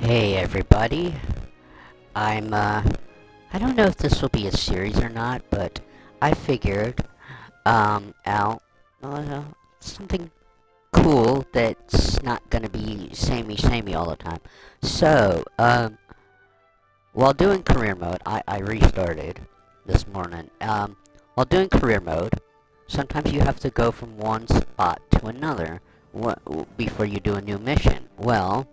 Hey everybody, I don't know if this will be a series or not, but I figured, out, something cool that's not gonna be samey all the time. So, while doing career mode, I restarted this morning, while doing career mode, sometimes you have to go from one spot to another, before you do a new mission. Well,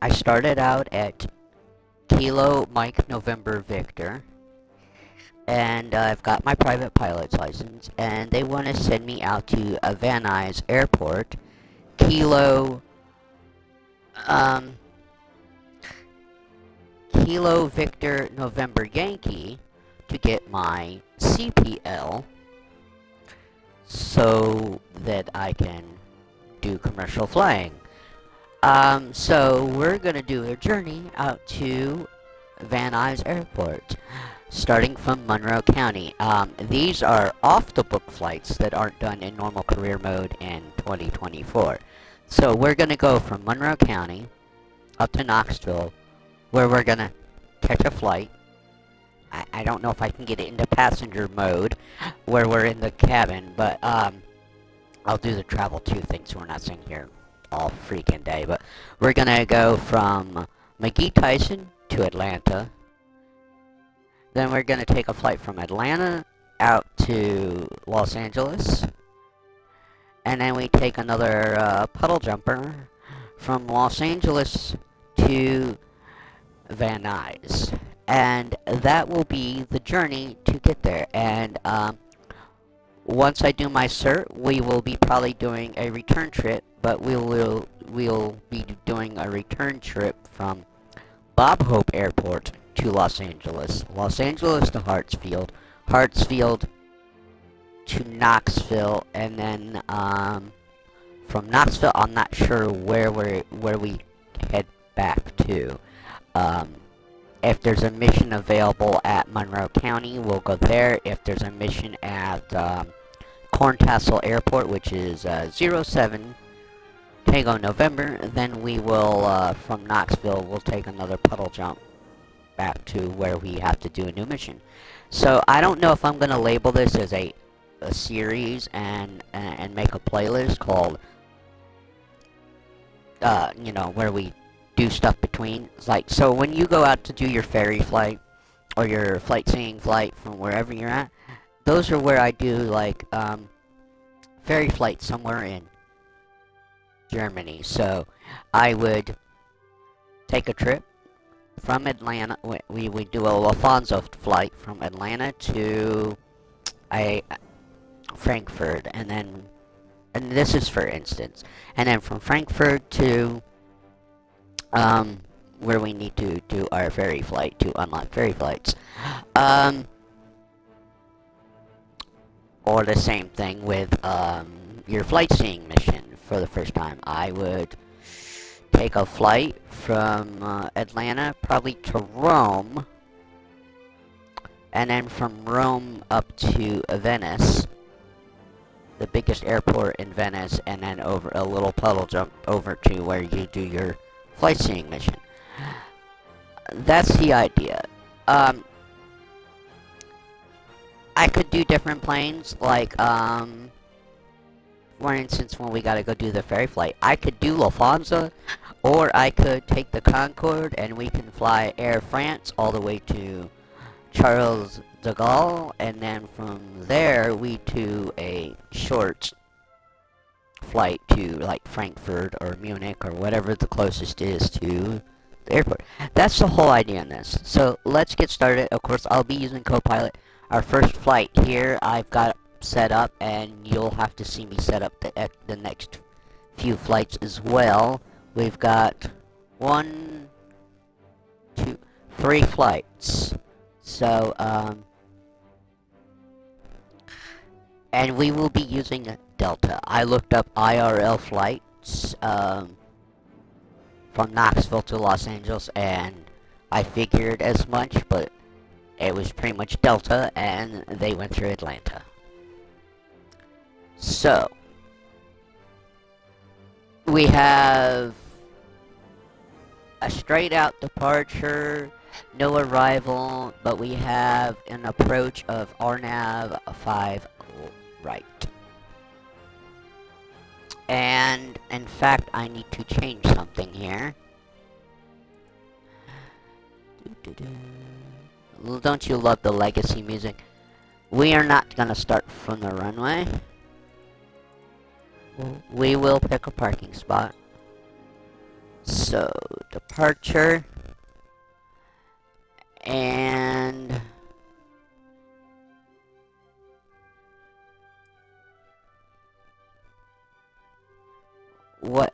I started out at Kilo Mike November Victor, and I've got my private pilot's license, and they want to send me out to Van Nuys Airport, Kilo, Kilo Victor November Yankee, to get my CPL, so that I can do commercial flying. So we're gonna do a journey out to Van Nuys Airport, starting from Monroe County. These are off-the-book flights that aren't done in normal career mode in 2024. So we're gonna go from Monroe County up to Knoxville, where we're gonna catch a flight. I don't know if I can get it into passenger mode, where we're in the cabin, but I'll do the travel 2 thing so we're not sitting here all freaking day. But we're gonna go from McGee-Tyson to Atlanta. Then we're gonna take a flight from Atlanta out to Los Angeles. And then we take another puddle jumper from Los Angeles to Van Nuys. And that will be the journey to get there. And once I do my cert, we will be probably doing a return trip, but we'll be doing a return trip from Bob Hope Airport to Los Angeles, Los Angeles to Hartsfield, Hartsfield to Knoxville, and then from Knoxville, I'm not sure where we head back to. If there's a mission available at Monroe County, we'll go there. If there's a mission at Corntassel Airport, which is 07 Tango November, then we will, from Knoxville, we'll take another puddle jump back to where we have to do a new mission. So I don't know if I'm going to label this as a series and make a playlist called, where we do stuff between. It's like, so when you go out to do your ferry flight or your flight seeing flight from wherever you're at, those are where I do like ferry flight somewhere in Germany. So I would take a trip from Atlanta. We do a Lufthansa flight from Atlanta to Frankfurt, and this is for instance, and then from Frankfurt to where we need to do our ferry flight to unlock ferry flights. Or the same thing with your flight seeing mission. For the first time, I would take a flight from Atlanta probably to Rome, and then from Rome up to Venice, the biggest airport in Venice, and then over a little puddle jump over to where you do your flight seeing mission. That's the idea. I could do different planes, like, for instance, when we gotta go do the ferry flight, I could do Lufthansa, or I could take the Concorde, and we can fly Air France all the way to Charles de Gaulle, and then from there, we do a short flight to, like, Frankfurt or Munich or whatever the closest is to the airport. That's the whole idea in this. So let's get started. Of course, I'll be using Copilot. Our first flight here, I've got set up, and you'll have to see me set up the next few flights as well. We've got 1, 2, 3 flights. So, and we will be using Delta. I looked up IRL flights from Knoxville to Los Angeles, and I figured as much, but it was pretty much Delta, and they went through Atlanta. So, we have a straight out departure, no arrival, but we have an approach of RNAV 5 right. And in fact, I need to change something here. Don't you love the legacy music? We are not gonna start from the runway. We will pick a parking spot. So, departure. And what?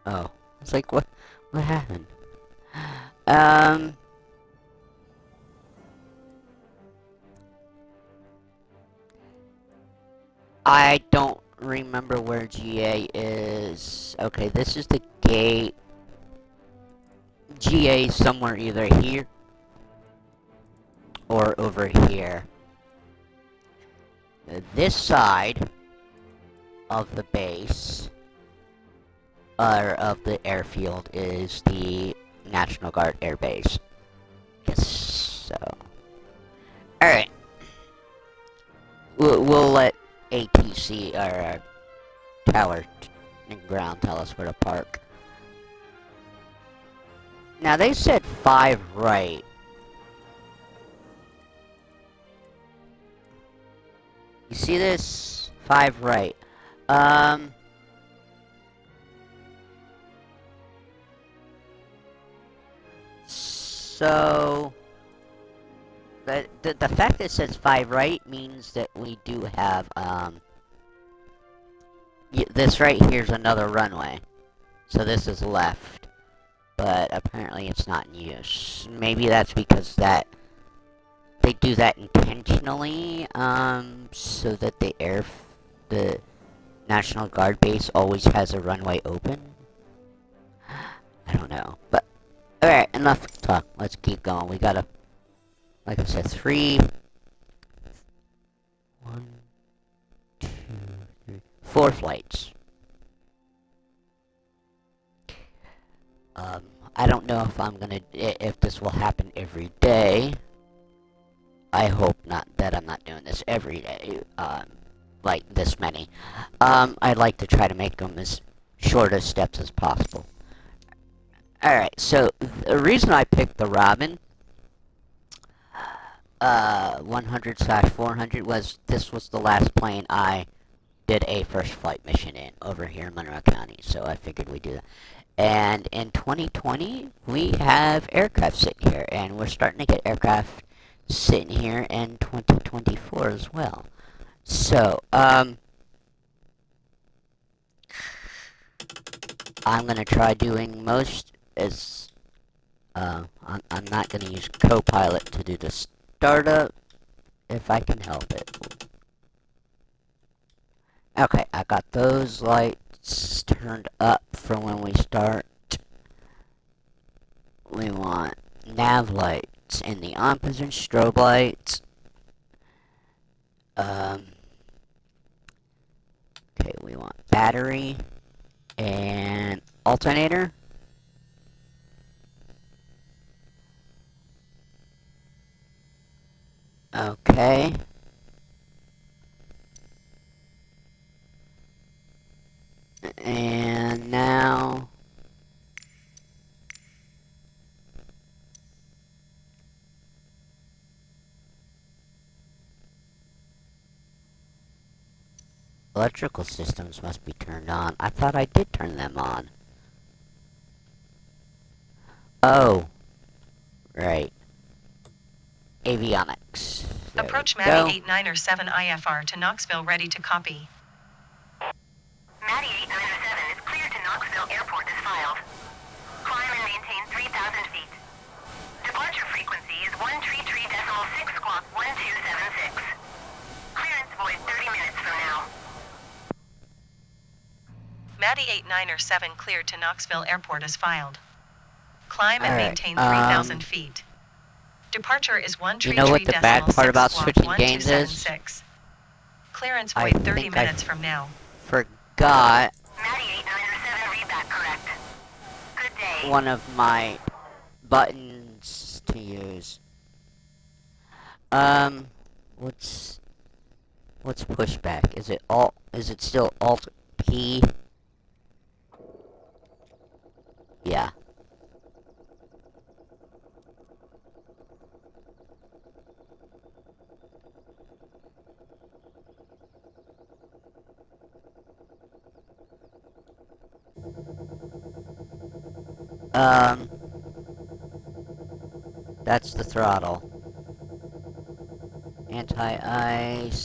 Oh, it's like what happened? I don't remember where GA is. Okay, this is the gate. GA is somewhere either here or over here. This side of the base, or of the airfield, is the National Guard Air Base. Yes, so. Alright. We'll let ATC, or Tower and Ground, tell us where to park. Now, they said 5 right. You see this? 5 right. So the fact that it says 5 right means that we do have this right here's another runway. So this is left, but apparently it's not in use. Maybe that's because that they do that intentionally, so that the National Guard base always has a runway open. I don't know, but alright, enough talk. Let's keep going. We gotta, like I said, 3, 1, 2, 3, 4 flights. I don't know if this will happen every day. I hope not, that I'm not doing this every day, like this many. I'd like to try to make them as short as steps as possible. Alright, so the reason I picked the Robin 100/400 was this was the last plane I did a first flight mission in over here in Monroe County, so I figured we'd do that. And in 2020, we have aircraft sitting here, and we're starting to get aircraft sitting here in 2024 as well. So, I'm gonna try doing most as, I'm not gonna use Copilot to do the startup, if I can help it. Okay, I got those lights turned up for when we start. We want nav lights in the on position, strobe lights. Okay, we want battery and alternator. Okay. And now electrical systems must be turned on. I thought I did turn them on. Oh, right. Avionics. There Approach Maddie 8907 IFR to Knoxville, ready to copy. Maddie 8907 is cleared to Knoxville Airport as filed. Climb and maintain 3,000 feet. Departure frequency is 133.6 squawk 1276. Clearance void 30 minutes from now. Maddie 8907 cleared to Knoxville Airport as filed. Climb and Alright, maintain 3,000 feet. Departure is 133.6 you know what the bad part about squawk switching games is? 1276. Clearance I void 30 think minutes from now. Forgot. Maddie 8907 read that correct. Good day. one of my buttons to use. What's pushback? Is it still Alt P? Yeah. That's the throttle. Anti-ice.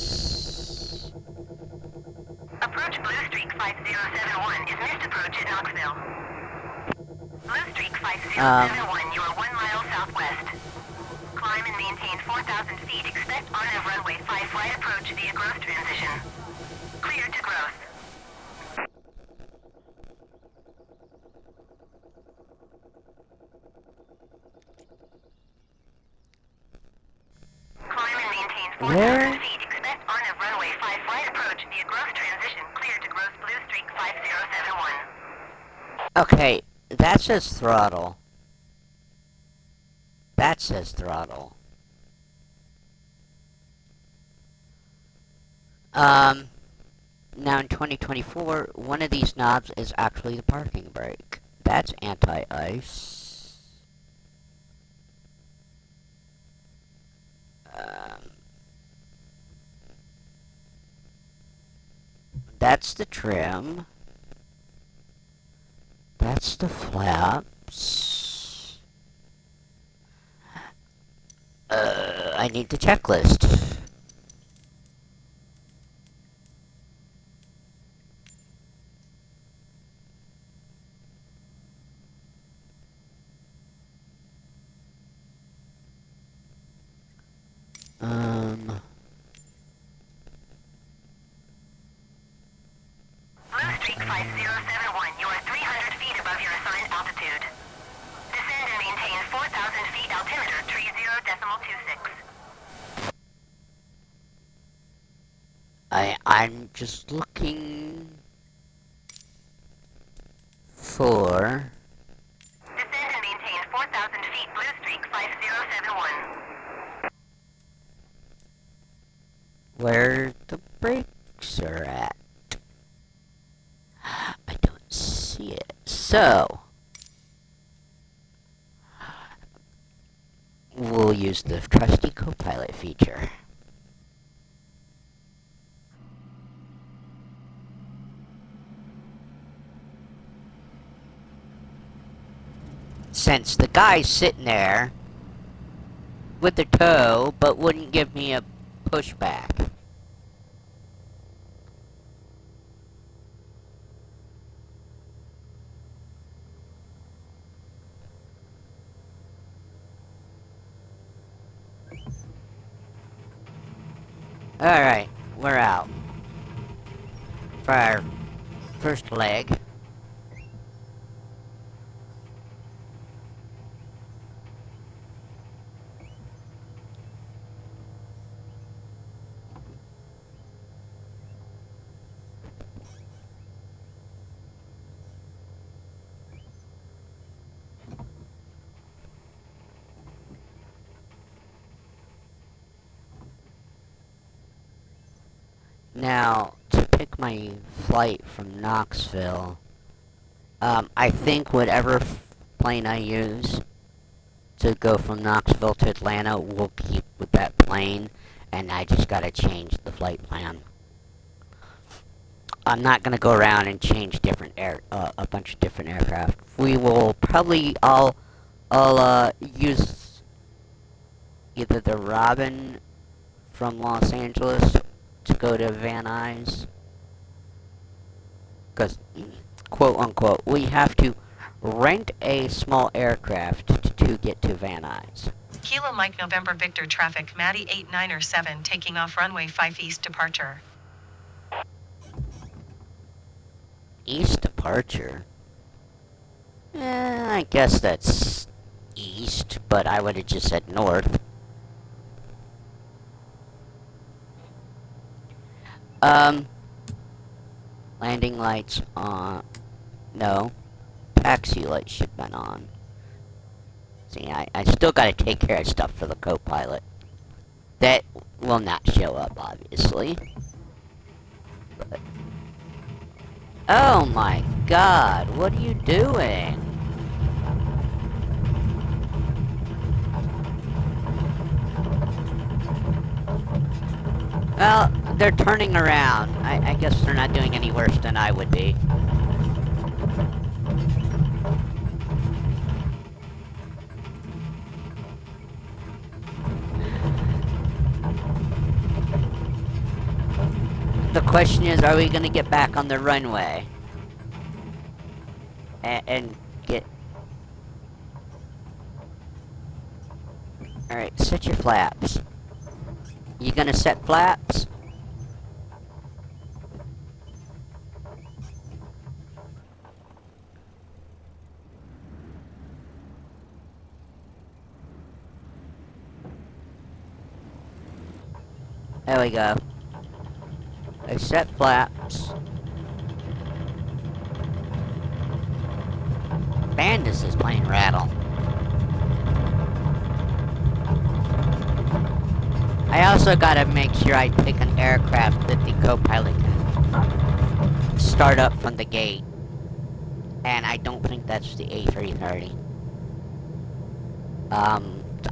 Approach Blue Streak 5071 is missed approach at Knoxville. Blue Streak 5071, you are 1 mile southwest. Climb and maintain 4,000 feet. Expect on-rev runway 5 right approach via growth transition. Clear to growth. Climb and maintain 4,000 feet. Expect on-rev runway 5 right approach via growth transition. Clear to growth Blue Streak 5071. Okay, that says throttle. That says throttle. Now in 2024, one of these knobs is actually the parking brake. That's anti-ice. That's the trim. That's the flaps. I need the checklist. Blue Streak 5071, you are 300 feet above your assigned altitude. Descend and maintain 4,000 feet altimeter, 30.26. I'm just looking for... Descend and maintain 4,000 feet, Blue Streak 5071. where the brakes are at. I don't see it. So, we'll use the trusty Copilot feature. Since the guy's sitting there with the tow, but wouldn't give me a pushback. Alright, we're out. For our first leg. Now, to pick my flight from Knoxville, I think whatever plane I use to go from Knoxville to Atlanta will keep with that plane, and I just gotta change the flight plan. I'm not gonna go around and change different a bunch of different aircraft. We will probably, I'll use either the Robin from Los Angeles to go to Van Nuys, because, quote unquote, we have to rent a small aircraft to get to Van Nuys. Kilo Mike November Victor traffic Maddie 8907 taking off runway 5 east departure. East departure? I guess that's east, but I would have just said north. Landing lights on. No. taxi light should have been on. See, I still gotta take care of stuff for the co-pilot. That will not show up, obviously. But... oh my god, what are you doing? Well, they're turning around. I guess they're not doing any worse than I would be. The question is, are we gonna get back on the runway? And get... alright, set your flaps. You gonna set flaps? There we go. I set flaps. Bandus is playing rattle. I also gotta make sure I pick an aircraft that the co-pilot can start up from the gate. And I don't think that's the A330.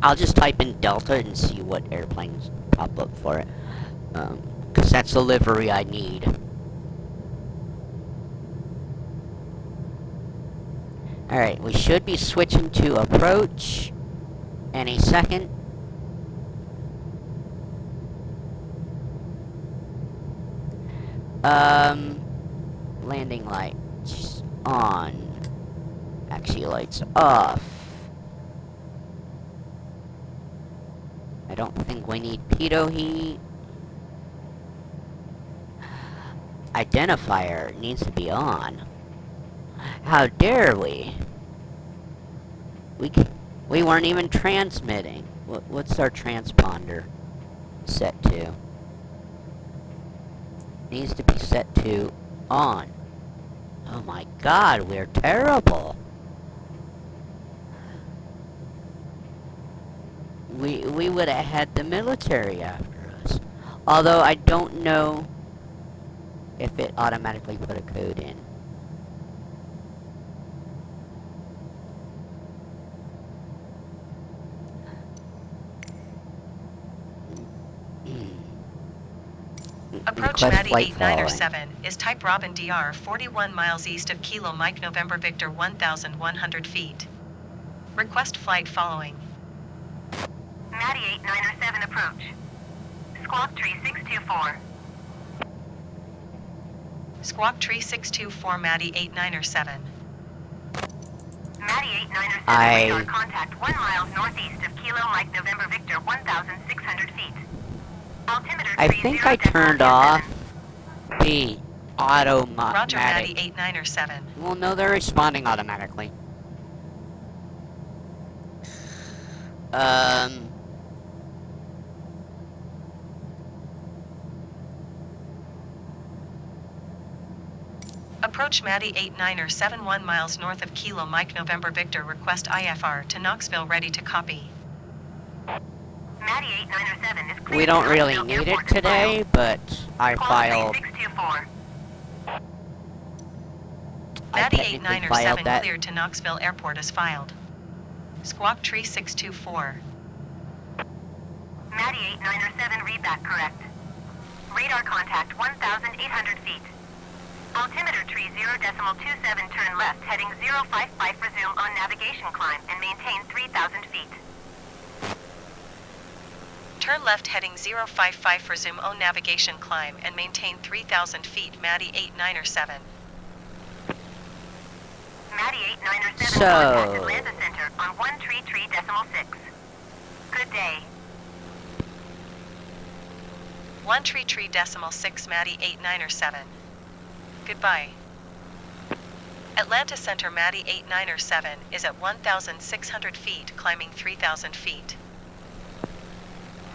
I'll just type in Delta and see what airplanes pop up for it. Because that's the livery I need. Alright, we should be switching to approach any second. Landing lights on. Taxi lights off. I don't think we need pitot heat. Identifier needs to be on. How dare we? We weren't even transmitting. What's our transponder set to? Needs to be set to on. Oh my god, we're terrible. We would have had the military after us. Although I don't know if it automatically put a code in. Approach Maddie 8907 is type Robin DR 41 miles east of Kilo Mike November Victor 1,100 feet. Request flight following. Maddie 8907 approach. Squawk Tree 624. Squawk Tree 624 Maddie 8907. Maddie 8907 radar contact 1 mile northeast of Kilo Mike November Victor 1,600 feet. Altimeter I think I turned off the Roger, Maddie automatic. 8907. Well, no, they're responding automatically. Approach Maddie 8907 1 miles north of Kilo Mike November Victor. Request IFR to Knoxville, ready to copy. Maddie 8907 is clear. We don't really need it today, but I filed. Maddie technically 8907 that. cleared to Knoxville Airport as filed. Squawk Tree 624. Maddie 8907 read that correct. Radar contact 1,800 feet. Altimeter tree 0.27 turn left heading 055 resume on navigation climb and maintain 3,000 feet. Turn left heading 055 resume on navigation climb and maintain 3,000 feet. Maddie 8907. Maddie 8907 So... contact Atlanta Center on 133.6. Good day. 133.6 Maddie 8907. Goodbye. Atlanta Center Maddie 8907 is at 1,600 feet, climbing 3,000 feet.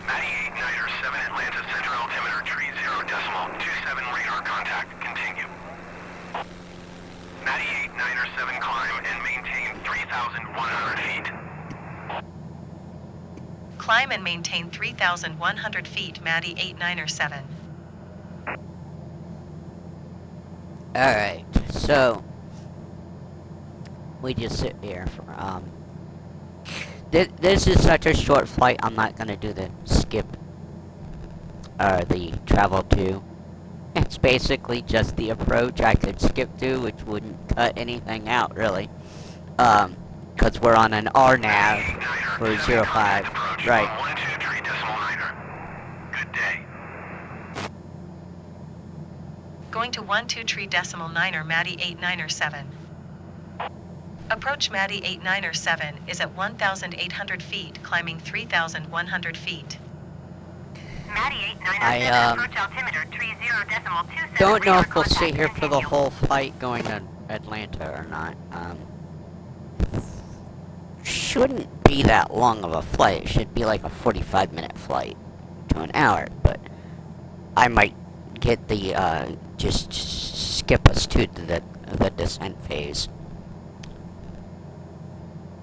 Maddie 8907 Atlanta Center altimeter tree 0.27 radar contact. Continue. Maddie 8907 climb and Climb and maintain 3,100 feet, Maddie 8907. Alright, so we just sit here for, this is such a short flight, I'm not gonna do the skip, the travel to. It's basically just the approach I could skip to, which wouldn't cut anything out, really. Cause we're on an RNAV for 05, right. 123.9. Good day. Going to 123.9er Maddie 8907. Approach Maddie 8907 is at 1,800 feet, climbing 3,100 feet. Maddie 8907, approach altimeter 30.27. Don't know if we'll stay here for the whole flight going to Atlanta or not. Shouldn't be that long of a flight. It should be like a 45-minute flight to an hour, but I might get the, just skip us to the descent phase.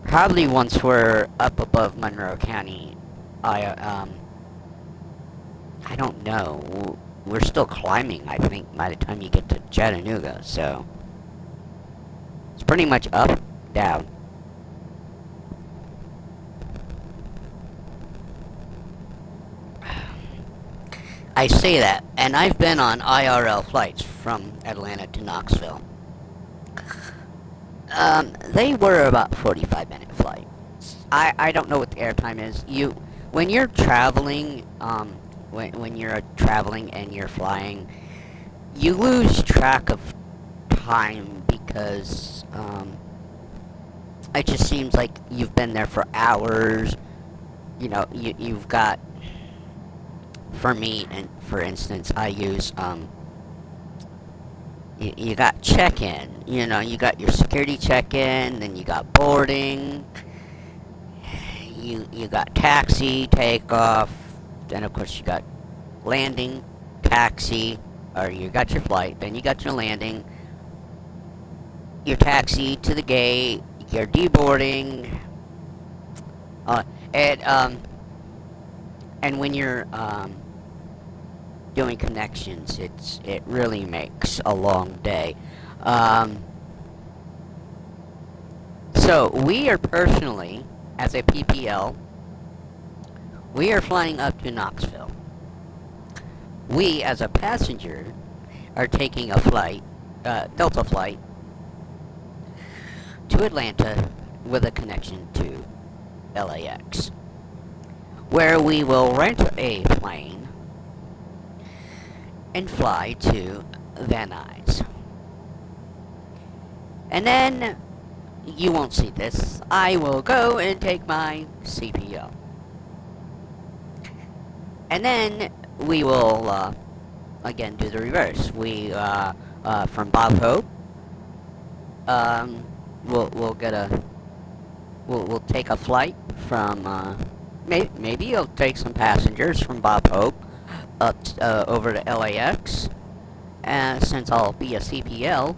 Probably once we're up above Monroe County, I don't know. We're still climbing, I think, by the time you get to Chattanooga, so it's pretty much up, down. I say that, and I've been on IRL flights from Atlanta to Knoxville. They were about 45-minute flights. I don't know what the airtime is. When you're traveling, when you're traveling and you're flying, you lose track of time because, it just seems like you've been there for hours. You know, you've got, for me, and for instance, I use, you got check-in, you know, you got your security check-in, then you got boarding, you got taxi, takeoff, then of course you got landing, taxi, or you got your flight, then you got your landing, your taxi to the gate, your deboarding, and when you're, doing connections, it really makes a long day. So we are personally, as a PPL, we are flying up to Knoxville. We, as a passenger, are taking a flight, Delta flight, to Atlanta with a connection to LAX, where we will rent a plane and fly to Van Nuys. And then, you won't see this, I will go and take my CPO. And then, we will, again, do the reverse. We, from Bob Hope, we'll take a flight from, maybe you'll take some passengers from Bob Hope up over to LAX, since I'll be a CPL,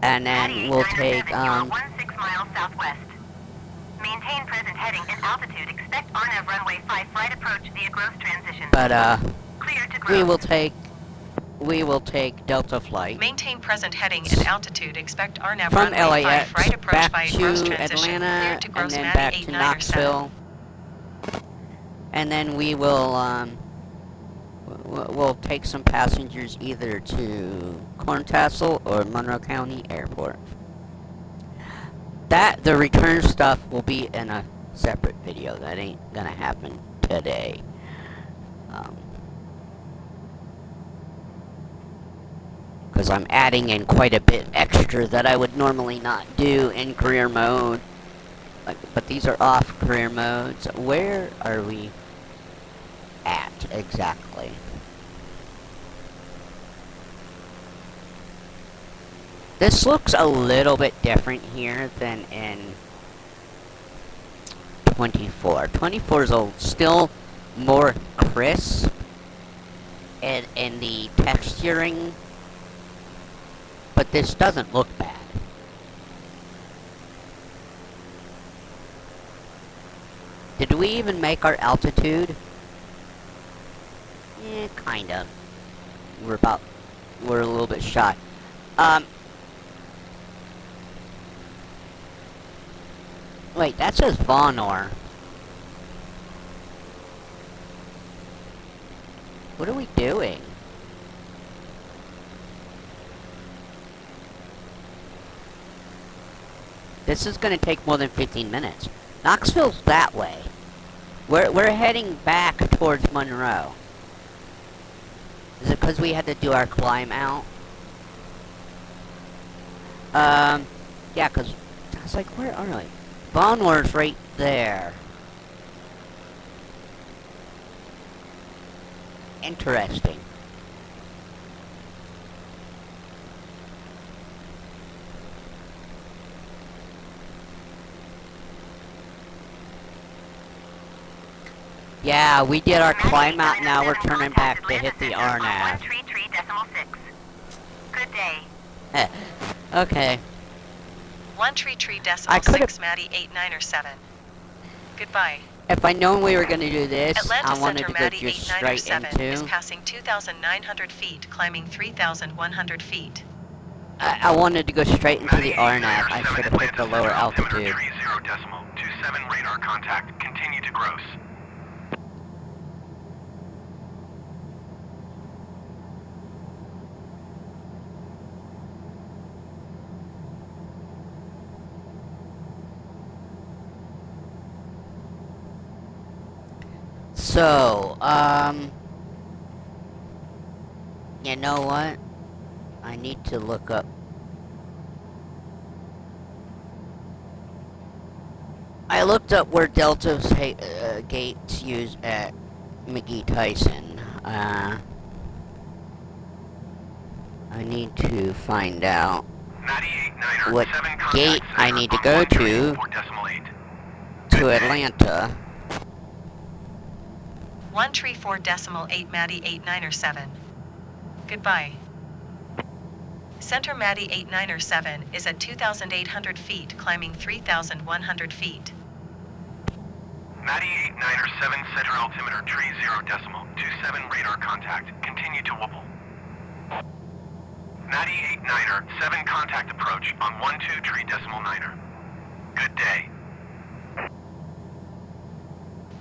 and then we'll take 16 miles southwest. Maintain present heading and altitude. Expect RNAV runway 5 flight approach via growth transition. But Clear to growth. we will take Delta flight. Maintain present heading and altitude. Expect RNAV from runway 5 LAX right approach back via to gross transition. Atlanta, Clear to and gross then Maddie back to 8907. Knoxville. And then we will, we'll take some passengers either to Corntassel or Monroe County Airport. The return stuff will be in a separate video. That ain't gonna happen today. Because I'm adding in quite a bit extra that I would normally not do in career mode. But these are off career modes. Where are we at exactly? This looks a little bit different here than in 24. 24 is still more crisp in the texturing, but this doesn't look bad. Did we even make our altitude? Kinda. We're a little bit shy. Wait, that says Vonor. What are we doing? This is gonna take more than 15 minutes. Knoxville's that way. We're heading back towards Monroe. Is it because we had to do our climb out? Yeah, because I was like, where are we? Vonor's right there. Interesting. Yeah, we did our climb out, now we're turning back to hit the RNAV. 133.6. Good day. Okay. 133.6 Maddie 8907. Goodbye. If I'd known we were going to do this, Atlanta I wanted Center to go Maddie just straight 8907 is into... passing 2,900 feet, climbing 3,100 feet. I wanted to go straight into the Maddie RNAV. I 8907 should have picked a Atlanta lower Central, altimeter altitude. 30.27 radar contact. Continue to gross. So, you know what? I need to look up. I looked up where Delta's gates use at McGee-Tyson. I need to find out what gate I need to go to Atlanta. 134.8 Maddie 8907. Goodbye. Center Maddie 8907 is at 2,800 feet, climbing 3,100 feet. Maddie 8907 center altimeter 30.27 radar contact. Continue to Whipple. Maddie 8907 contact approach on 123.9. Good day.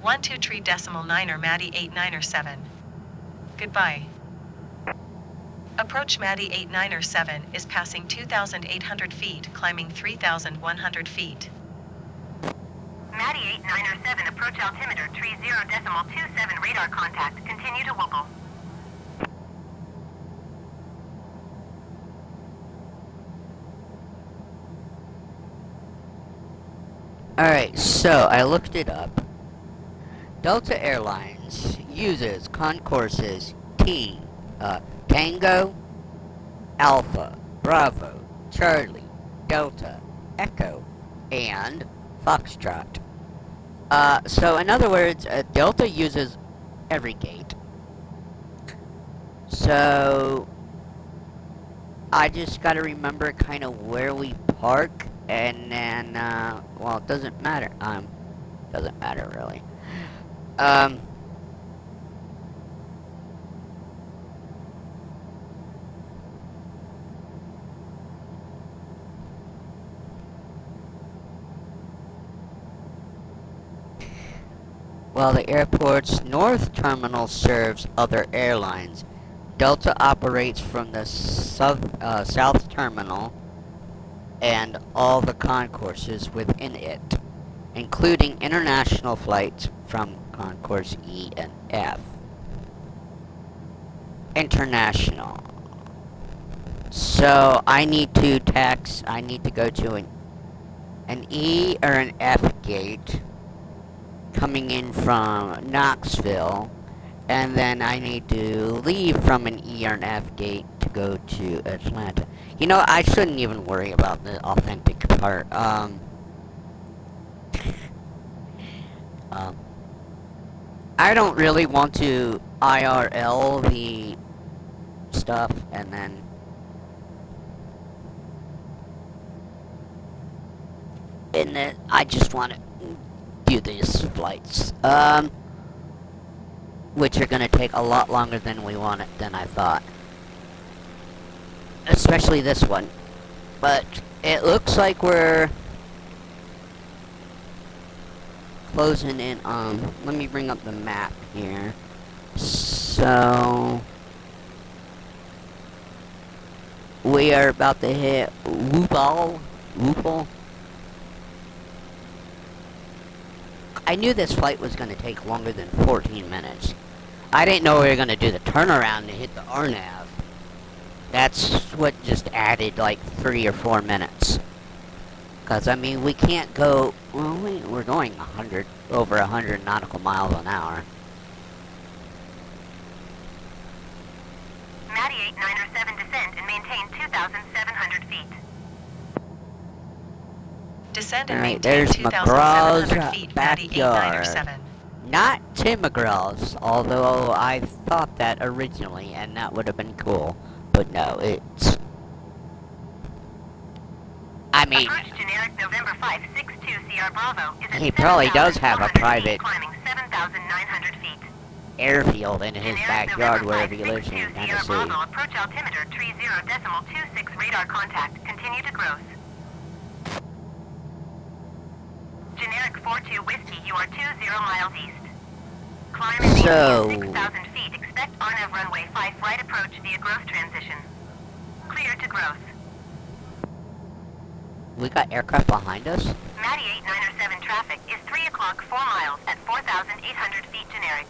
123.9 Maddie 8907. Goodbye. Approach Maddie 8907 is passing 2,800 feet, climbing 3,100 feet. Maddie 8907, approach altimeter 30.27 radar contact. Continue to Whipple. Alright, so I looked it up. Delta Airlines uses concourses Tango, Alpha, Bravo, Charlie, Delta, Echo, and Foxtrot. So in other words, Delta uses every gate. So I just gotta remember kind of where we park, and then, well, it doesn't matter. Doesn't matter really. While the airport's north terminal serves other airlines, Delta operates from the south terminal and all the concourses within it, including international flights from Concourse E and F. International. So I need to go to an E or an F gate coming in from Knoxville, and then I need to leave from an E or an F gate to go to Atlanta. You know, I shouldn't even worry about the authentic part. I don't really want to IRL the stuff and then I just want to do these flights. Which are gonna take a lot longer than I thought. Especially this one. But it looks like we're closing in on, let me bring up the map here. So we are about to hit Whoopal. I knew this flight was going to take longer than 14 minutes. I didn't know we were going to do the turnaround to hit the RNAV. That's what just added like 3 or 4 minutes. Because, I mean, we can't go, well, we're going over 100 nautical miles an hour. Matty 8907 descend and maintain 2,700 feet. Descend and Alright, maintain there's 2,700 McGraw's feet, Matty backyard. 8907. Not Tim McGraw's, although I thought that originally, and that would have been cool. But no, it's... I mean... Approach generic November 562 CR Bravo is at he probably does have a 7,400 private feet, climbing 7,900 feet. airfield in his Generic backyard November wherever he lives 562 in CR Tennessee. Bravo, approach altimeter 30.26 radar contact, continue to growth. Generic 42 Whiskey, you are 20 miles east. Climb and maintain 6,000 feet, expect RNAV runway 5 right approach via growth transition. Clear to growth. We got aircraft behind us? Matty 8907 traffic is 3 o'clock 4 miles at 4,800 feet generic.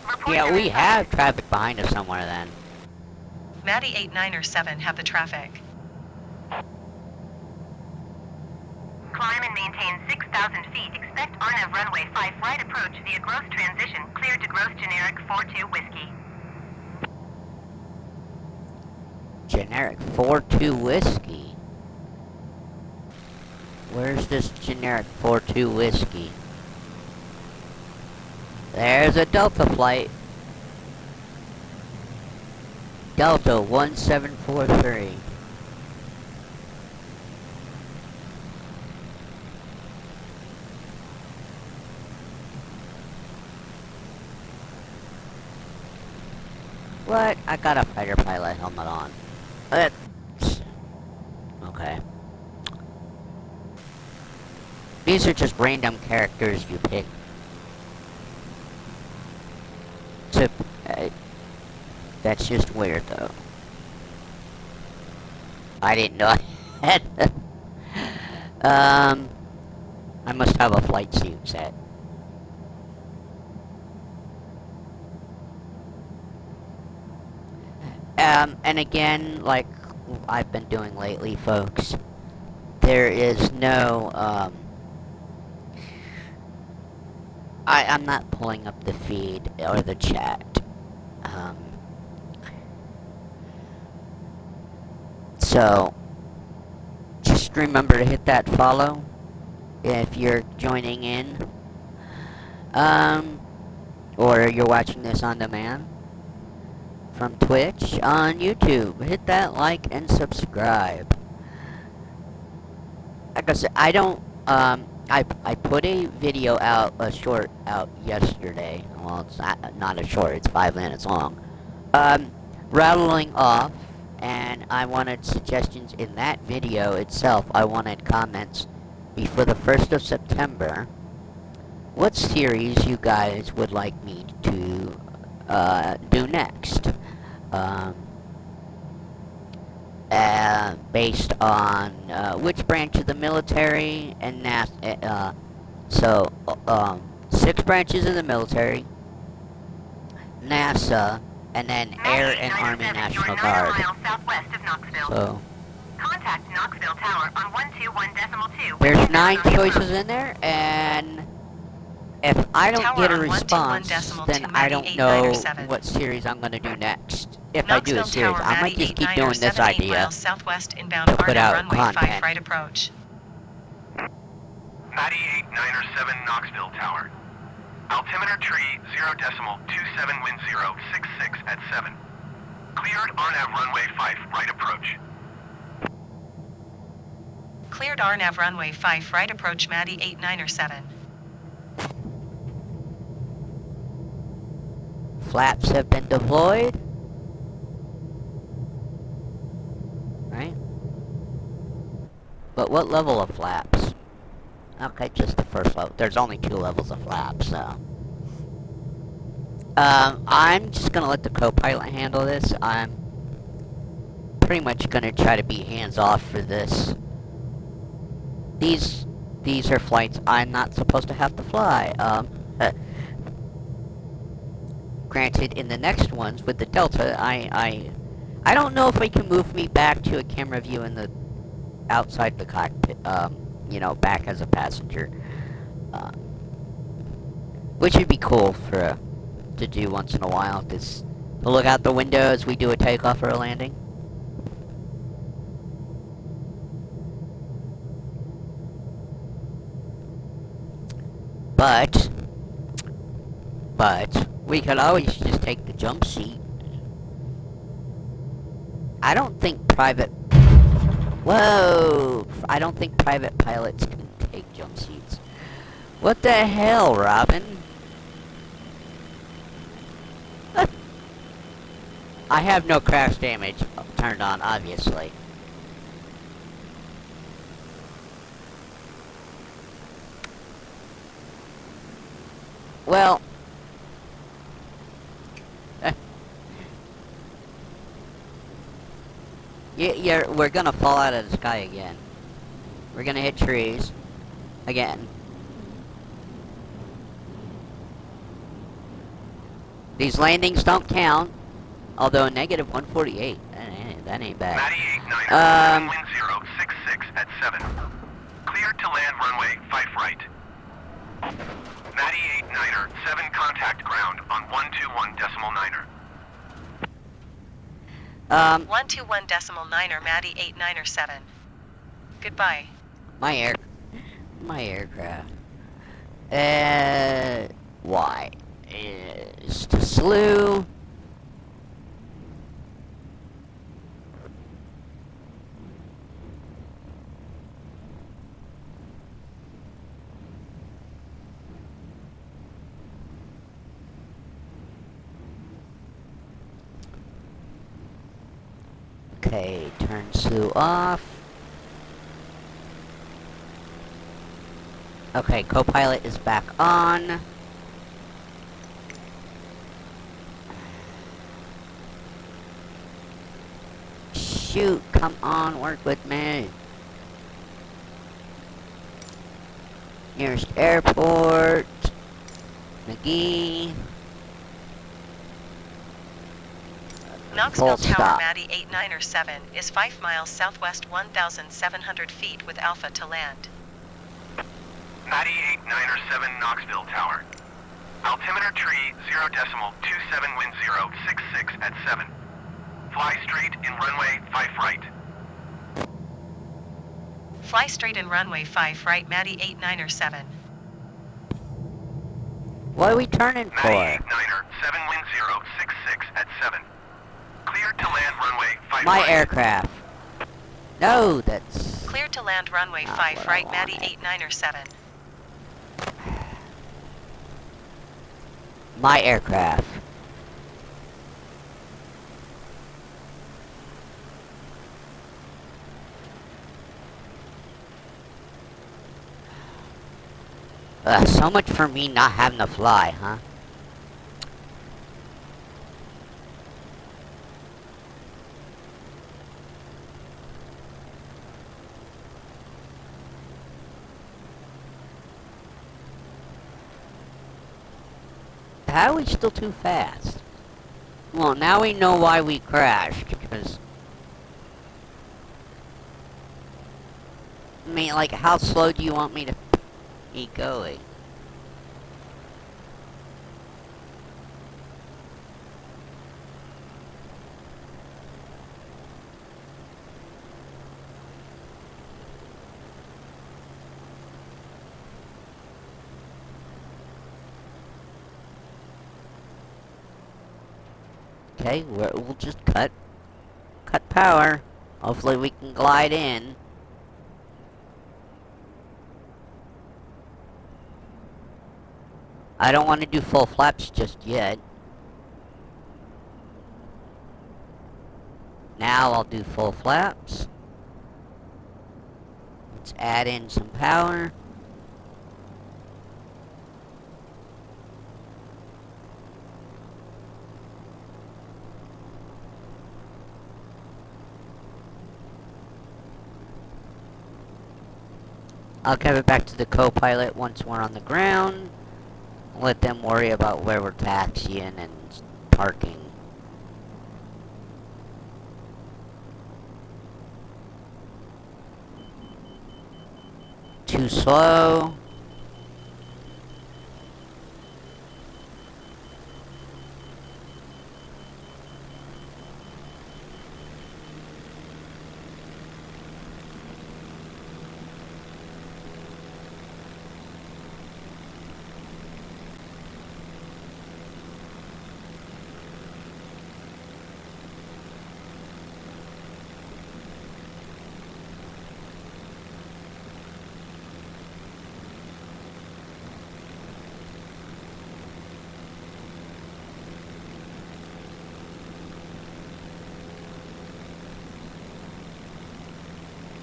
Report Yeah, your we insight. have traffic behind us somewhere then. Matty 8907 have the traffic. Climb and maintain 6,000 feet. Expect RNAV runway 5 right approach via growth transition. Clear to growth generic 42 Whiskey. Generic 42 Whiskey. Where's this generic 42 Whiskey? There's a Delta flight. Delta 1743. What? I got a fighter pilot helmet on. Okay. These are just random characters you pick. That's just weird though. I didn't know I had I must have a flight suit set. And again, like I've been doing lately, folks, there is no, I'm not pulling up the feed or the chat. So, just remember to hit that follow if you're joining in, or you're watching this on demand from Twitch, on YouTube. Hit that like and subscribe. Like I said, I don't, I put a video out, a short out yesterday. Well, it's not a short, it's 5 minutes long. Rattling off, and I wanted suggestions in that video itself. I wanted comments before the 1st of September. What series you guys would like me to do next? Based on which branch of the military and NASA. 6 branches of the military, NASA, and then Air and Army National Guard. Southwest of Knoxville. So Contact Knoxville Tower on 121.2. there's 9 choices in there, and if I don't Tower get a on response, 121.2 then I Matty don't know 8907. what series I'm going to do next. If I do a Knoxville series, Tower, I might Matty just keep doing this 8907, 8 idea miles southwest inbound to put RNAV out runway 5 content. right approach. Matty 8907 Knoxville Tower. Altimeter tree 0.27 wind 066 at 7. Cleared RNAV runway 5 right approach. Cleared RNAV runway 5 right approach Matty 8907. flaps have been deployed. Right? But what level of flaps? Okay, just the first level. There's only 2 levels of flaps, so. I'm just gonna let the co-pilot handle this. I'm pretty much gonna try to be hands-off for this. These are flights I'm not supposed to have to fly. Granted, in the next ones with the Delta, I don't know if they can move me back to a camera view in the outside the cockpit. You know, back as a passenger, which would be cool for to do once in a while. Just to look out the window as we do a takeoff or a landing. But we could always just take the jump seat. I don't think private... Whoa! I don't think private pilots can take jump seats. What the hell, Robin? I have no crash damage turned on, obviously. Well... we're gonna fall out of the sky again. We're gonna hit trees. Again. These landings don't count. Although negative 148. That ain't bad. Matty 89, wind 066 at 7. Cleared to land runway 5 right. Matty 89er, 7 contact ground on 121.9er. 121.9er, Matty 89er 7. Goodbye. My aircraft. Y is to slew. Okay, turn slew off. Okay, co-pilot is back on. Shoot, come on, work with me. Nearest airport. McGee. Knoxville Full Tower, stop. Matty 89er 7 is 5 miles southwest 1,700 feet with Alpha to land. Matty 89er 7 Knoxville Tower. Altimeter tree 0.27 wind 066 at 7. Fly straight in runway 5 right. Fly straight in runway 5 right, Matty 89er 7. What are we turning for? Matty 89er 7 wind 066 at 7. Cleared to land runway 5 My right. aircraft. No, that's... Cleared to land runway Not 5 what right, I Matty wanted. 89er 7. My aircraft. So much for me not having to fly, huh? How are we still too fast? Well, now we know why we crashed, because... I mean, like, how slow do you want me to be going? Okay, we'll just cut power. Hopefully we can glide in. I don't want to do full flaps just yet. Now I'll do full flaps. Let's add in some power. I'll give it back to the co-pilot once we're on the ground. Let them worry about where we're taxiing and parking. Too slow.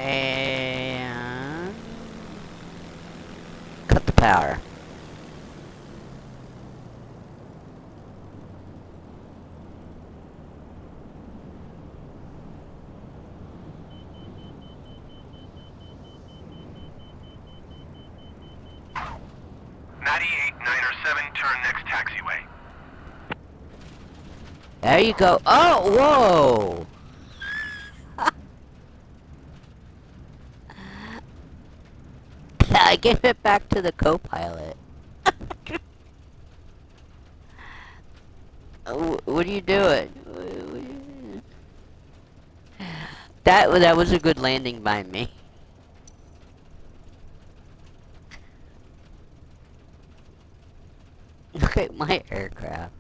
And cut the power. Natty 8907, turn next taxiway. There you go. Oh, whoa! I gave it back to the co-pilot. What are you doing? That was a good landing by me. Look at my aircraft.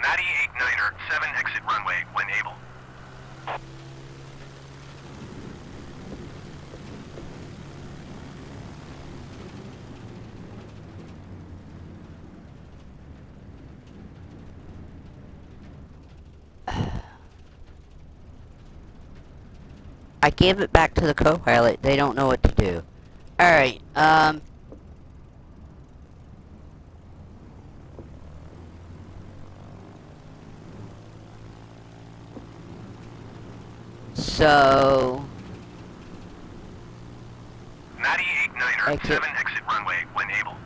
Natty 8907, exit runway when able. I gave it back to the co-pilot. They don't know what to do. Alright, so... Natty 8907, exit runway when able.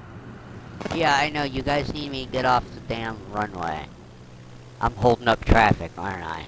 Yeah, I know. You guys need me to get off the damn runway. I'm holding up traffic, aren't I?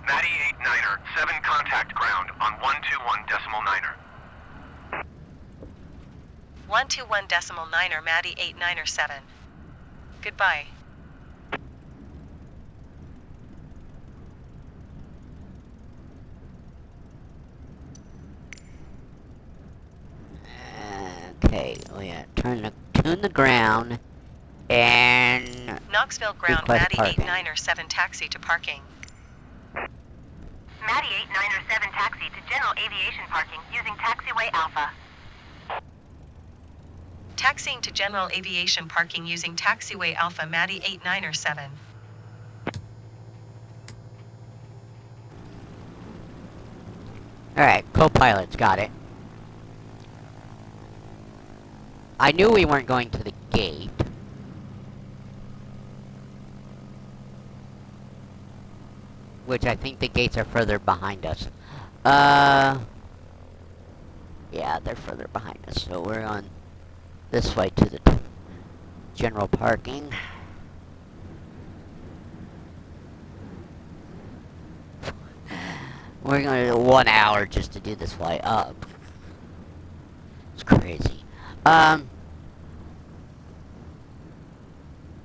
Natty 8907, contact ground on 121.9er. 121.9er Maddie 8907. Goodbye. Okay, tune the ground and Knoxville ground request Maddie parking. 8907 taxi to parking. Maddie 8907 taxi to general aviation parking using taxiway Alpha. Taxiing to general aviation parking using taxiway Alpha Maddie 8907. Alright, co-pilot's got it. I knew we weren't going to the gate. Which I think the gates are further behind us. Yeah, they're further behind us, so we're on this way to the general parking. We're gonna do 1 hour just to do this flight up. It's crazy.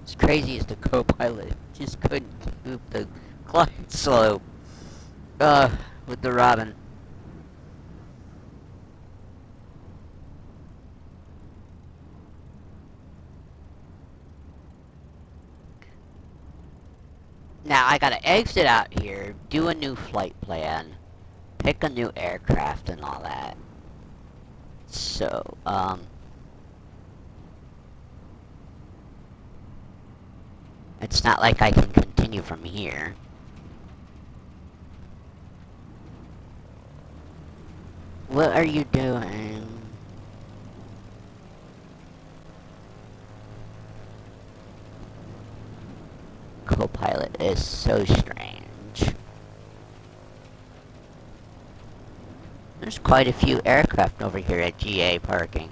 It's crazy as the co-pilot just couldn't keep the climb slope. with the Robin. Now I gotta exit out here, do a new flight plan, pick a new aircraft and all that. So, it's not like I can continue from here. What are you doing? Co-pilot is so strange. There's quite a few aircraft over here at GA parking.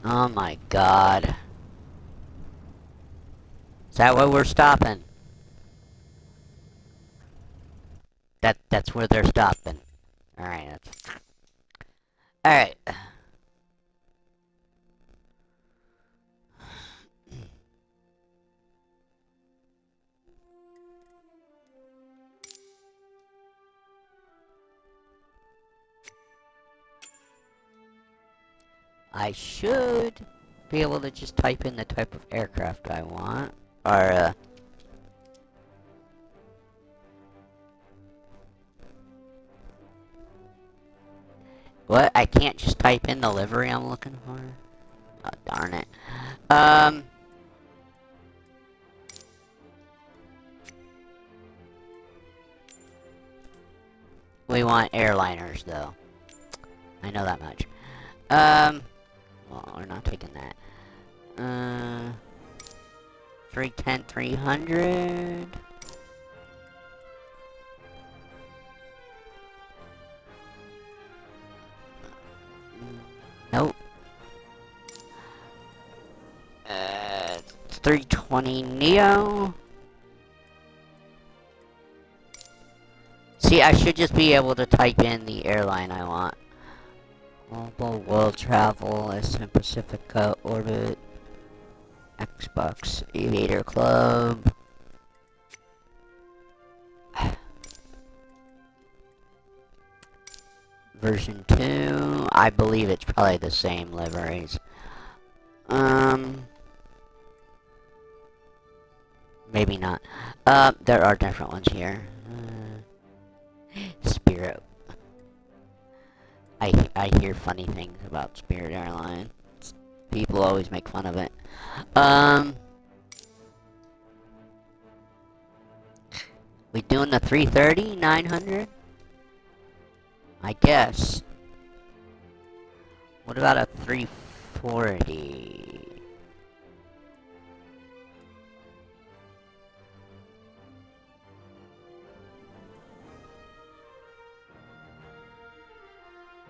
Oh my god. Is that where we're stopping? That's where they're stopping. Alright, alright. I should be able to just type in the type of aircraft I want. Or, what? I can't just type in the livery I'm looking for? Oh, darn it. We want airliners, though. I know that much. Well, we're not taking that. 310, 300. Nope. 320 Neo. See, I should just be able to type in the airline I want. Global World Travel, SM Pacifica, Orbit, Xbox, Aviator Club. Version 2, I believe it's probably the same liveries. Maybe not. There are different ones here. Spirit. I hear funny things about Spirit Airlines. People always make fun of it. We doing the 330, 900? I guess. What about a 340?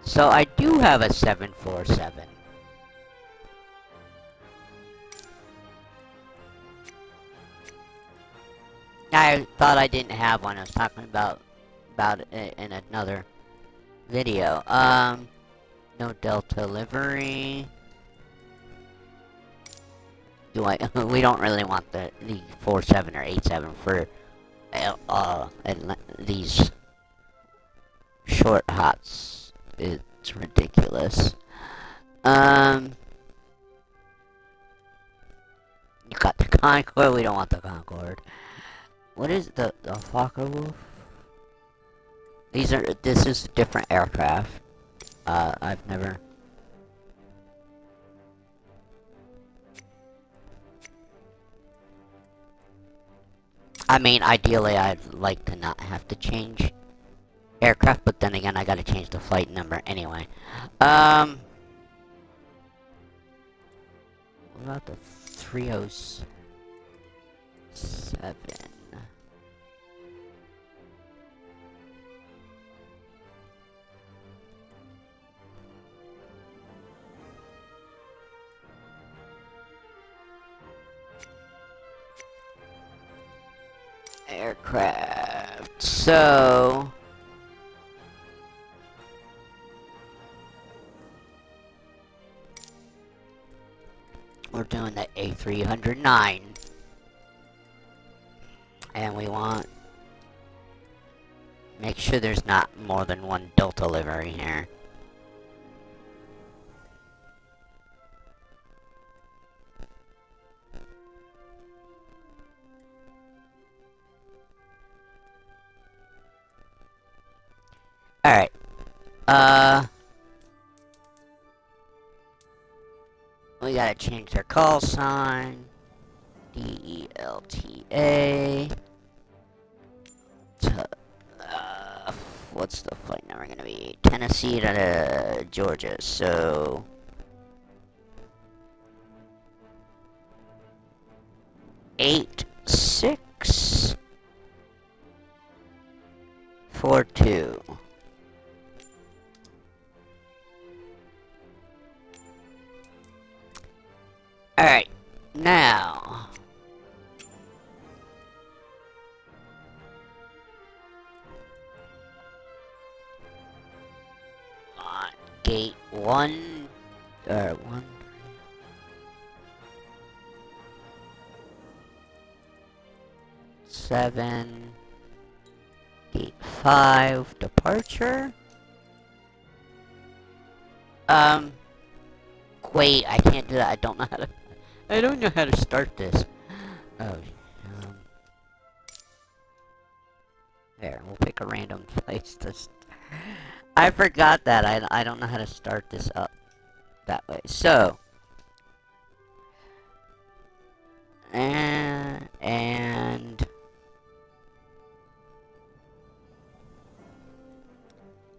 So I do have a 747. I thought I didn't have one. I was talking about it in another video. No Delta livery. We don't really want the 47 or 87 for these short hots. It's ridiculous. You got the Concorde. We don't want the Concorde. What is the Fokker-Wulf? This is a different aircraft. I've never... I mean, ideally, I'd like to not have to change aircraft, but then again, I gotta change the flight number anyway. What about the 307? Aircraft. So we're doing the A309, and we want make sure there's not more than one Delta livery here. Alright. We gotta change their call sign. DELTA. To, what's the flight number gonna be? Tennessee to Georgia, so... Eight, 6, 4, 2. Alright, now... on gate 1, or 1... 7, gate 5, departure. Wait, I can't do that. I don't know how to start this. Oh, there, we'll pick a random place to I forgot that. I don't know how to start this up that way. So, and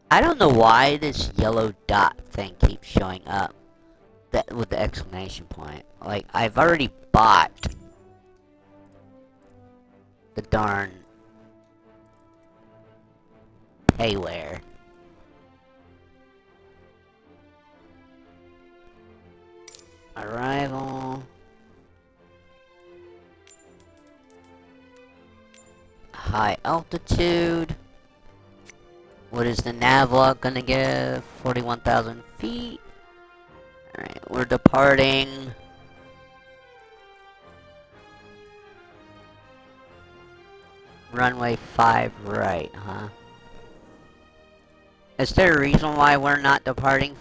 I don't know why this yellow dot thing keeps showing up with the exclamation point. Like, I've already bought the darn payware. Arrival. High altitude. What is the nav log gonna give? 41,000 feet. Alright, we're departing. Runway 5 right, huh? Is there a reason why we're not departing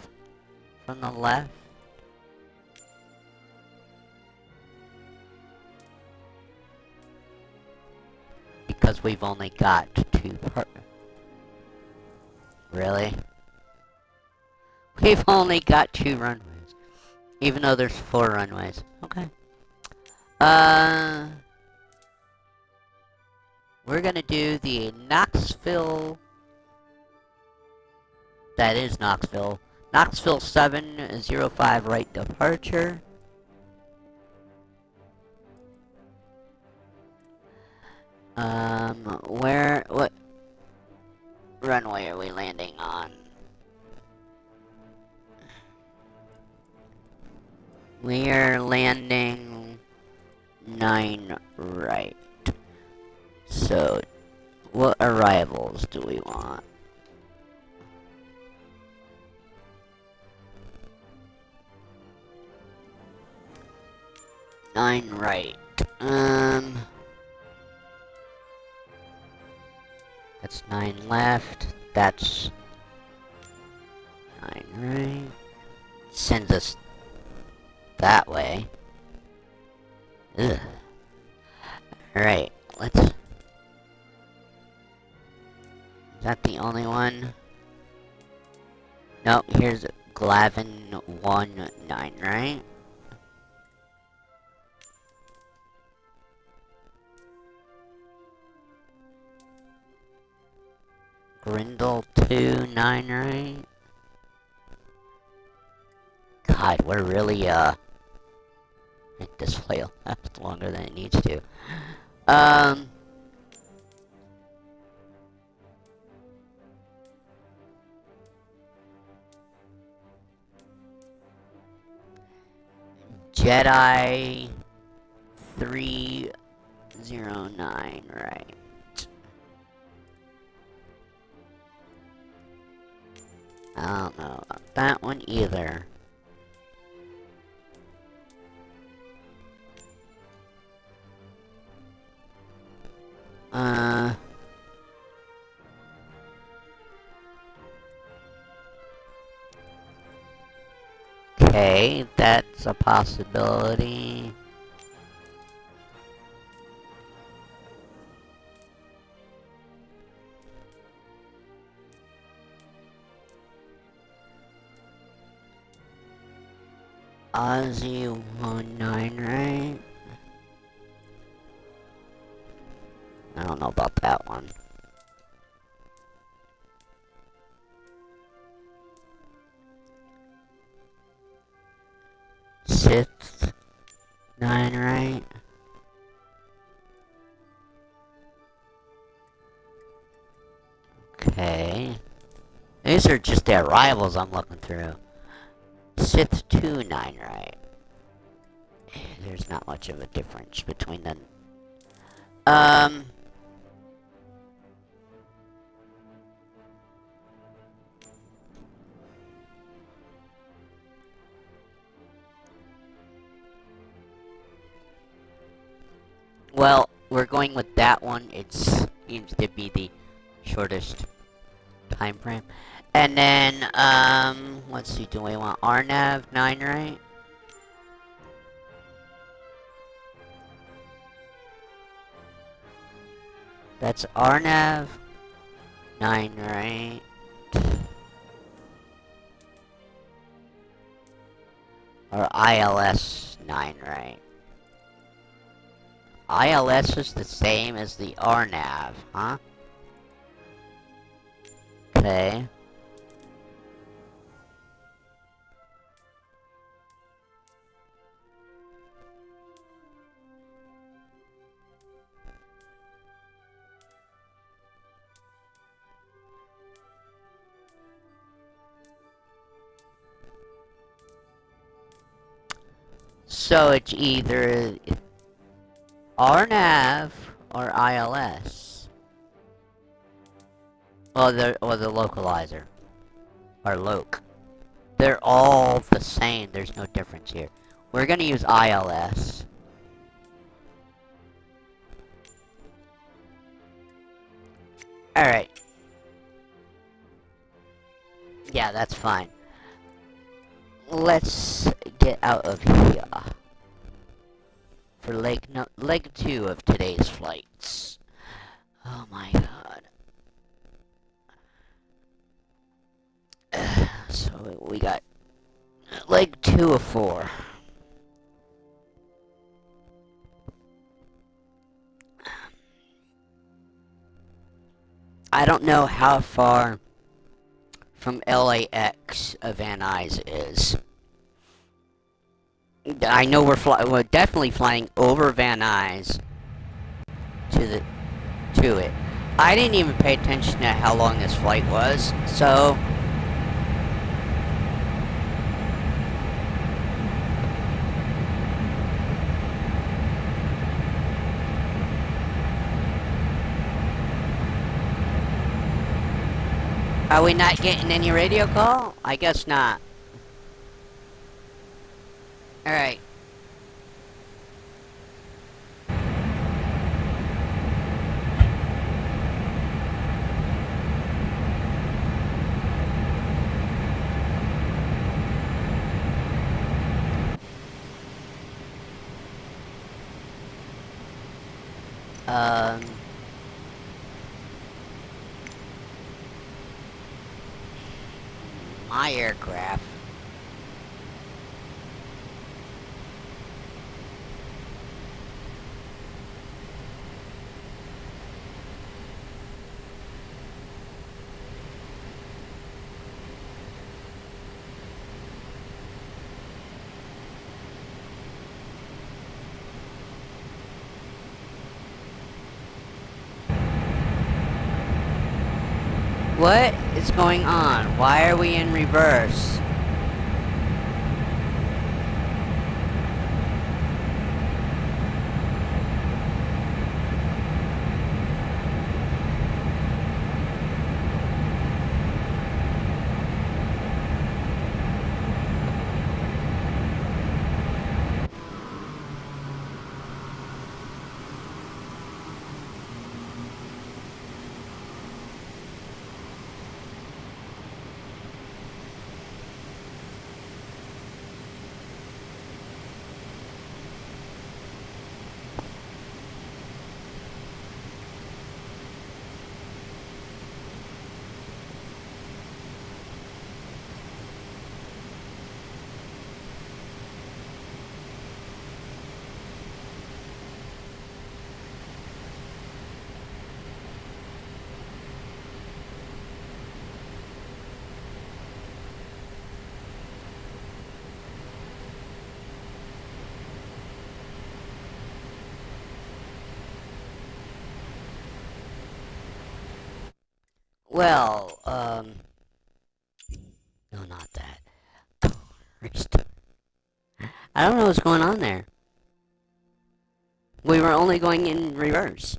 from the left? Because we've only got 2 Really? We've only got 2 runways. Even though there's 4 runways. Okay. We're gonna do the Knoxville... That is Knoxville. Knoxville 705 right departure. What runway are we landing on? We are landing 9 right. So, what arrivals do we want? Nine right. That's 9 left. That's 9 right. Sends us that way. Ugh. Alright, let's... Is that the only one? Nope, here's Glavin 19, right? Grindle 29, right? God, we're really, make this play last longer than it needs to. Jedi 309, right. I don't know about that one either. Okay, that's a possibility. Aussie 19, right? I don't know about that one. Sixth 9, right? Okay. These are just the arrivals I'm looking through. Sith 2, 9, right? There's not much of a difference between them. Well, we're going with that one. It seems to be the shortest time frame. And then, let's see, do we want RNAV 9, right? That's RNAV 9, right? Or ILS 9, right? ILS is the same as the RNAV, huh? Okay. So it's either RNAV or ILS. Or the localizer. Or loc. They're all the same, there's no difference here. We're gonna use ILS. Alright. Yeah, that's fine. Let's get out of here. For leg 2 of today's flights. Oh my god. So we got leg 2 of 4. I don't know how far from LAX Van Nuys is. I know we're definitely flying over Van Nuys to it. I didn't even pay attention to how long this flight was, so are we not getting any radio call? I guess not. Alright. My aircraft. What is going on? Why are we in reverse? Well, no, not that. Restart. I don't know what's going on there. We were only going in reverse.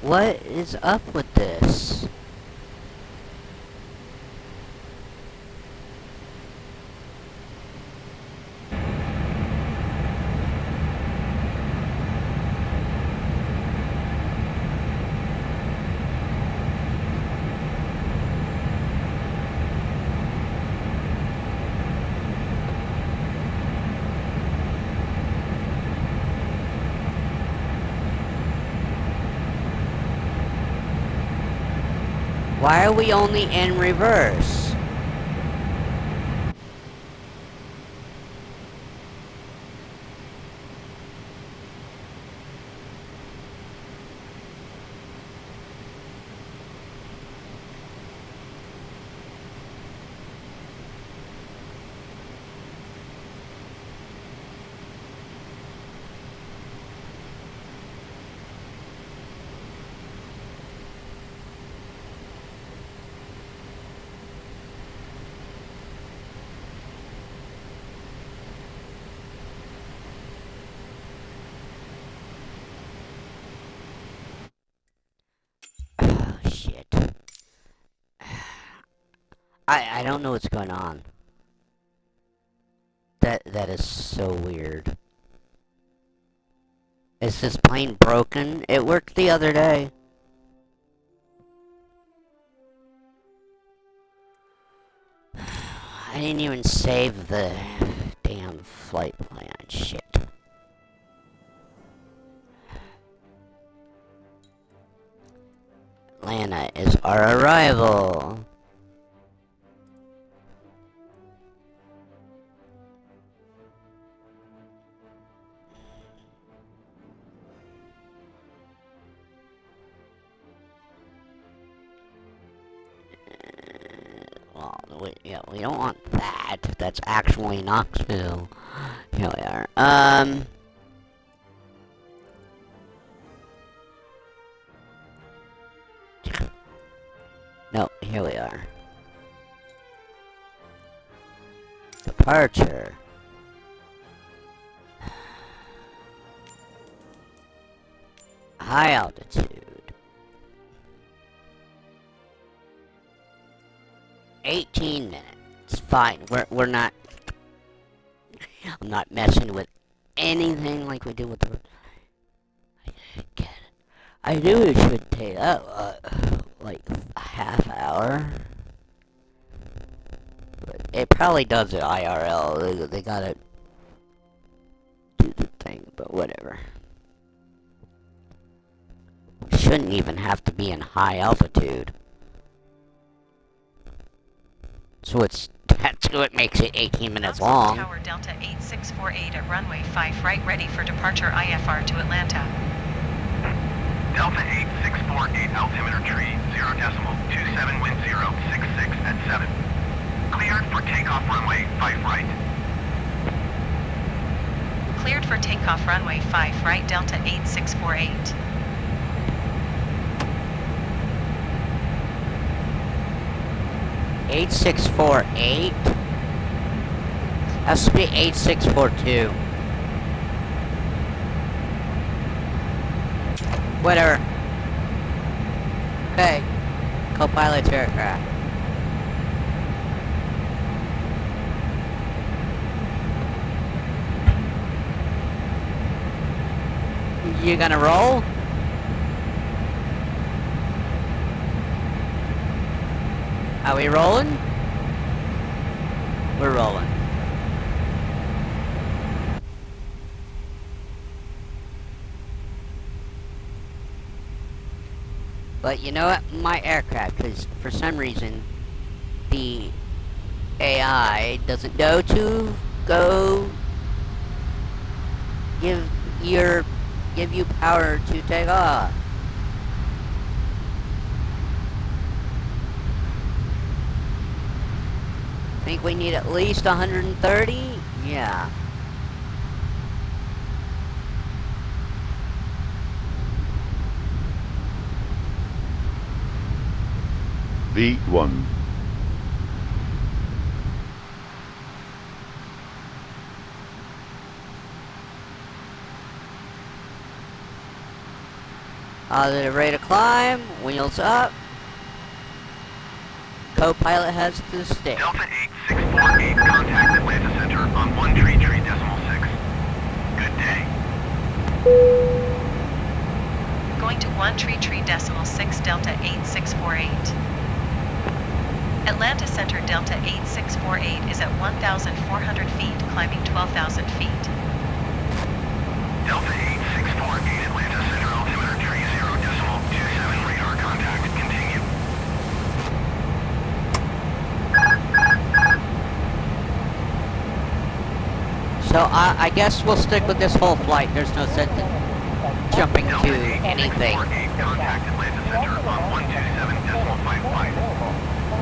What is up with this? Why are we only in reverse? Oh, shit. I don't know what's going on. That is so weird. Is this plane broken? It worked the other day. I didn't even save the damn flight plan. Shit. Atlanta is our arrival. Well, we don't want that. That's actually Knoxville. Here we are. No, here we are. Departure. High altitude. 18 minutes. Fine. We're not. I'm not messing with anything like we did with the. I knew it should take like a half hour. But it probably does it IRL. They gotta do the thing, but whatever. Shouldn't even have to be in high altitude. So that's what makes it 18 minutes long. Tower Delta 8648 at runway 5 right, ready for departure IFR to Atlanta. Delta 8648 altimeter tree 0.27 wind 066 at 7. Cleared for takeoff runway 5 right. Cleared for takeoff runway 5 right, Delta 8648. 8648? Has to be 8642. Whatever. Okay. Co-pilot's aircraft. You gonna roll? Are we rolling? We're rolling. But you know what? My aircraft, because for some reason the AI doesn't know to go give you power to take off. Think we need at least 130? Yeah. V1. Positive rate of climb, wheels up. Co-pilot has the stick. Delta 8648, contact Atlanta Center on 133.6. Good day. Going to 133.6 Delta 8648. Atlanta Center Delta 8648 is at 1,400 feet, climbing 12,000 feet. Delta 8648, Atlanta Center, altimeter 30.27 radar contact, continue. So I guess we'll stick with this whole flight. There's no sense in jumping to Delta anything. 8648, contact Atlanta Center on 127.55.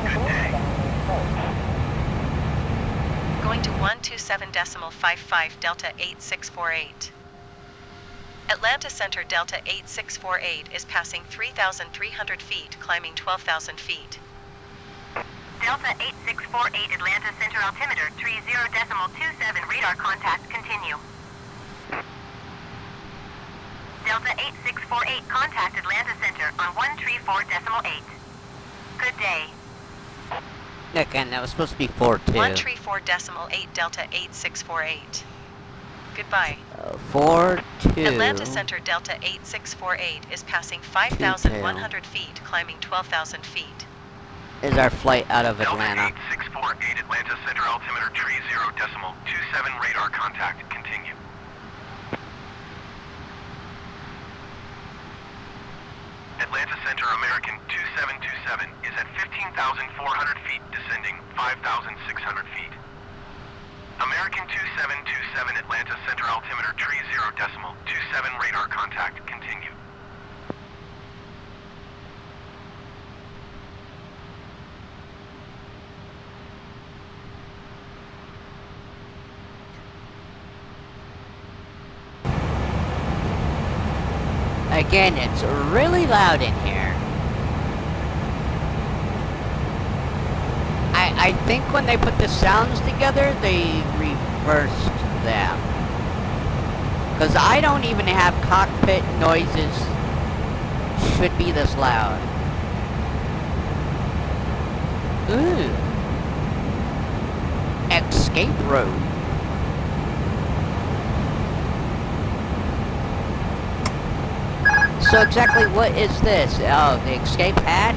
Good day. Going to 127.55 Delta 8648. Atlanta Center Delta 8648 is passing 3,300 feet, climbing 12,000 feet. Delta 8648 Atlanta Center altimeter 30.27 radar contact continue. Delta 8648 contact Atlanta Center on 134.8. Good day. Again, that was supposed to be 4-2. 134.8 Delta 8648. Goodbye. 4-2. Atlanta Center Delta 8648 is passing 5,100 feet, climbing 12,000 feet. Is our flight out of Atlanta. Delta 8648, Atlanta Center, altimeter 30.27 radar contact, continue. Atlanta Center, American 2727 is at 15,400 feet, descending 5,600 feet. American 2727, Atlanta Center, altimeter 30.27 radar contact, continue. Again, it's really loud in here. I think when they put the sounds together, they reversed them. Because I don't even have cockpit noises should be this loud. Ooh. Escape road. So exactly what is this? Oh, the escape hatch?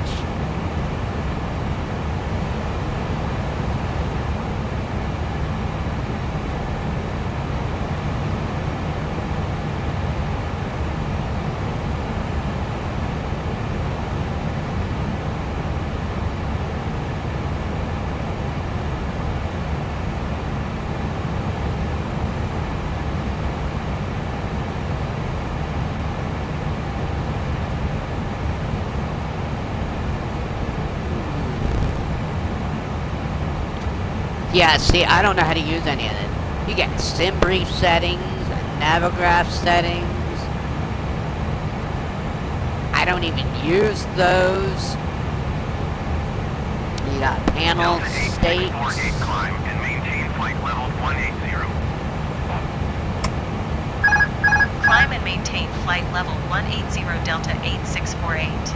Yeah, see, I don't know how to use any of it. You get sim brief settings, navograph settings. I don't even use those. got panel Delta 8648, states. climb and maintain flight level 180. Climb and maintain flight level 180 Delta 8648.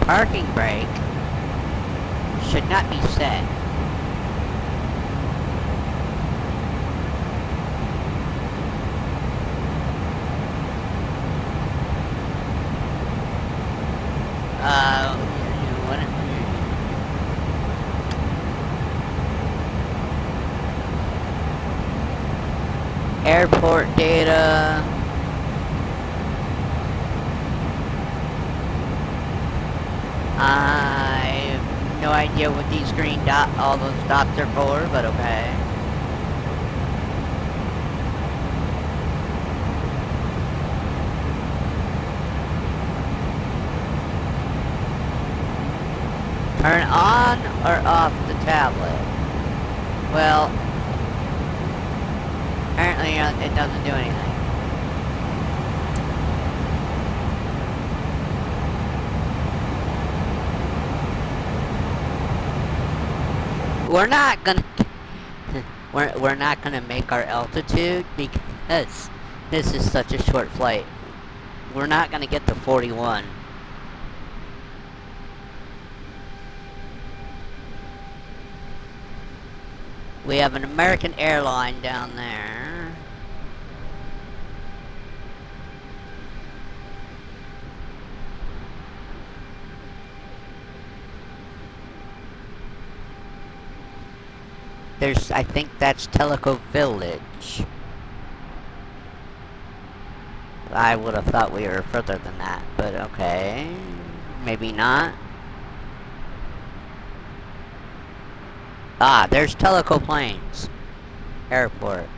Parking brake should not be set. What? Airport data. I have no idea what these green all those dots are for, but okay. Turn on or off the tablet? Well, apparently it doesn't do anything. We're not gonna make our altitude because this is such a short flight. We're not gonna get to 41. We have an American airline down there. I think that's Teleco Village. I would have thought we were further than that, but okay. Maybe not. Ah, there's Teleco Plains Airport.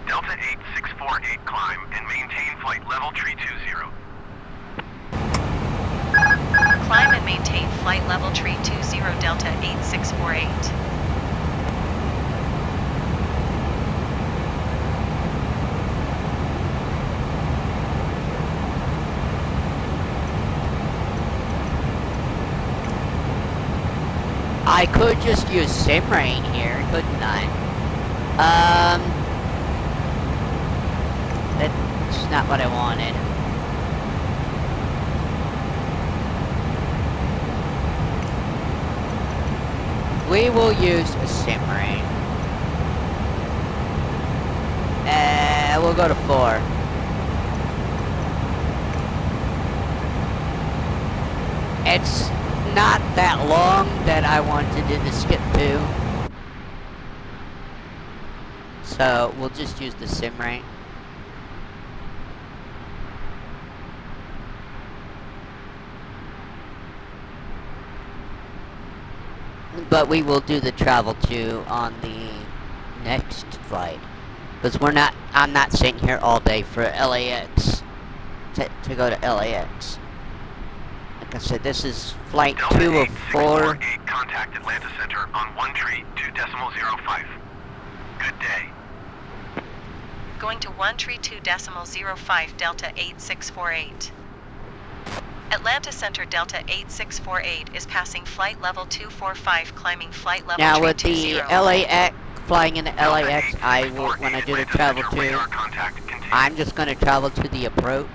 Delta 8648, climb and maintain flight level 320. Climb and maintain flight level 320 Delta 8648. I could just use Simrain here, couldn't I? That's not what I wanted. We will use a Simrain. We'll go to 4. It's not that long that I want to do the skip to. So we'll just use the Simrain. But we will do the travel to on the next flight. Because I'm not sitting here all day for LAX. To go to LAX. Like I said, this is flight 2 of 4. Contact Atlanta Center on 132.05. Good day. Going to 132.05 Delta 8648. Atlanta Center Delta 8648 is passing flight level 245, climbing flight level 320. Now with the LAX, flying into LAX, when I do the travel to, I'm just going to travel to the approach.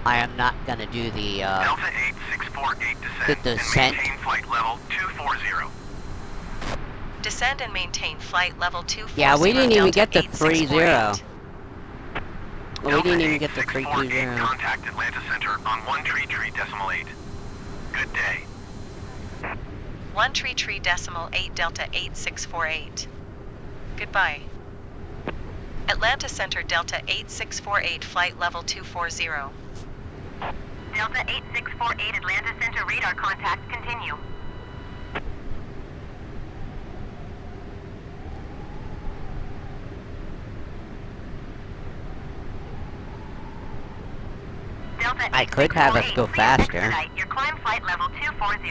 I am not going to do the Delta 8648 descent descent. and maintain flight level 240. Descend and maintain flight level 240. Yeah, we didn't even get to 30. 8648. We didn't even get to 320. Contact Atlanta Center on 133.8. Good day. 133.8 Delta 8648. Goodbye. Atlanta Center Delta 8648 flight level 240. Delta 8648 Atlanta Center radar contact continue. I could have us go please faster. expedite your climb flight level 240.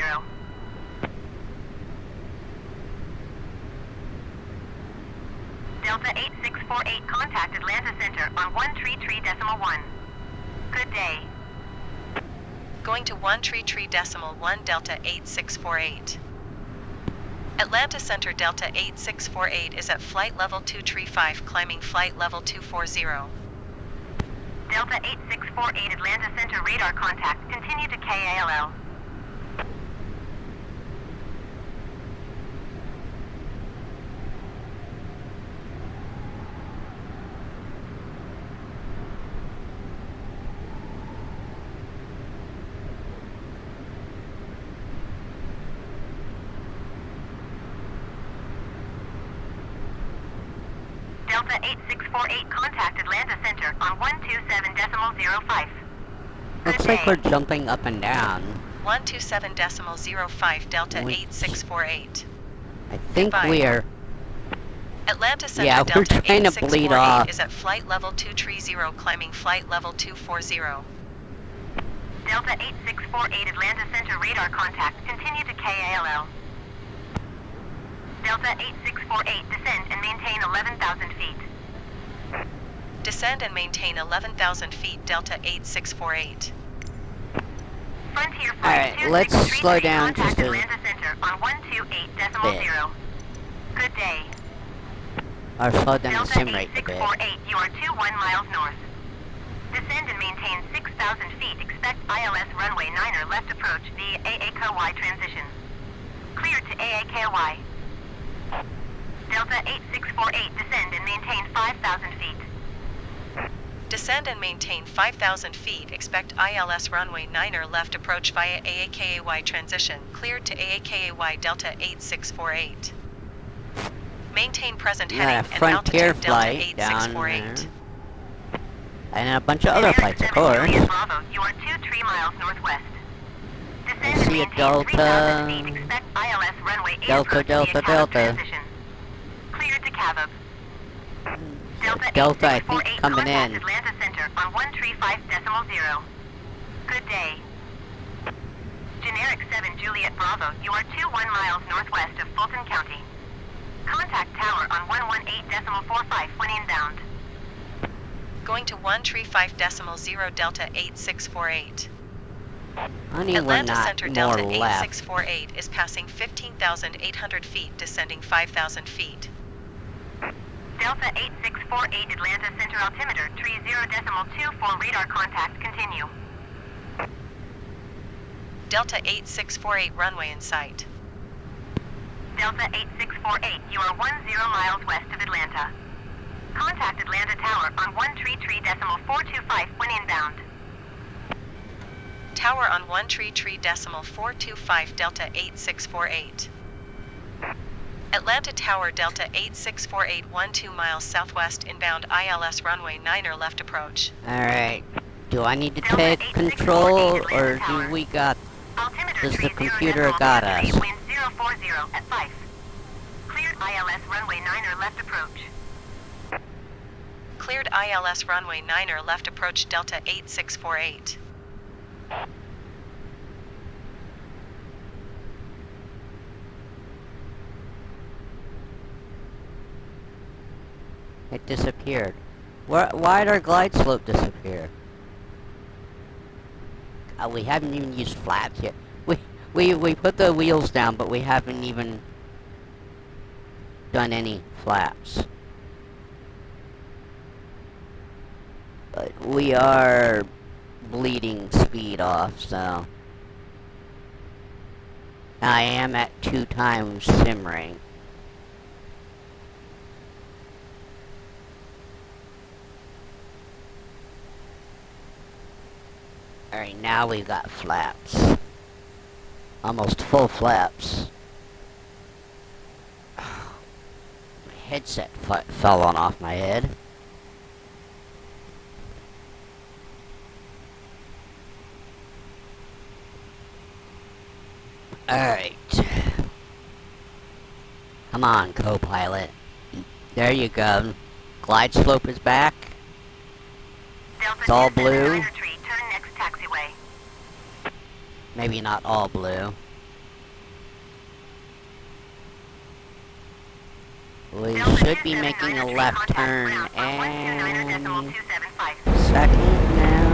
Delta 8648, contact Atlanta Center on 133.1. Good day. Going to 133.1 Delta 8648. Atlanta Center Delta 8648 is at flight level 235, climbing flight level 240. Delta 8648 Atlanta Center radar contact. Continue to KALL. Delta 8648, contact Atlanta Center on 127.05. Looks like we're jumping up and down. 127.05 Delta We- 8648. I think Goodbye. we are... Atlanta Center Yeah, we're Delta trying to bleed 8648 off. is at flight level 230, climbing flight level 240. Delta 8648 Atlanta Center radar contact. Continue to KALL. Delta 8648, descend and maintain 11,000 feet. Descend and maintain 11,000 feet Delta 8648. Frontier Alright, Flight let's 2633, slow down contact just a Atlanta Center on 128.0. Good day. Or slow down the Delta sim rate a bit. 8648, you are 21 miles north. Descend and maintain 6,000 feet. Expect ILS runway 9er left approach via AAKY transition. Clear to AAKY. Delta 8648, descend and maintain 5,000 feet. Descend and maintain 5,000 feet. Expect ILS runway 9er left approach via AAKY transition. Cleared to AAKY Delta 8648. Maintain present heading and Frontier altitude Delta flight down 8648. there. And a bunch of other flights, of course. Bravo, you are 23 miles northwest. Descend I and see a maintain Delta. 3,000 feet. Expect ILS runway 8 Delta, approach Delta, via Kmnv Delta. transition. Cleared to Kmnv. Delta, I think, 8648, coming contact in. Atlanta Center on 135.0. Good day. Generic 7 Juliet Bravo, you are 21 miles northwest of Fulton County. Contact tower on 118.45 when inbound. Going to 135.0 Delta 8648. I need one Atlanta not Center more Delta left. 8648 is passing 15,800 feet, descending 5,000 feet. Delta 8648 Atlanta Center altimeter 30.24 radar contact. Continue. Delta 8648 runway in sight. Delta 8648, you are 10 miles west of Atlanta. Contact Atlanta Tower on 133.425 when inbound. Tower on 133.425 Delta 8648. Atlanta Tower Delta 8648 12 miles southwest inbound ILS runway 9er left approach. Alright. Do I need to Delta take 8648 control, Atlanta or Tower. do we got... Altimeter Does the 30.28 computer got us? wind 040 at 5. Cleared ILS runway 9er left approach. Cleared ILS runway 9er left approach Delta 8648. It disappeared. Why'd our glide slope disappear? We haven't even used flaps yet. We put the wheels down, but we haven't even done any flaps. But we are bleeding speed off, so... I am at 2 times simmering. Alright, now we've got flaps. Almost full flaps. My headset fell on off my head. Alright. Come on, co-pilot. There you go. Glide slope is back. Delta It's all 27 blue. Minor Tree, turn next taxiway. Maybe not all blue. We should be making a left turn and second now.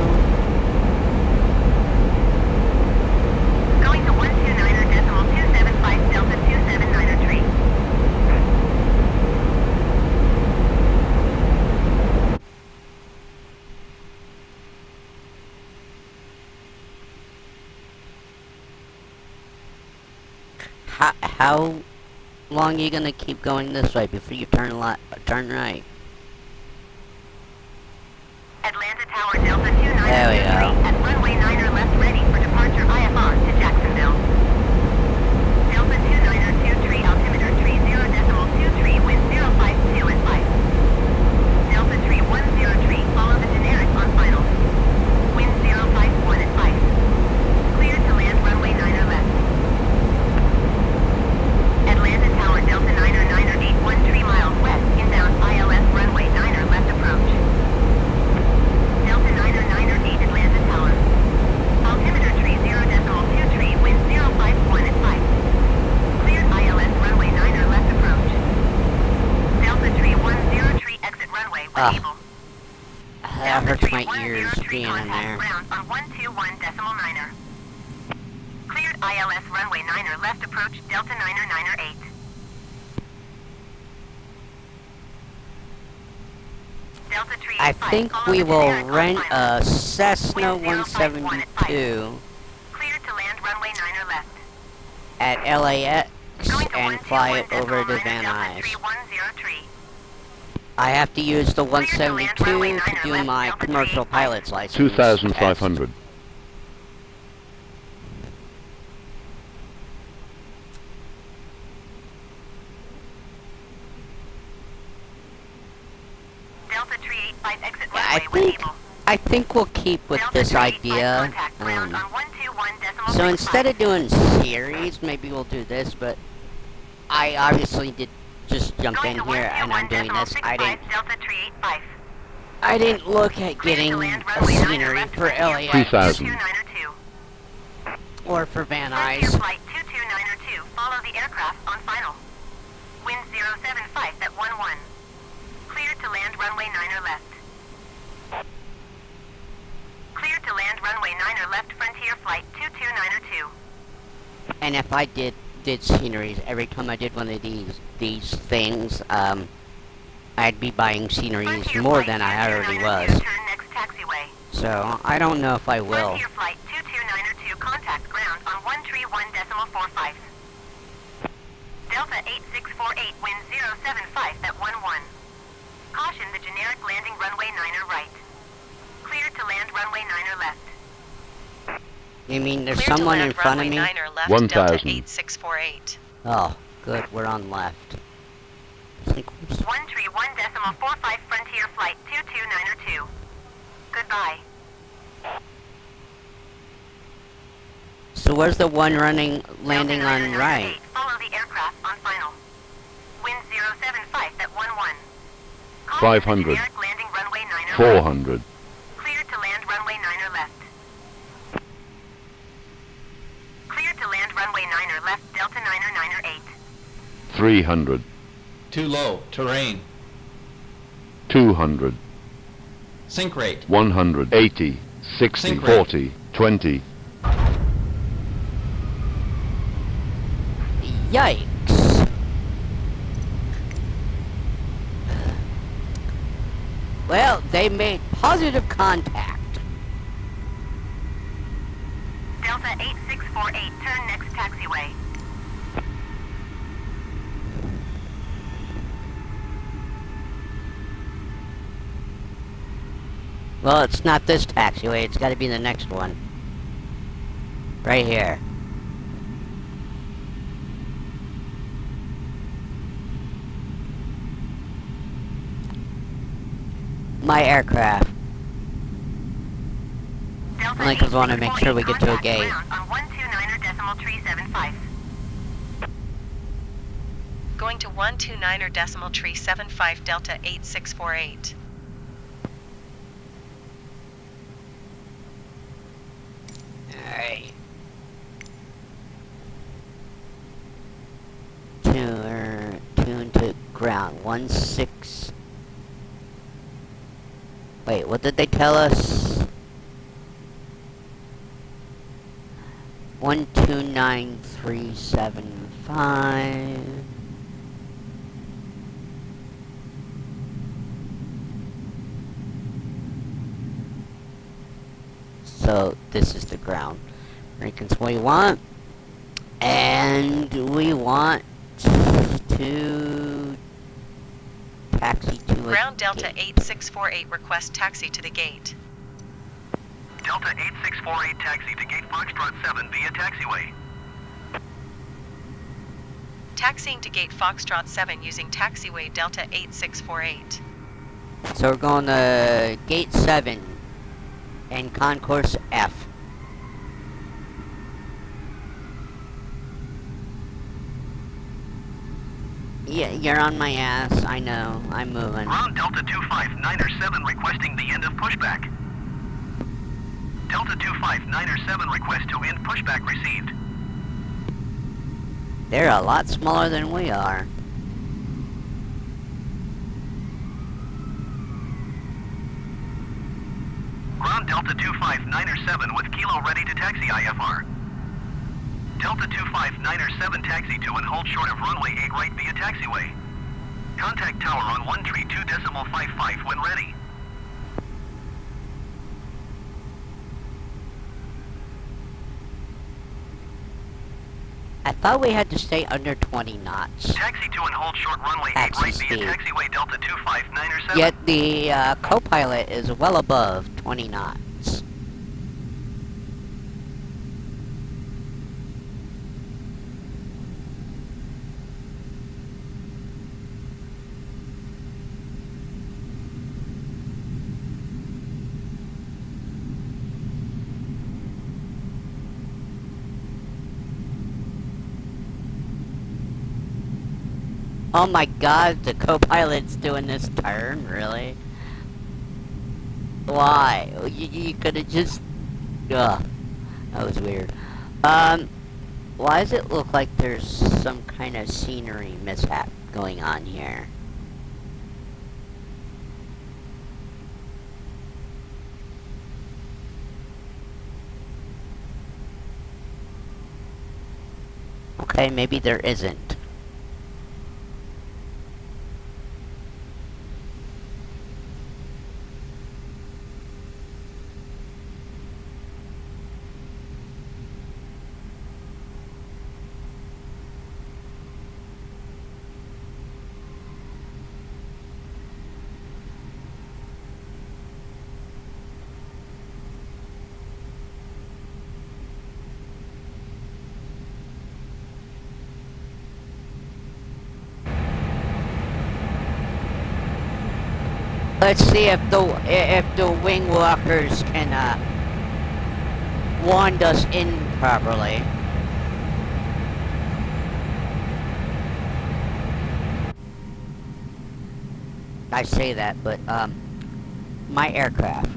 Going to 129.275 Delta 279er tree. How long are you gonna keep going this way before you turn right? Atlanta Tower Delta 293 There we go. at runway 9er left ready for departure IFR to Jacksonville. Delta 29er 23 altimeter 30.23 wind 052 at 5. Delta 310 follow the generic on final. Wind 051 at 5. Clear to land runway 9er left. Atlanta Tower Delta 9er 813 miles west inbound ILS runway 9er left approach. Delta 9er 8 Atlanta Tower. Altimeter 30.23 wind 051 at 5. Cleared ILS runway 9er left approach. Delta 310 exit runway when able. That hurts my ears being in there. Ground on 121.9er. Cleared ILS runway 9er left approach Delta 9er 8. Delta 3 I think we will rent a Cessna 172 Cleared to land runway 9er left. at LAX Going to and fly it over to 121.9 Van Delta Nuys. 3103. I have to use the 172 to do my commercial pilot's license. 2,500. Delta 385 exit Yeah, runway when able. I think we'll keep with Delta this 385 idea. contact ground on 121.65. So instead of doing series, maybe we'll do this, but I obviously did just jump in here and I'm doing this. Delta 385. I didn't look at getting a scenery for LAX 2,000. or for Van Frontier Nuys. flight 22902, follow the aircraft on final. Wind 075 at 11. Cleared to land runway 9er left. Cleared to land runway 9er left Frontier flight 22902. And if I did sceneries every time I did one of these things, I'd be buying sceneries Frontier more flight than I already 22902, was. turn next taxiway. So I don't know if I will. Frontier flight 22902, contact ground on 131.45. Delta 8648, wind 075 at 11. Caution the generic landing runway 9er right. Cleared to land runway 9er left. You mean there's Clear to someone in land front of runway me? 9er left 1,000. Delta 8648. Oh, good, we're on left. I think we're 131.45 Frontier flight 22902. Goodbye. So where's the one landing Delta on 9er right? 8, follow the aircraft on final. Wind 075 at 11. Caution 500. the generic landing runway 9er 400. right. Cleared to land runway 9er left. Cleared to land runway 9er left Delta 9er 8. 300. Too low. Terrain. 200. Sink rate. 180. 60. Sink rate. 40. 20. Yikes. Well, they made positive contact. Delta 8648, turn next taxiway. Well, it's not this taxiway, it's gotta be the next one. Right here. My aircraft. Delta Only 'cause I wanna make sure we get to a contact gate. ground on 129.375. Going to 129.375 Delta 8648. Alright. on, 16... Wait, what did they tell us? 129375. So this is the ground frequency we want, and we want to taxi to a Ground Delta gate. 8648 request taxi to the gate. Delta 8648 taxi to Gate Foxtrot 7 via taxiway. Taxiing to Gate Foxtrot 7 using taxiway Delta 8648. So we're going to gate 7 and concourse F. Yeah, you're on my ass. I know. I'm moving. Ground Delta 259er7 requesting the end of pushback. Delta 259er7 request to end pushback received. They're a lot smaller than we are. Ground Delta 259er7 with Kilo ready to taxi IFR. Delta 259er7 taxi to and hold short of runway 8 right via taxiway. Contact tower on 132.55 when ready. I thought we had to stay under 20 knots. Taxi to and hold short runway 8 Taxi right speed. via taxiway Delta 259er7. Yet the co-pilot is well above 20 knots. Oh my god, the co-pilot's doing this turn, really? Why? You could've just... Ugh. That was weird. Why does it look like there's some kind of scenery mishap going on here? Okay, maybe there isn't. Let's see if the wing walkers can wand us in properly. I say that, but my aircraft.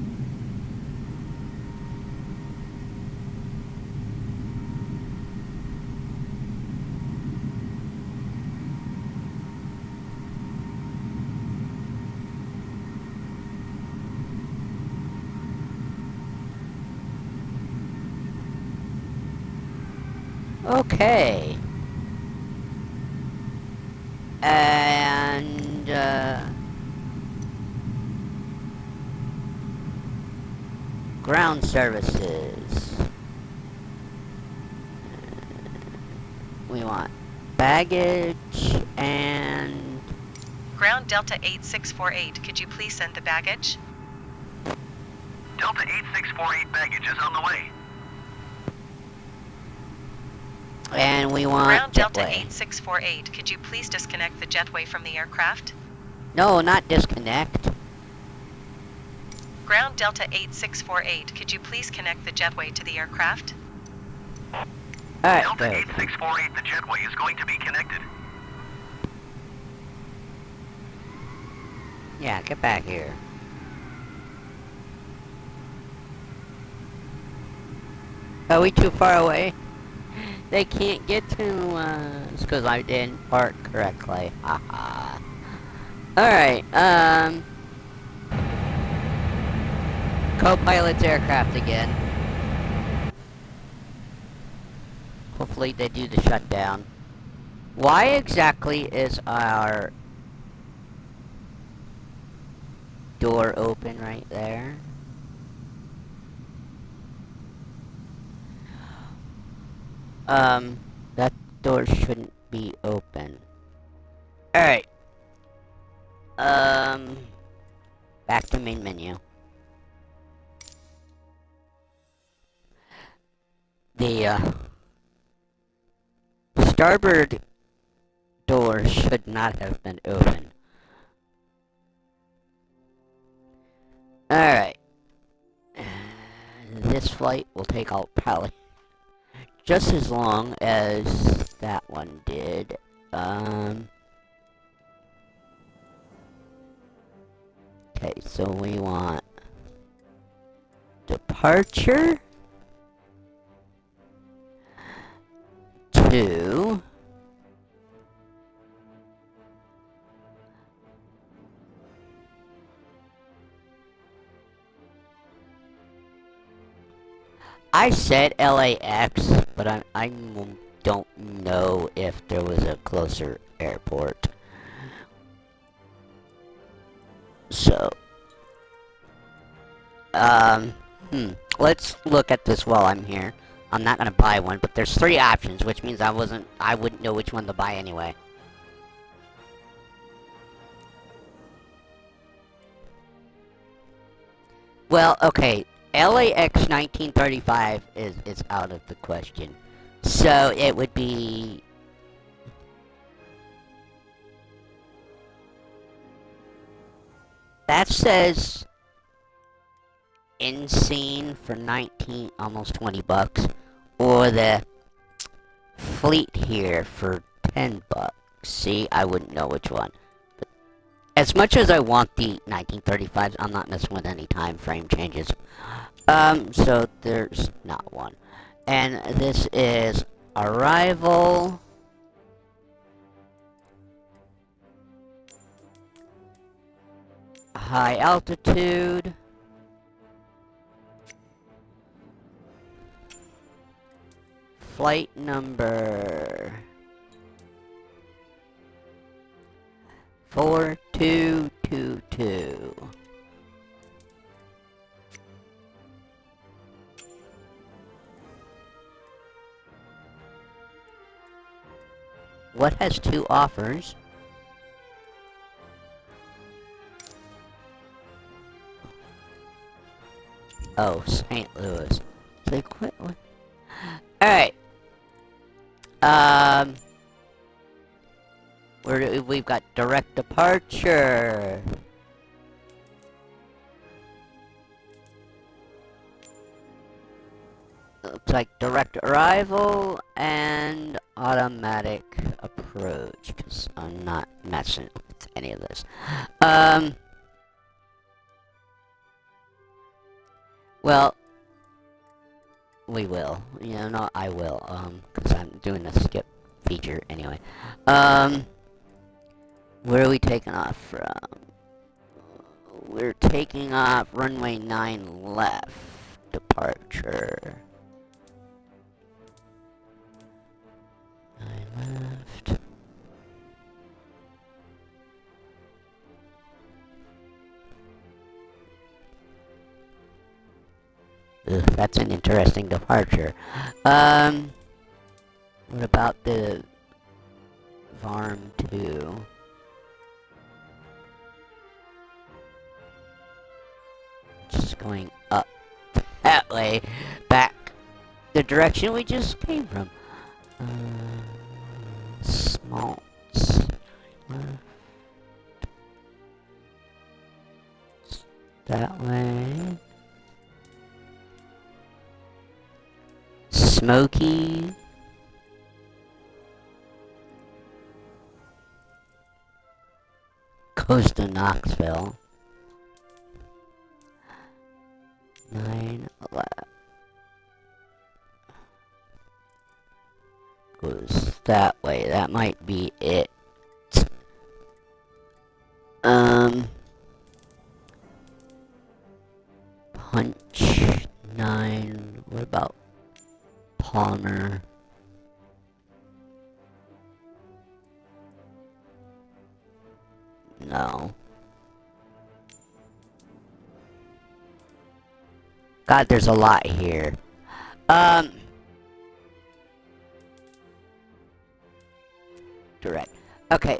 Okay. And, ground services. We want baggage and... Ground Delta 8648, could you please send the baggage? Delta 8648 baggage is on the way. And we want Ground Delta jetway. 8648, could you please disconnect the jetway from the aircraft? No, not disconnect. Ground Delta 8648, could you please connect the jetway to the aircraft? Alright, Delta good. 8648, the jetway is going to be connected. Yeah, get back here. Are we too far away? They can't get to us because I didn't park correctly. Haha. Alright, co-pilot's aircraft again. Hopefully they do the shutdown. Why exactly is our door open right there? That door shouldn't be open. Alright. Back to main menu. The, starboard door should not have been open. Alright. This flight will take out probably just as long as that one did. Okay, so we want departure to I said LAX, but I don't know if there was a closer airport. So, let's look at this while I'm here. I'm not gonna buy one, but there's 3 options, which means I wouldn't know which one to buy anyway. Well, okay, LAX 1935 is out of the question. So it would be... That says Insane for 19, almost 20 bucks, or the Fleet here for 10 bucks. See, I wouldn't know which one. But as much as I want the 1935s, I'm not messing with any time frame changes. So there's not one. And this is arrival. High altitude. Flight number 4222. What has 2 offers? Oh, St. Louis. They quit one. Alright. We've got direct departure. Looks like direct arrival and automatic approach, because I'm not messing with any of this. Well, we will. You know, no, I will, because I'm doing the skip feature anyway. Where are we taking off from? We're taking off runway 9 left. Departure. 9 left. Ugh, that's an interesting departure. What about the Varm 2? Just going up that way, back the direction we just came from. Smaltz. That way. Smoky. Goes to Knoxville. 9 left. Goes that way. That might be it. calmer. No. God, there's a lot here. Direct. Okay.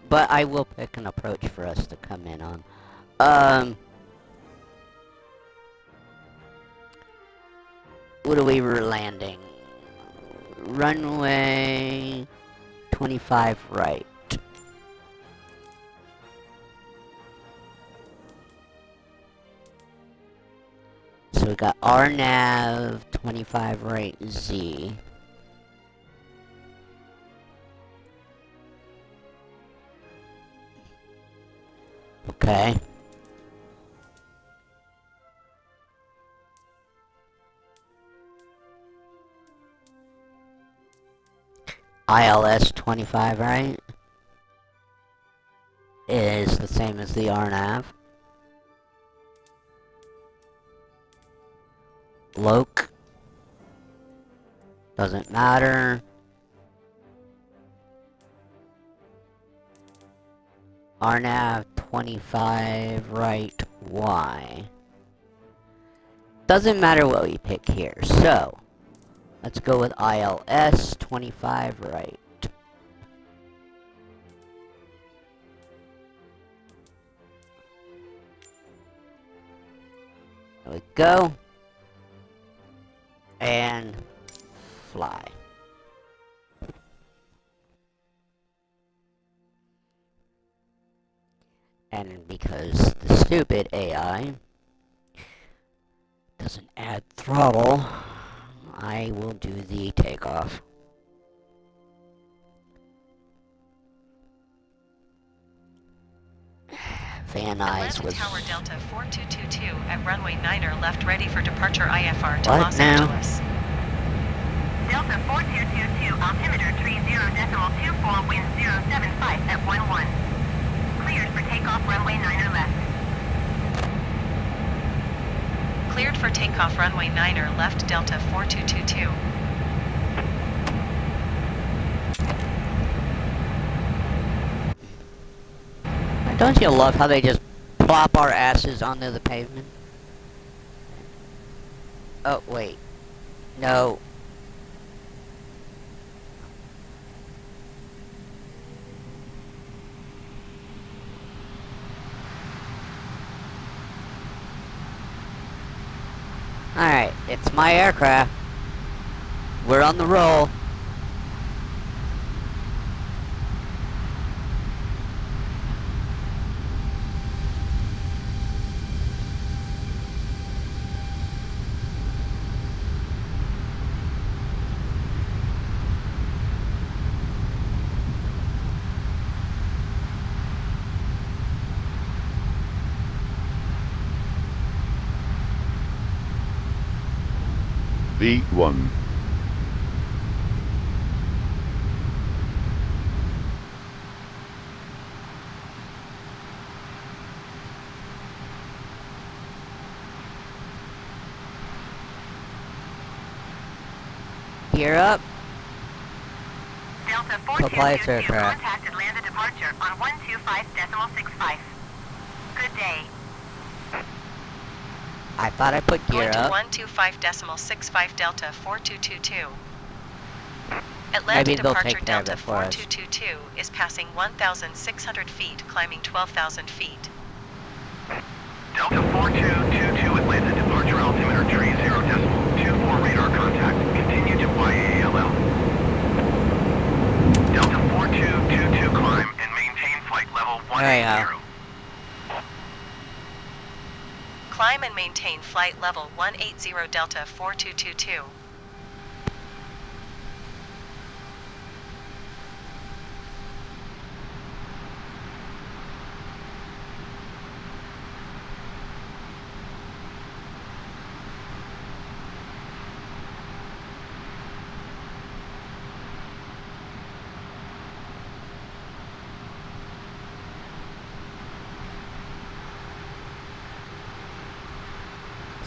But I will pick an approach for us to come in on. What are we landing? Runway 25 right. So we got RNAV 25 right Z. Okay. ILS 25 right is the same as the RNAV. Loc doesn't matter. RNAV 25 right Y. Doesn't matter what we pick here. So let's go with ILS 25 right. There we go. And fly. And because the stupid AI doesn't add throttle, I will do the takeoff. Van Nuys was... Tower Delta 4222 at runway 9er left ready for departure IFR to What Los now? Angeles. Delta 4222, altimeter 30.24, wind 075 at 11. Cleared for takeoff, runway 9er left. Cleared for takeoff, runway 9er left, Delta 4222. Don't you love how they just plop our asses onto the pavement? Oh, wait. No. Alright, it's my aircraft. We're on the roll. V1. Gear up. Delta Supply 4222 aircraft. contacted landed departure on 125.65. Good day. I thought I put gear Going to up. 125.65 Delta 4222. Atlanta Maybe they'll departure take care of Delta it for us. 4222 is passing 1,600 feet, climbing 12,000 feet. Delta 4222 Atlanta, departure altimeter 30.24 radar contact. Continue to YALL. Delta 4222 climb and maintain flight level 180. Climb and maintain flight level 180 Delta 4222.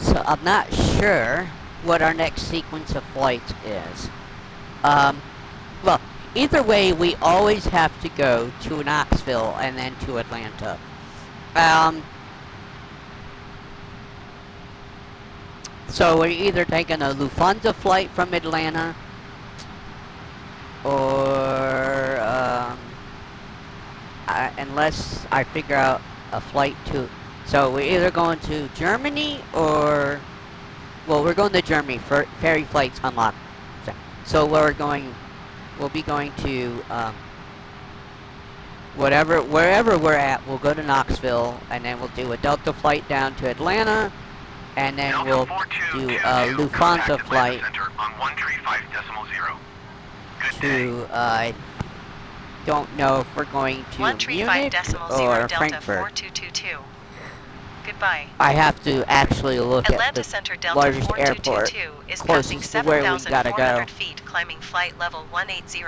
So I'm not sure what our next sequence of flights is. Well, either way, we always have to go to Knoxville and then to Atlanta. So we're either taking a Lufthansa flight from Atlanta, or unless I figure out a flight to. So we're either going to Germany or, well, we're going to Germany for ferry flights unlocked. So we'll be going to wherever we're at. We'll go to Knoxville, and then we'll do a Delta flight down to Atlanta, and then Delta we'll 4222, do a Lufthansa contact Atlanta flight Center on 135.0. Good day. to don't know if we're going to Munich 135.0 or Delta Frankfurt. 4222. Goodbye. I have to actually look at Atlanta the Center Delta largest airport 4222 is passing closest to where we gotta 7,400 go. feet, climbing flight level 180.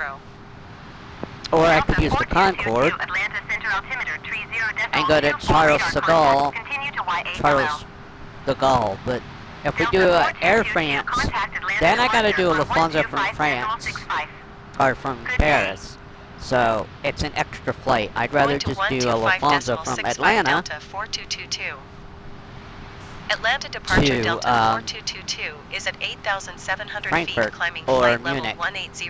Or I could Delta use the 4222, Concorde Atlanta Center altimeter 30.24 and go to radar Charles de contact. Gaulle. Continue to YALL. Charles de Gaulle, but if we Delta do Air 4222, France, contact Atlanta then I gotta do a on Lufthansa from 125.65. France, or from Good day. Paris. So it's an extra flight. I'd rather Going to just do a Lufthansa from 125.65 Atlanta Delta 4222. Atlanta departure to, Delta 4222 is at 8,700 Frankfurt feet, climbing or flight level Munich. 180.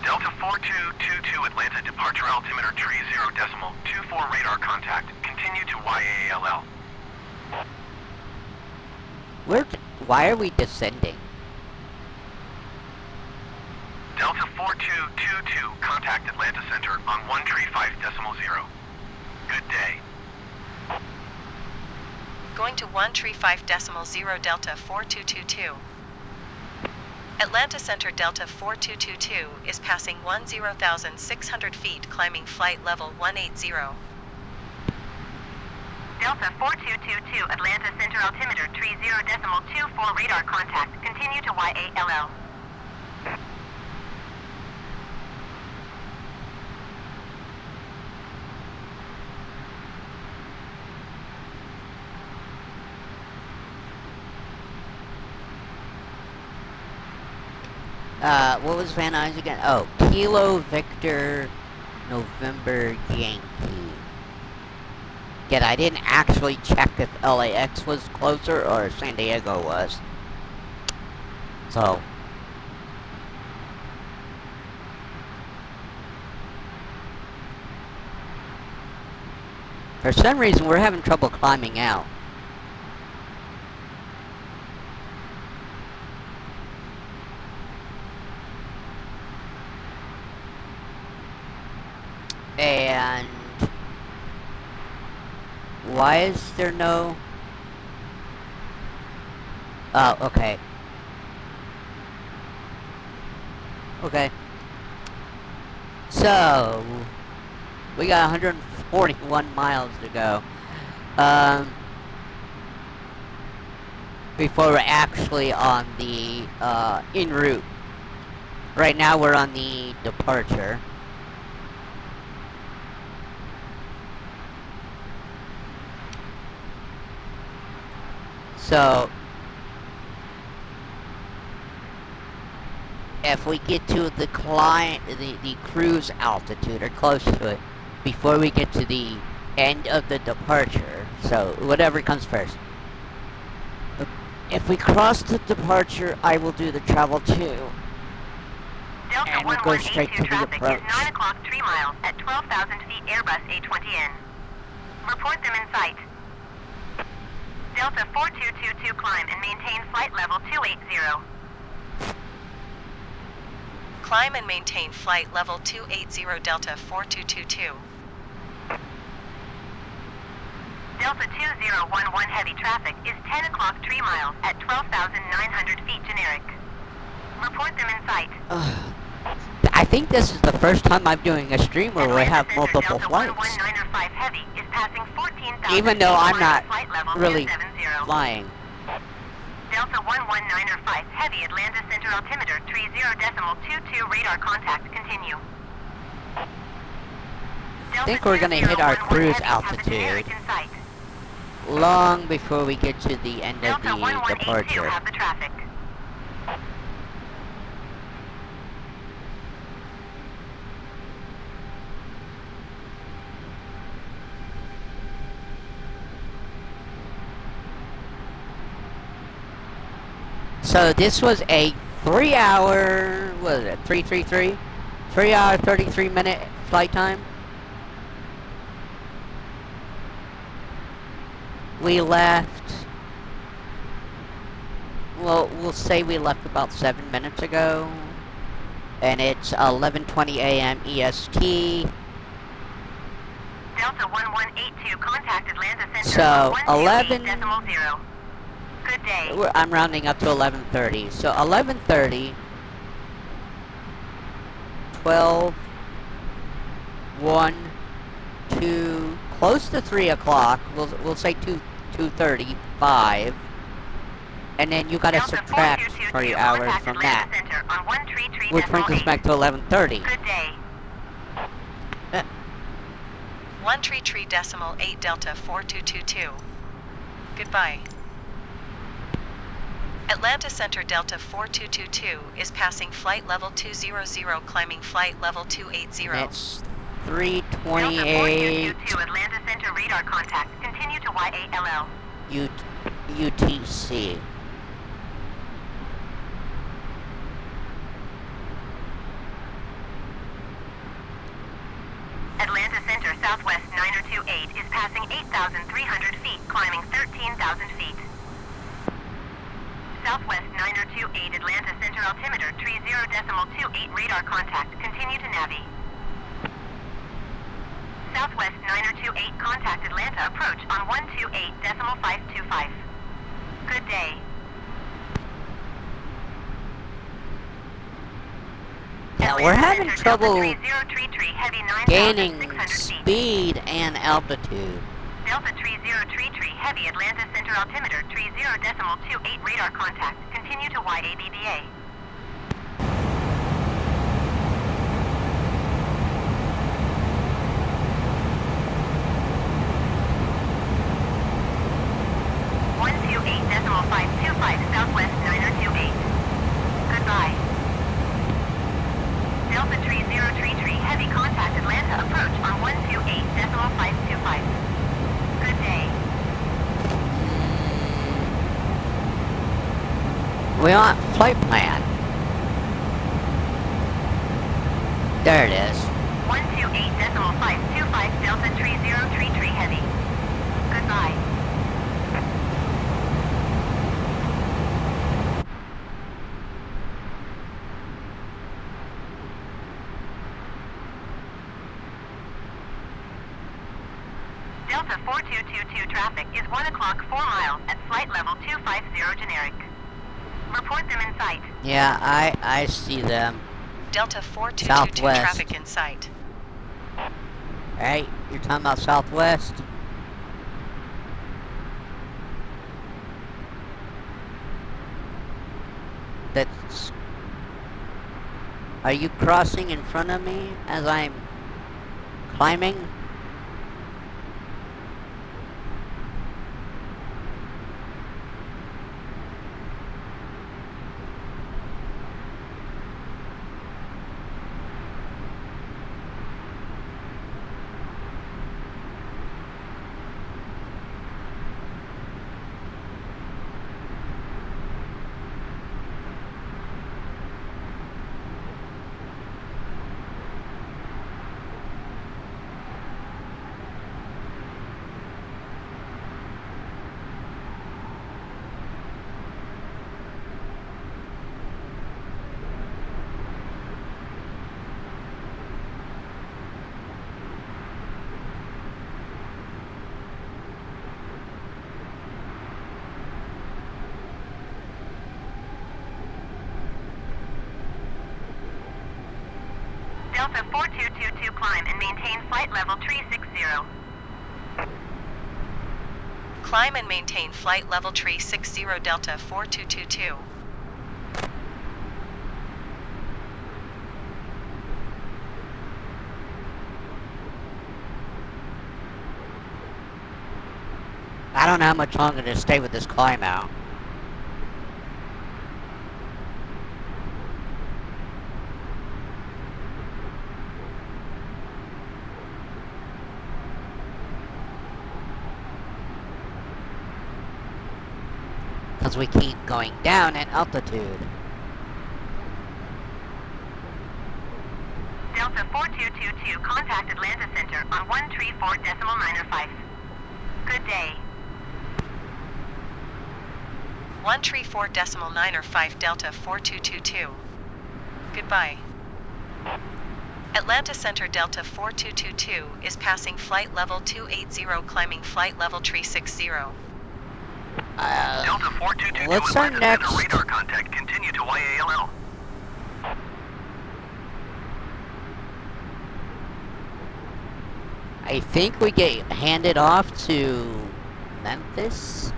Delta 4222, Atlanta departure altimeter 30.24 radar contact. Continue to YALL. why are we descending? Delta 4222, contact Atlanta Center on 135.0. Good day. Going to 135.0 Delta 4222. Atlanta Center Delta 4222 is passing 10,600 feet, climbing flight level 180. Delta 4222, Atlanta Center altimeter 30.24 radar contact. Continue to YALL. What was Van Nuys again? Oh, Kilo Victor November Yankee. Yet I didn't actually check if LAX was closer or San Diego was. So. For some reason, we're having trouble climbing out. And why is there no... Oh, okay. Okay. So, we got 141 miles to go. Before we're actually on the, en route. Right now we're on the departure. So, if we get to the cruise altitude, or close to it, before we get to the end of the departure, so whatever comes first. If we cross the departure, I will do the travel too. Delta And we'll go straight to the traffic approach. is 9 o'clock 3 miles at 12,000 feet Airbus A20N. Report them in sight. Delta 4222 climb and maintain flight level 280. Climb and maintain flight level 280 Delta 4222. Delta 2011 heavy traffic is 10 o'clock 3 miles at 12,900 feet generic. Report them in sight. I think this is the first time I'm doing a stream where we have Atlanta Center multiple Delta flights. 11905 heavy is passing 14,000 Even though feet I'm not flight level really 270. flying. Delta 11905 heavy Atlanta Center altimeter 30.22 radar contact. Continue. I think we're gonna hit our cruise altitude. long before we get to the end of Delta the 1182 departure. have the traffic. So this was a 3-hour, what is it, 333? 3-hour, 33-minute flight time. We left, well, we'll say we left about 7 minutes ago. And it's 11:20 a.m. EST. Delta 1182 contact Atlanta Center So, on 11 Good day. I'm rounding up to 11:30. So 11:30, 12, 1, 2, close to 3 o'clock. We'll say 2:35, and then you gotta Delta subtract 4222 3 hours contact from Atlanta that, Center on 133 which brings us back to 11:30. Good day. 133.8 Delta 4222. Goodbye. Atlanta Center Delta 4222 is passing flight level 200, climbing flight level 280. It's Delta 3:28 4222 Atlanta Center radar contact. Continue to YALL. UTC. Atlanta Center Southwest 9028 is passing 8,300 feet, climbing 13,000 feet. Southwest 9028 Atlanta Center altimeter 30.28 radar contact. Continue to Navi. Southwest 9028 contact Atlanta approach on 128.525. Good day. Yeah, we're having Center, trouble Delta 3033, heavy 9,600 gaining feet. speed and altitude. Delta 3033, heavy Atlanta Center altimeter 30.28 radar contact. Continue to YABBA. Southwest 9028. Goodbye. Delta 3033, heavy contact Atlanta approach on 128.525. Good day. We want flight plan. There it is. 128.525 Delta 3033 heavy. Goodbye. Delta 4222 traffic is 1 o'clock 4 miles at flight level 250 generic. Report them in sight. Yeah, I see them. Delta 4222 Southwest. traffic in sight. Right? You're talking about Southwest? That's... Are you crossing in front of me as I'm climbing? Delta 4222 climb and maintain flight level 360. Climb and maintain flight level 360 Delta 4222. I don't know how much longer to stay with this climb out. Because we keep going down in altitude. Delta 4222, contact Atlanta Center on 134.905. Good day. 134.905 Delta 4222. Goodbye. Atlanta Center Delta 4222 is passing flight level 280, climbing flight level 360. Delta 4222 what's our Atlanta next? Center radar contact. Continue to YALL. I think we get handed off to Memphis.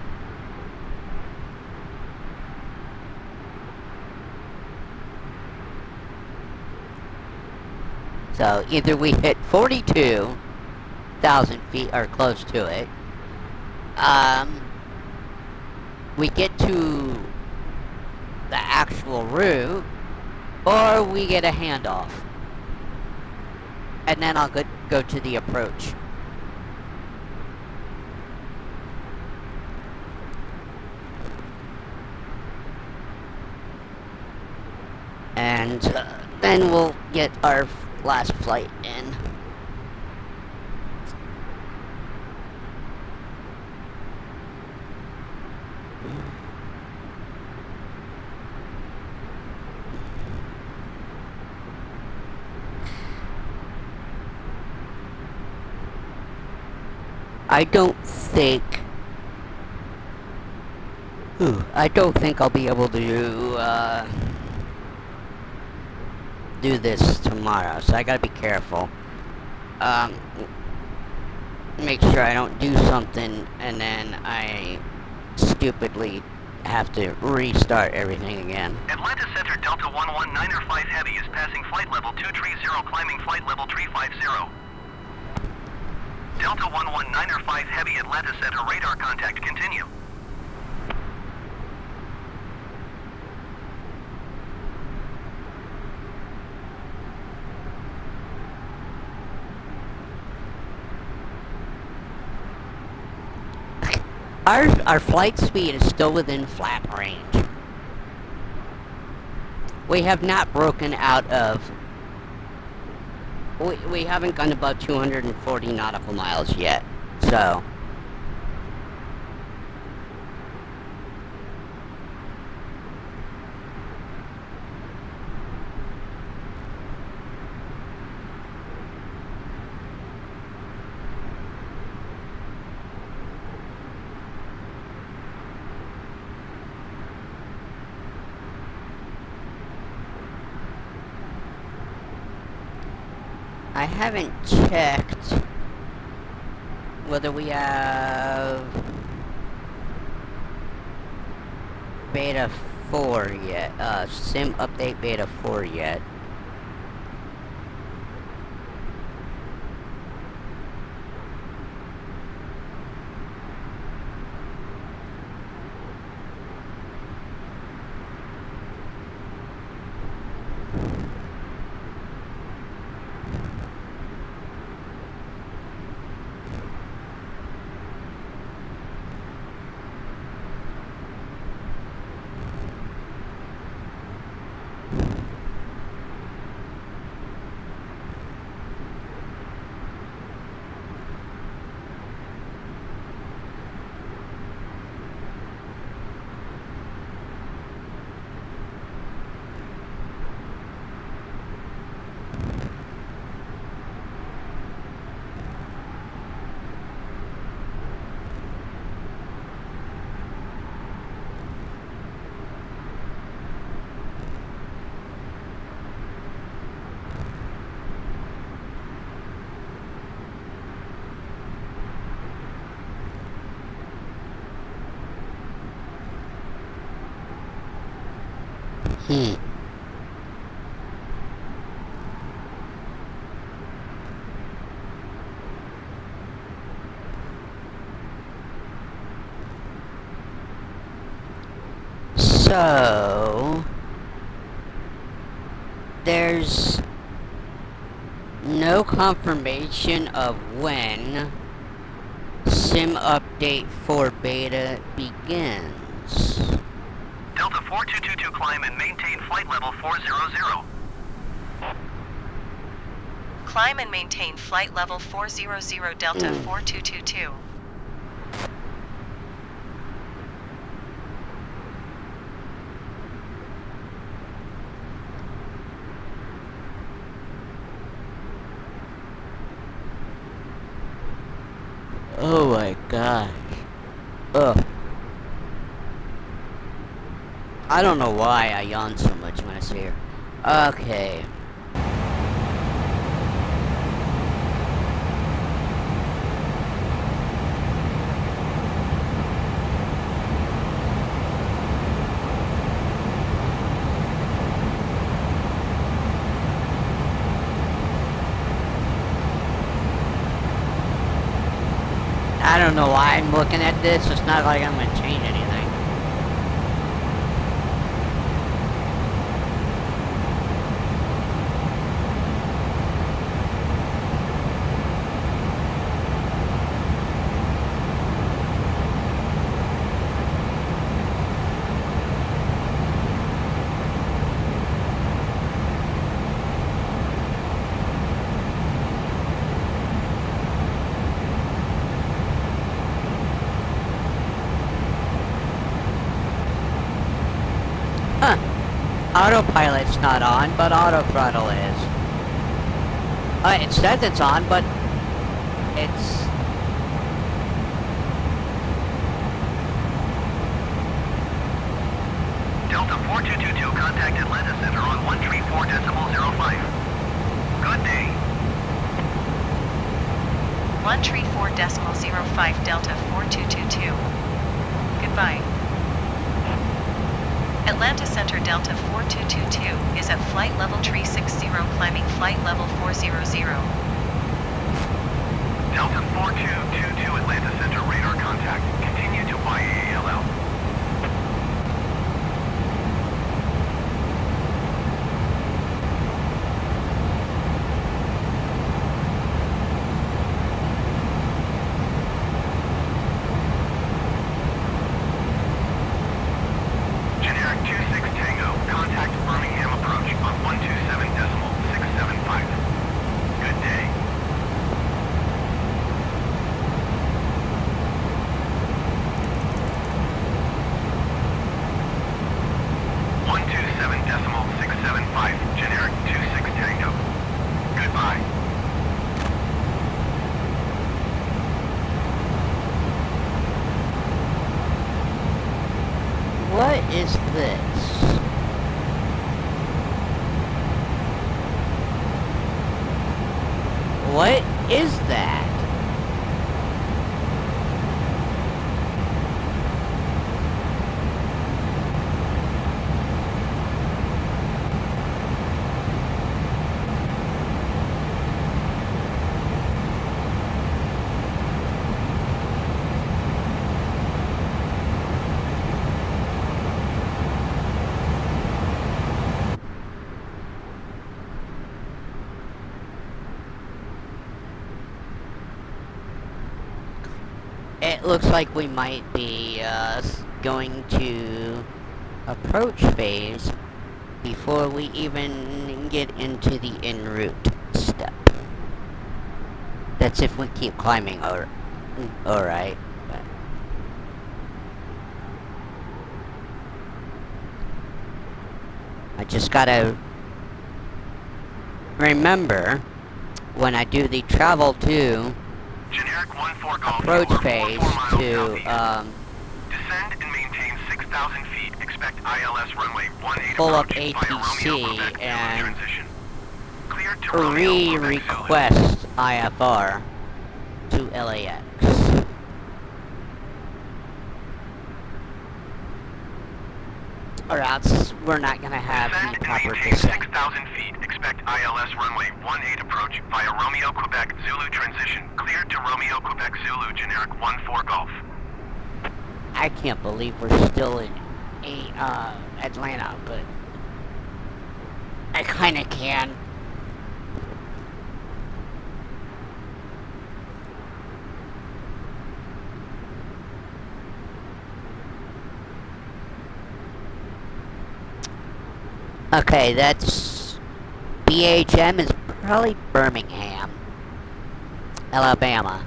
So either we hit 42,000 feet or close to it. We get to the actual route, or we get a handoff. And then I'll go to the approach. And then we'll get our last flight in. I don't think I'll be able to do this tomorrow, so I gotta be careful. Make sure I don't do something and then I stupidly have to restart everything again. Atlanta Center Delta 11905 Heavy is passing flight level 230, climbing flight level 350. Delta 11905 Heavy, Atlanta Center radar contact. Continue. Our flight speed is still within flap range. We have not broken out of... We haven't gone above 240 nautical miles yet, so... I haven't checked whether we have beta 4 yet, sim update beta 4 yet. So there's no confirmation of when sim update for beta begins. Delta 4222 climb and maintain flight level 400. Climb and maintain flight level 400 Delta 4222. Oh my gosh. Ugh. I don't know why I yawn so much when I see her. Okay. I don't know why I'm looking at this. It's not like I'm gonna change anything. Huh. Autopilot's not on, but auto throttle is. It says it's on, but it's... Delta 4222, contact Atlanta Center on 134.05. Good day. 134.05 Delta 4222. Goodbye. Atlanta Center Delta 4222 is at flight level 360 climbing flight level 400. Delta 4222 Atlanta Center radar contact. Continue to YALL. Generic 26 Tango, contact Birmingham approach on 127.675. Good day. Generic 26 Tango. Goodbye. What is this? What is that? It looks like we might be going to approach phase before we even get into the en route step. That's if we keep climbing, alright. I just gotta remember when I do the travel to Generic 14 Golf approach Tower, phase 44 miles to southeast. Descend and maintain 6,000 feet. Expect ILS runway 18 pull up approach via Romeo, ATC Quebec, and transition. Cleared to Romeo, Quebec, Zulu. re-request IFR to LAX. Or else we're not gonna have Descend the and proper maintain descent. 6,000 feet. Expect ILS runway 18 approach via Romeo, Quebec, Zulu transition. Cleared to Romeo, Quebec, Zulu, generic 14 Golf. I can't believe we're still Atlanta, but I kinda can. Okay, that's BHM is probably Birmingham, Alabama.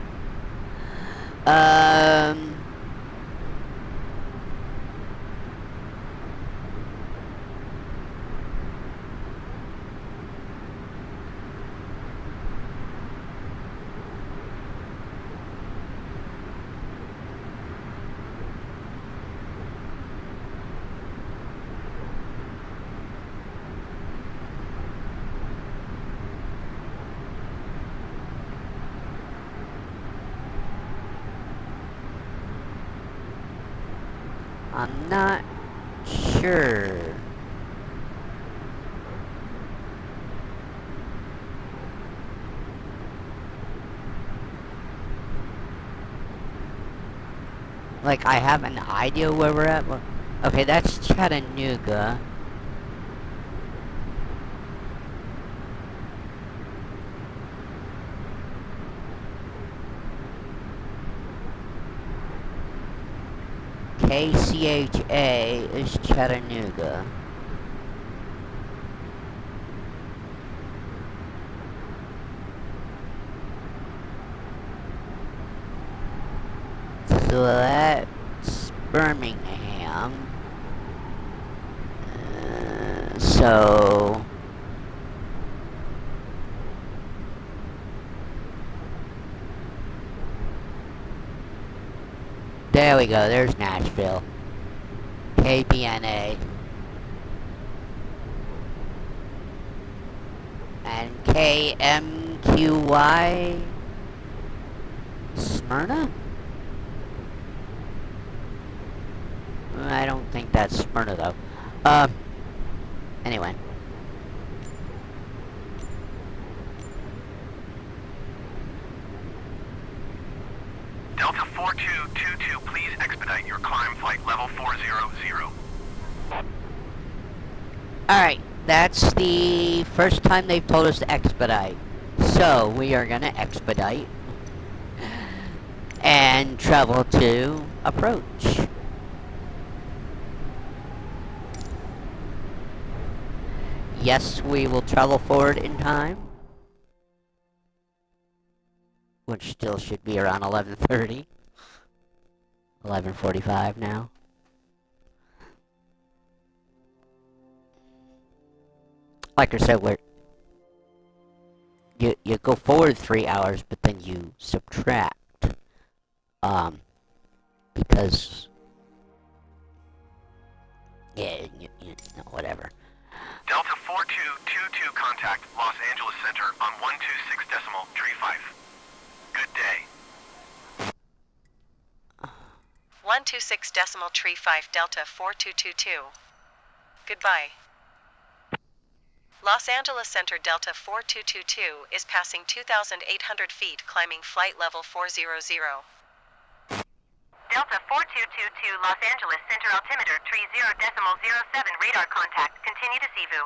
I'm not sure. Like, I have an idea where we're at. Okay, that's Chattanooga. KCHA is Chattanooga. So that's Birmingham. So there we go, there's Nashville. KBNA. And KMQY Smyrna? I don't think that's Smyrna though. Anyway. Delta 4222, please expedite your climb flight level 400. Alright, that's the first time they've told us to expedite. So, we are gonna expedite and travel to approach. Yes, we will travel forward in time. Which still should be around 11:30. 11:45 now. Like I said, you go forward 3 hours, but then you subtract. Because yeah, whatever. Delta 4222, contact Los Angeles Center on 126.35. Good day. 126.35 Delta 4222. Goodbye. Los Angeles Center Delta 4222 is passing 2,800 feet, climbing flight level 400. Delta 4222 Los Angeles Center altimeter tree 0.07 radar contact. Continue to Cebu.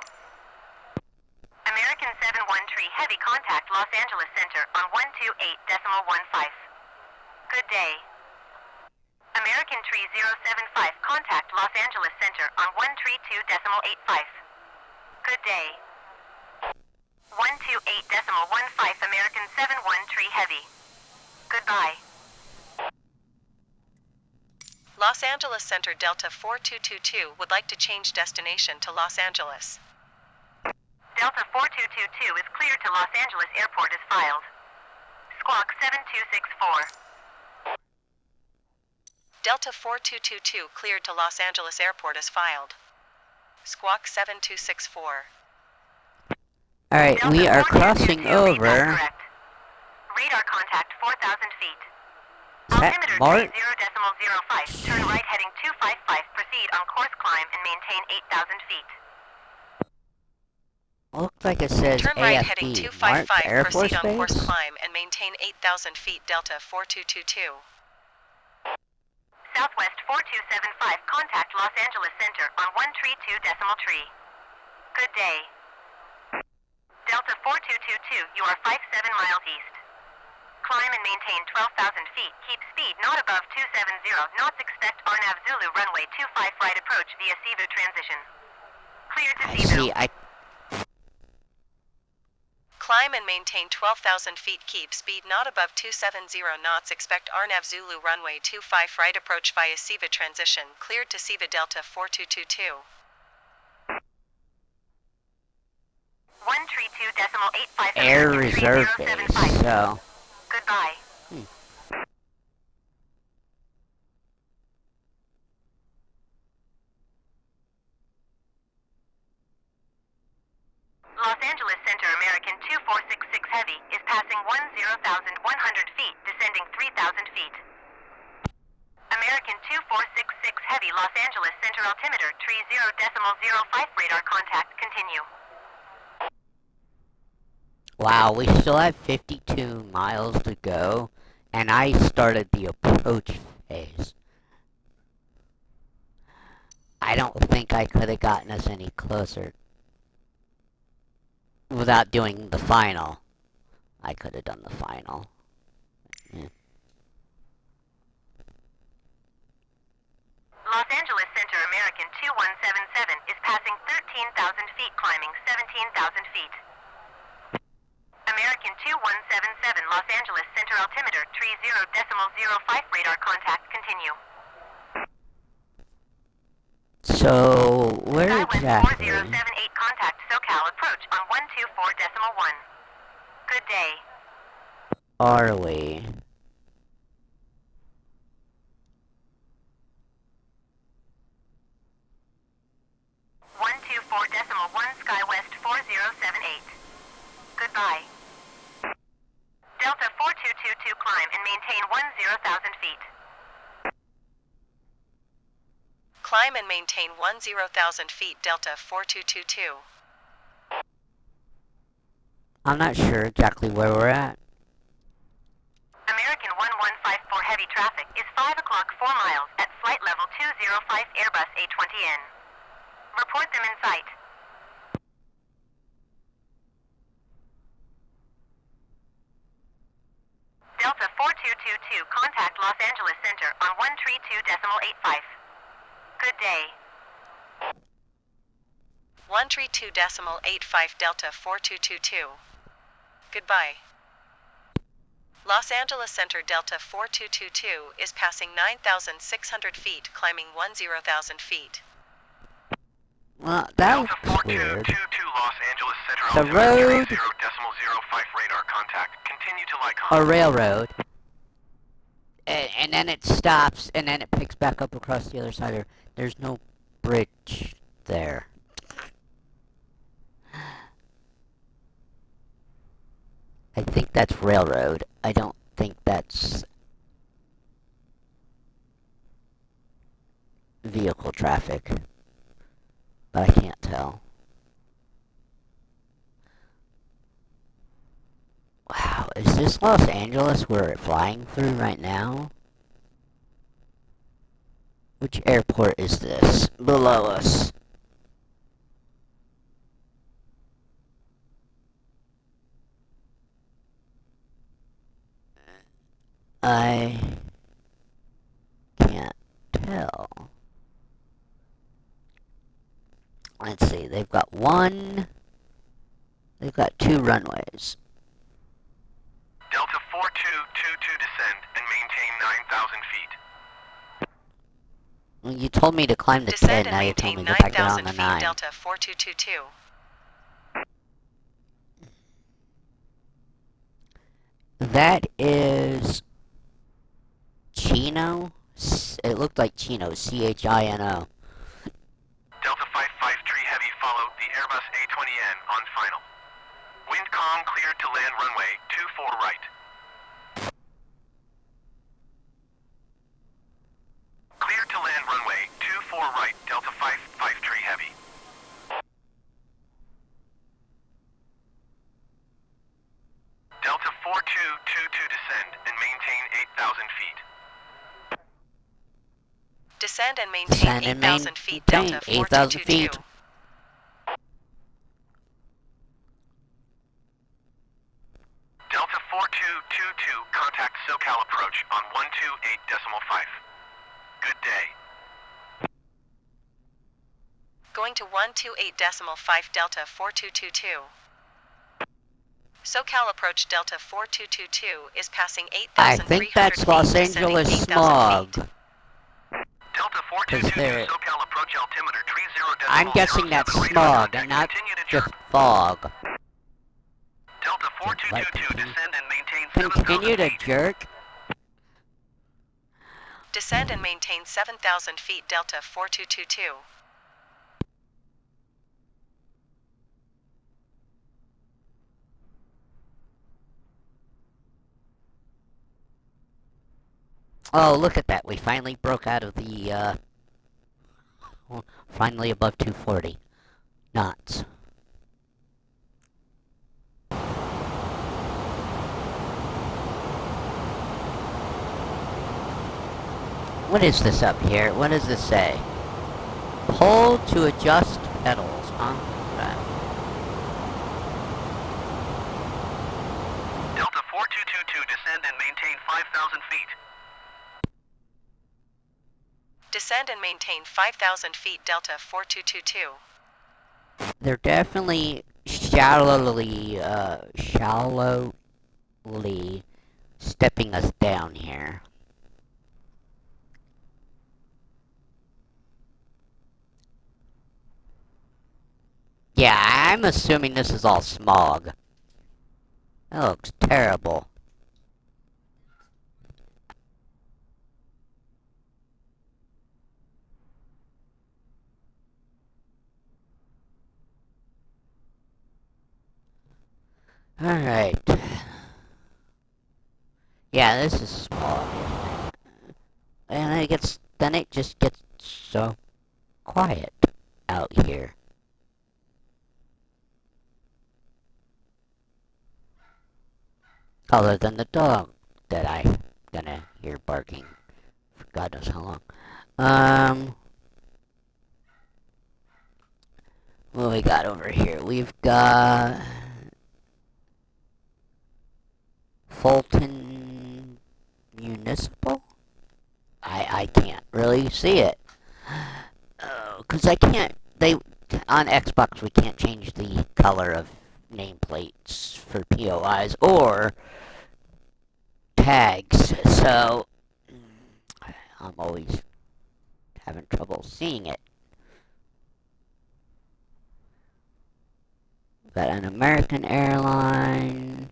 American 71 tree heavy contact Los Angeles Center on 128.15. Good day. American tree 075 contact Los Angeles Center on 132.85. Good day. 128.15 American 71 tree heavy. Goodbye. Los Angeles Center Delta 4222 would like to change destination to Los Angeles. Delta 4222 is cleared to Los Angeles Airport as filed. Squawk 7264. Delta 4222 cleared to Los Angeles Airport as filed. Squawk 7264. Alright, we are crossing over. Radar contact 4,000 feet. Is that Altimeter Mart? 0.05. Turn right heading 255. Proceed on course climb and maintain 8,000 feet. Looks like it says Turn right heading AFB, Mart 255. Air Force Proceed on course Base? climb and maintain 8,000 feet Delta 4222. Southwest 4275, contact Los Angeles Center on 132.3. Good day. Delta 4222, you are 57 miles east. Climb and maintain 12,000 feet. Keep speed not above 270 knots. Expect RNAV Zulu runway 25 right approach via Cebu transition. Cleared to I Cebu. see, Climb and maintain 12,000 feet. Keep speed not above 270 knots. Expect RNAV Zulu runway 25 right approach via Cebu transition. Cleared to Cebu Delta 4222. 132.85. air reserve base, so... Goodbye. Los Angeles Center American 2466 Heavy is passing 10,100 feet, descending 3,000 feet. American 2466 Heavy, Los Angeles Center altimeter, tree 0.05 radar contact, continue. Wow, we still have 52 miles to go, and I started the approach phase. I don't think I could have gotten us any closer without doing the final. I could have done the final. Yeah. Los Angeles Center American 2177 is passing 13,000 feet, climbing 17,000 feet. American 2177 Los Angeles Center altimeter, tree 0.05 radar contact, continue. So, where Skywest exactly 4078 contact SoCal approach on 124.1. Good day. are we? 124.1 Skywest 4078. Goodbye. Delta 4222, climb and maintain 10,000 feet. Climb and maintain 10,000 feet. Delta 4222. I'm not sure exactly where we're at. American 1154 heavy traffic is 5 o'clock 4 miles at flight level 205 Airbus A20N. Report them in sight. Delta 4222, contact Los Angeles Center on 132.85. Good day. 132.85 Delta 4222. Goodbye. Los Angeles Center Delta 4222 is passing 9,600 feet, climbing 10,000 feet. Well, that Delta was weird. 4222 Los Angeles Center The altimeter, road- tree 0.05 radar contact. Continue to Lycon. A railroad. And then it stops, and then it picks back up across the other side. There's no bridge there. I think that's railroad. I don't think that's vehicle traffic. But I can't tell. Wow, is this Los Angeles we're flying through right now? Which airport is this? Below us. I can't tell. Let's see, they've got two runways. Delta 4222 descend and maintain 9,000 feet. Well, you told me to climb the 10, Descend now and you told me maintain to go back down 9,000 the feet. 9. Delta 4222. That is Chino? It looked like Chino, C-H-I-N-O. Delta 553 Heavy, follow the Airbus A20N on final. Wind calm, cleared to land runway 24 right. Cleared to land runway 24 right, Delta 553 Heavy. Delta 4222 descend and maintain 8,000 feet. Descend and maintain Descend and 8,000 feet, maintain Delta 8,000 4222. feet. Delta 4222, contact SoCal approach on 128.5. Good day. Going to 128.5 Delta 4222. SoCal approach Delta 4222 is passing I 8,300 think feet, that's Los descending Angeles 8,000 smog. feet. Delta 'Cause 4222, they're- SoCal approach altimeter 30.07. I'm guessing that's smog and not Continue to just chirp. fog. Delta What, 4222, continue? descend and maintain 7,000 Continue to feet. jerk? Descend and maintain 7,000 feet, Delta 4222. Oh, look at that. We finally broke out of the, well, finally above 240 knots. What is this up here? What does this say? Pull to adjust pedals, huh? Delta 4222, descend and maintain 5,000 feet. Descend and maintain 5,000 feet, Delta 4222. They're definitely shallowly stepping us down here. Yeah, I'm assuming this is all smog. That looks terrible. Alright. Yeah, this is smog, isn't it? And then it just gets so quiet out here. Other than the dog that I'm gonna hear barking for God knows how long. What we got over here? We've got Fulton Municipal? I can't really see it. Because I can't, on Xbox we can't change the color of nameplates for POIs or tags, so I'm always having trouble seeing it. Got an American airline,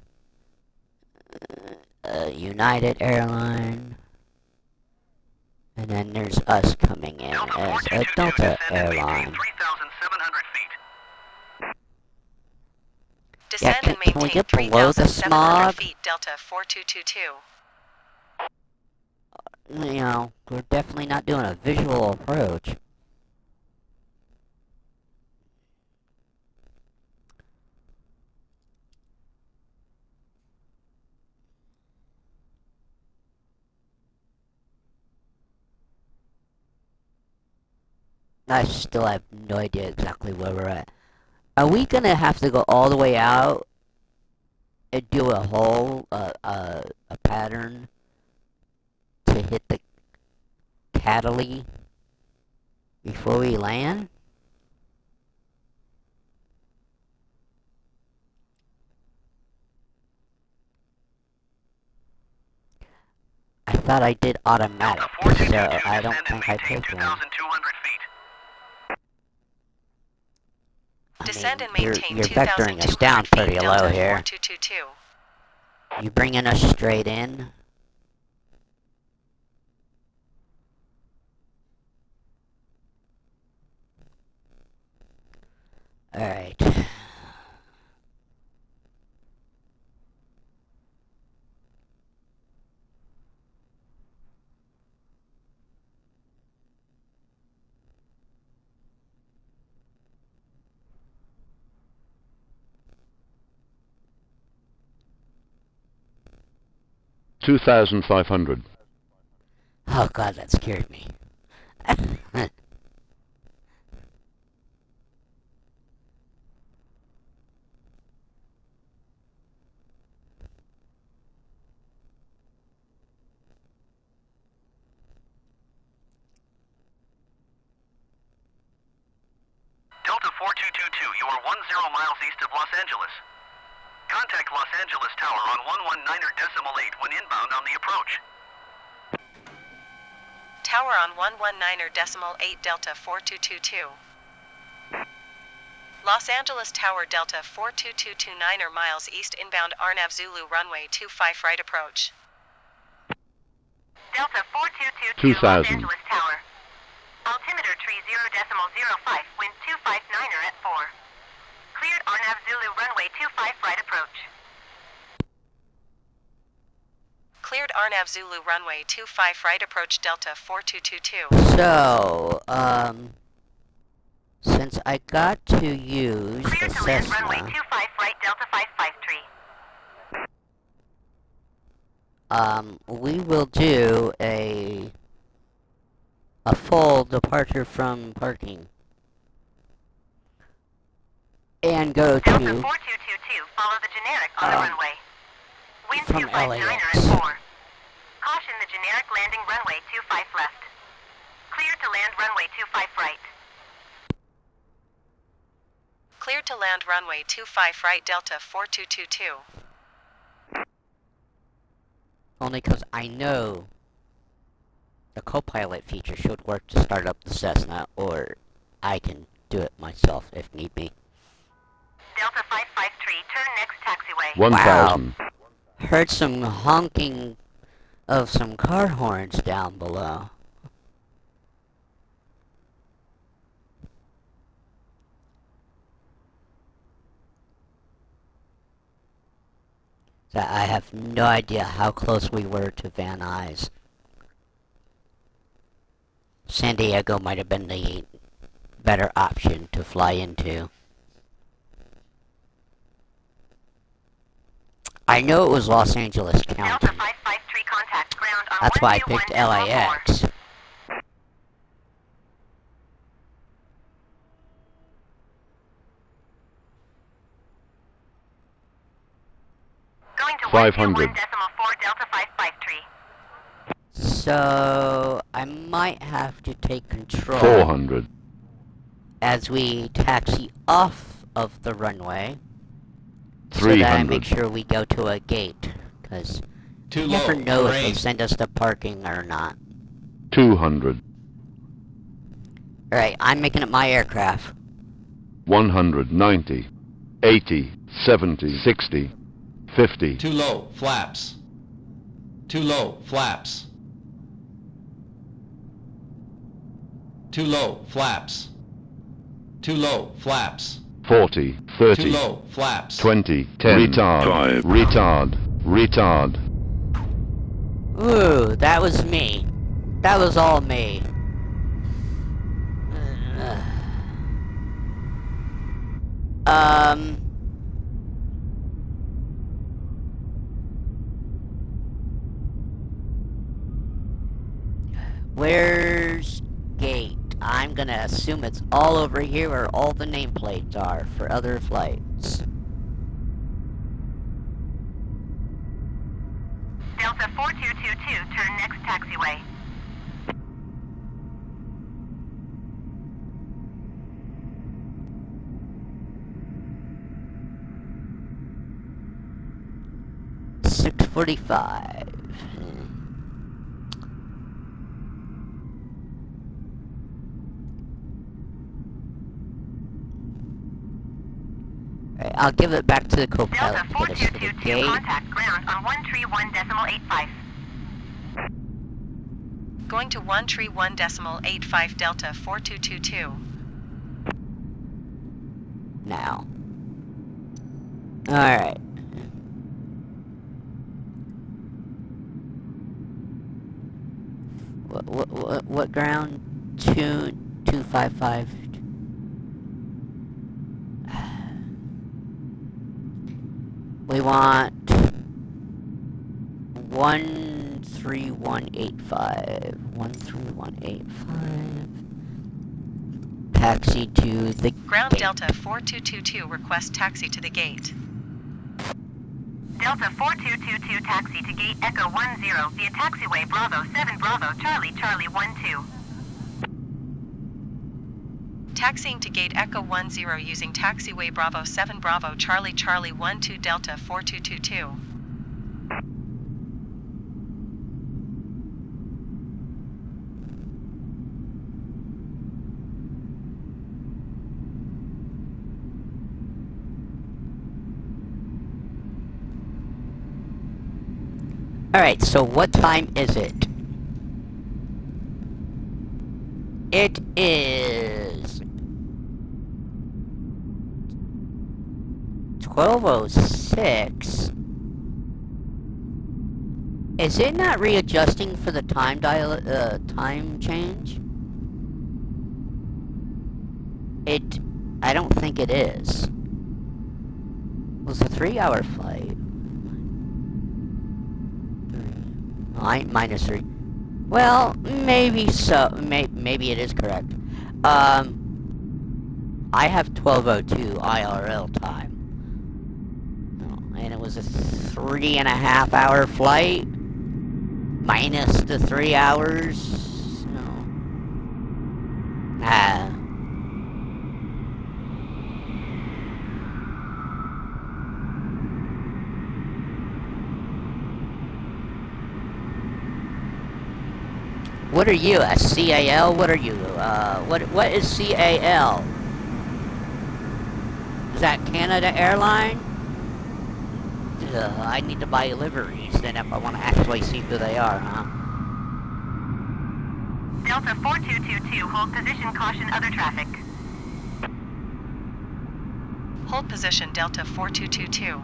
United airline, and then there's us coming in as a Delta airline. 3,700 feet. Descend and can we maintain get below the 3,700 smog? feet, Delta 4222. You know, we're definitely not doing a visual approach. I still have no idea exactly where we're at. Are we gonna have to go all the way out and do a whole, a pattern to hit the Katl before we land? I thought I did automatic, Delta so 4222, I don't descend and think I maintain picked one. 2,200 feet. Descend and You're maintain vectoring us 2,200 down feet, pretty Delta low here. 4222. You bringing us straight in? Alright. $2,500. Oh god, that scared me. Delta 4222, you are 10 miles east of Los Angeles. Contact Los Angeles Tower on 119.8 when inbound on the approach. Tower on 119.8 Delta 4222. Los Angeles Tower Delta 42229 miles east inbound RNAV Zulu runway 25 right approach. Delta 4222 Los 2000. Angeles Tower. Altimeter tree 0.05, wind 259er at 4. Cleared RNAV Zulu runway 25 right approach. Cleared RNAV Zulu runway 25 right approach Delta 4222. So, since I got to use Cleared the to land runway Cessna, 25 right Delta 553. we will do a full departure from parking. And go Delta to 4222, follow the generic on the runway. Wind from 259er LAX. at 4. Caution the generic landing runway 25 left. Clear to land runway 25 right. Cleared to land runway 25 right Delta 4222. only because I know the co-pilot feature should work to start up the Cessna, or I can do it myself if need be. Delta 553, turn next taxiway. 1000. Heard some honking of some car horns down below. So I have no idea how close we were to Van Nuys. San Diego might have been the better option to fly into. I know it was Los Angeles County. Delta 553, contact ground on That's why I picked 121.4. LAX. Going to 500. 121.4 Delta 553. So I might have to take control 400. as we taxi off of the runway, so that I make 300. sure we go to a gate, because Too you low. never know if they Terrain. send us to parking or not. 200. Alright, I'm making it my aircraft. 190. 80. 70. 60. 50. Too low. Flaps. Too low. Flaps. Too low. Flaps. Too low. Flaps. 40. Too 30. low. Flaps. 20. 10. Retard. 5. Retard. Retard. Ooh, that was me. That was all me. Where's gate? I'm gonna assume it's all over here where all the nameplates are for other flights. Delta 4222, turn next taxiway. $6:45. Alright, I'll give it back to the co-pilot Delta to get us to the 4222, gate. contact ground on 131.85. Going to 131.85 Delta 4222. Now. Alright. What ground? 255. We want 13185. 13185. Taxi to the Ground gate. Delta 4222, request taxi to the gate. Delta 4222, taxi to gate Echo 10 via taxiway Bravo 7 Bravo Charlie Charlie 12. Taxiing to gate Echo 10 using taxiway Bravo 7 Bravo Charlie Charlie 12 Delta 4222. Alright, so what time is it? It is 12:06. Is it not readjusting for the time time change? I don't think it is. It was a 3-hour flight. Minus 3. Well, maybe so. Maybe it is correct. I have 12:02 IRL time. And it was a 3.5-hour flight. Minus the 3 hours. What are you, a CAL? What are you? What is CAL? Is that Canada Airline? I need to buy liveries then if I want to actually see who they are, huh? Delta 4222, hold position, caution other traffic. Hold position Delta 4222.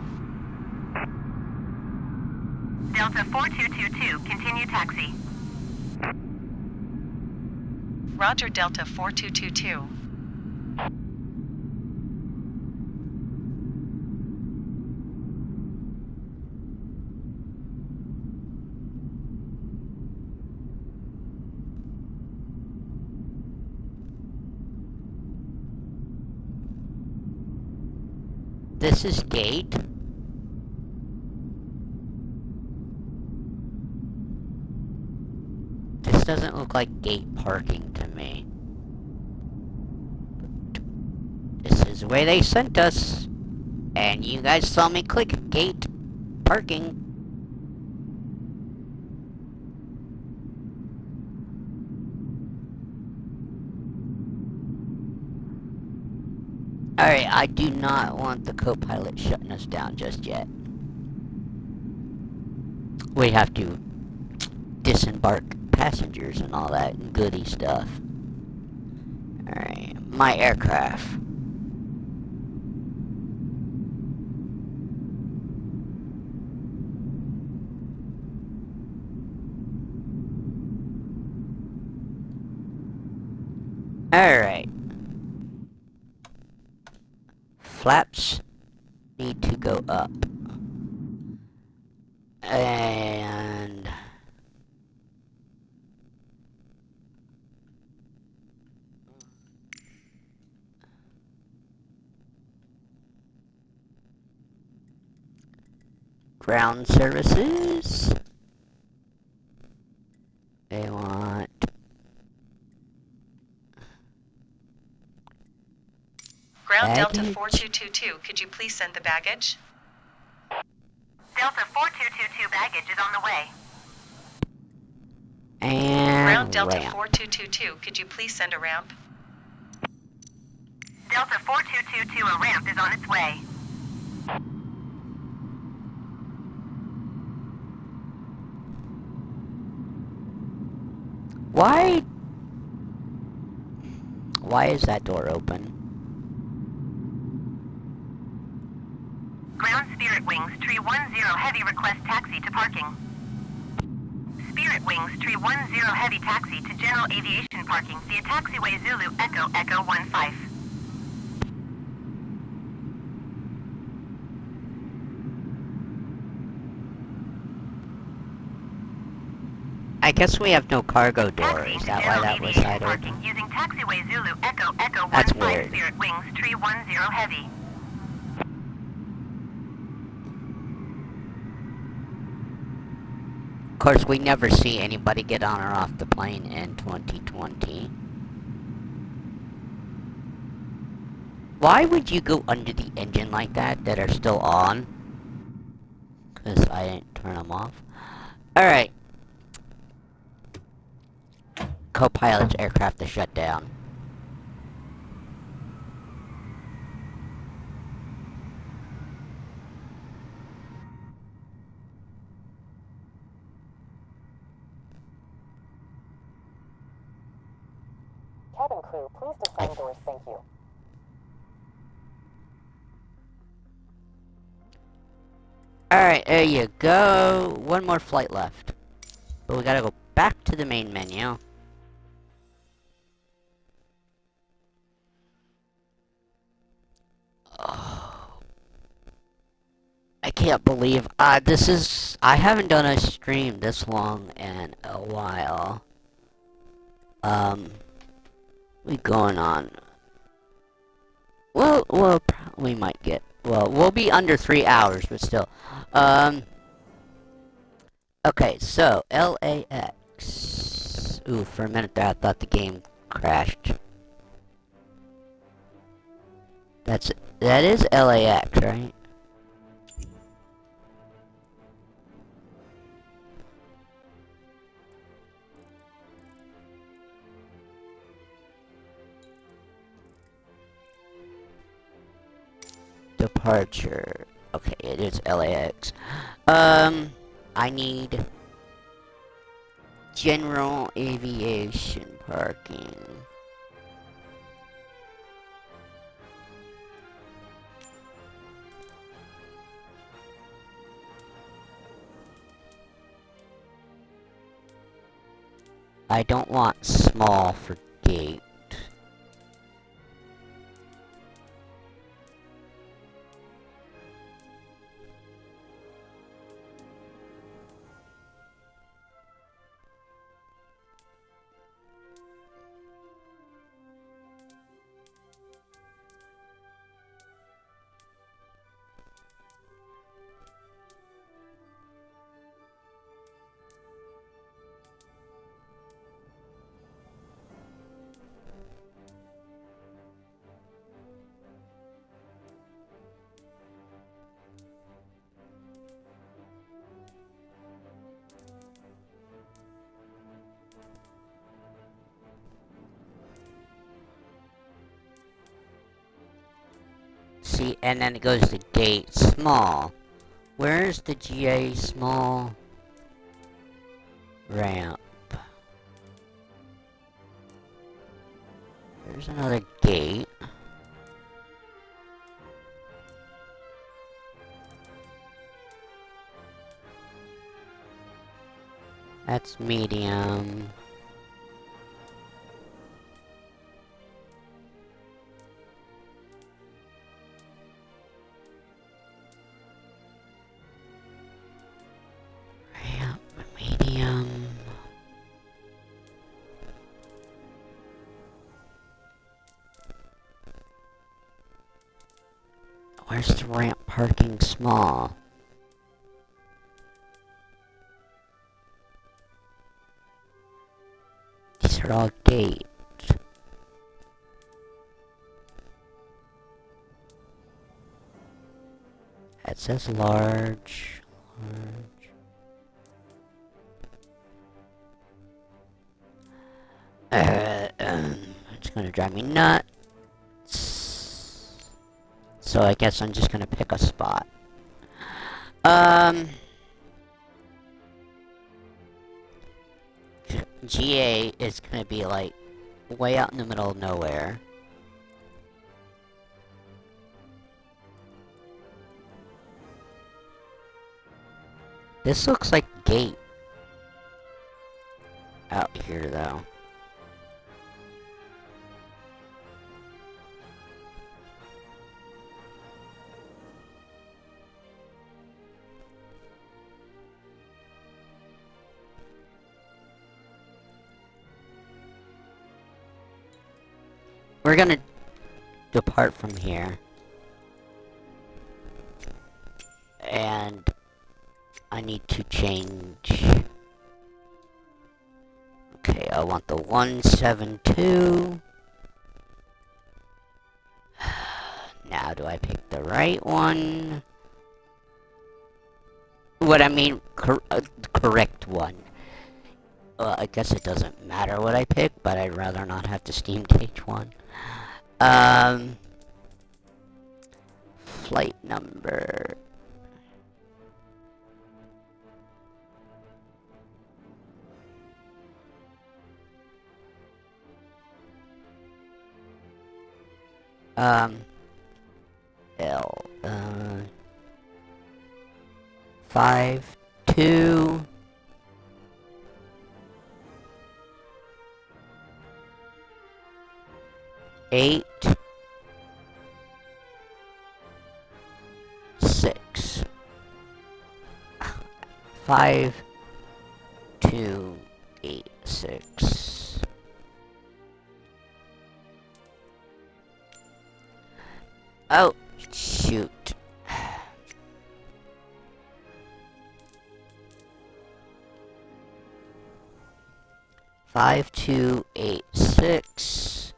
Delta 4222, continue taxi. Roger Delta 4222. This is gate. This doesn't look like gate parking to me. This is the way they sent us. And you guys saw me click gate parking. Alright, I do not want the co-pilot shutting us down just yet. We have to disembark passengers and all that goody stuff. Alright, my aircraft. Alright. Flaps need to go up. And ground services. They want Ground baggage. Delta 4222, could you please send the baggage? Delta 4222, baggage is on the way. And Ground Delta ramp. 4222, could you please send a ramp? Delta 4222, a ramp is on its way. Why is that door open? Ground Spirit Wings, Tree 10 Heavy, request taxi to parking. Spirit Wings, Tree 10 Heavy, taxi to General Aviation parking via taxiway Zulu Echo Echo 15. I guess we have no cargo door. Taxi Is to that why General that was Aviation side parking open? using taxiway Zulu Echo Echo That's 15. weird. Spirit Wings, Tree 10 Heavy. Of course, we never see anybody get on or off the plane in 2020. why would you go under the engine like that are still on? Because I didn't turn them off. Alright. Co-pilot's aircraft is shut down. Cabin crew, please define doors, thank you. Alright, there you go. One more flight left. But we gotta go back to the main menu. Oh. I can't believe, I haven't done a stream this long in a while. We going on. Well, we might get, we'll be under 3 hours, but still. Okay, so, LAX. Ooh, for a minute there I thought the game crashed. That is LAX, right? Departure. Okay, it is LAX. I need general aviation parking. I don't want small for gate. See, and then it goes to gate small. Where's the GA small ramp? There's another gate. That's medium. Ramp, medium. Where's the ramp parking small? These are all gates. It says large. It's gonna drive me nuts. So I guess I'm just gonna pick a spot. GA is gonna be like way out in the middle of nowhere. This looks like gate out here though. We're gonna depart from here. And I need to change. Okay, I want the 172. do I pick the right one? What I mean, correct one. I guess it doesn't matter what I pick, but I'd rather not have to steam gauge one. Flight number. L, 5, 2, 8, 6, 5, 2, 8, 6. Oh, shoot. Five, 2, 8, 6.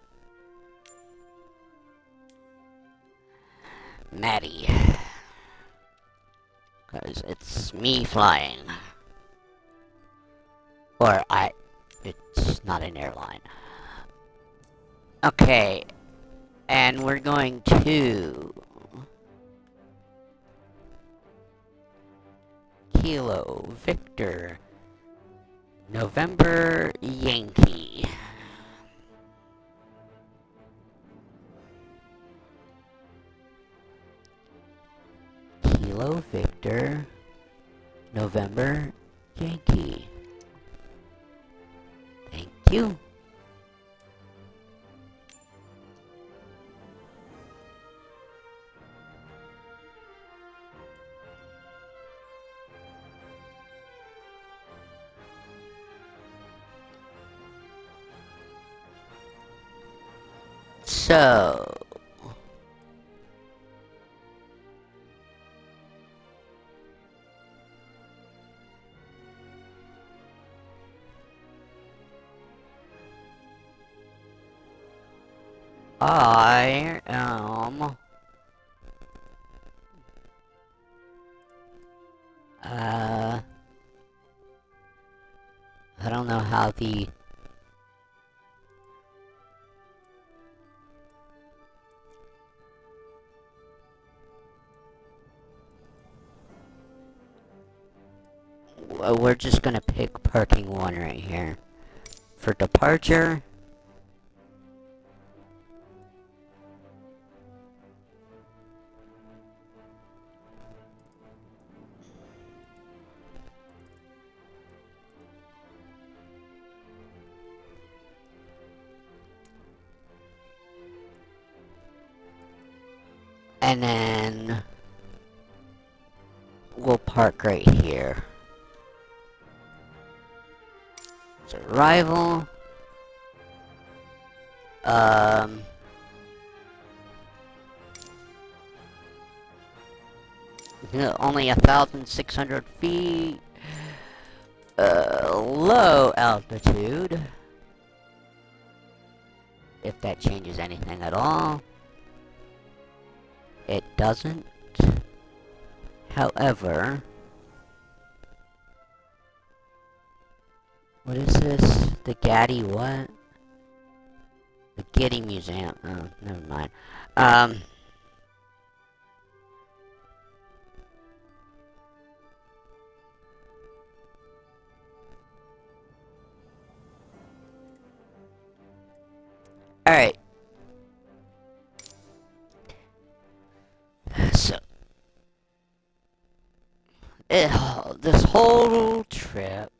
Maddie. Because it's me flying. Or it's not an airline. Okay. And we're going to Kilo Victor November Yankee. Kilo Victor November Yankee. Thank you. So, I am I don't know how the we're just gonna pick parking 1 right here. For departure, and then we'll park right here. It's arrival. Only 1,600 feet. Low altitude. If that changes anything at all. It doesn't. However, what is this? The Getty what? The Getty Museum. Oh, never mind. Alright. So, this whole trip,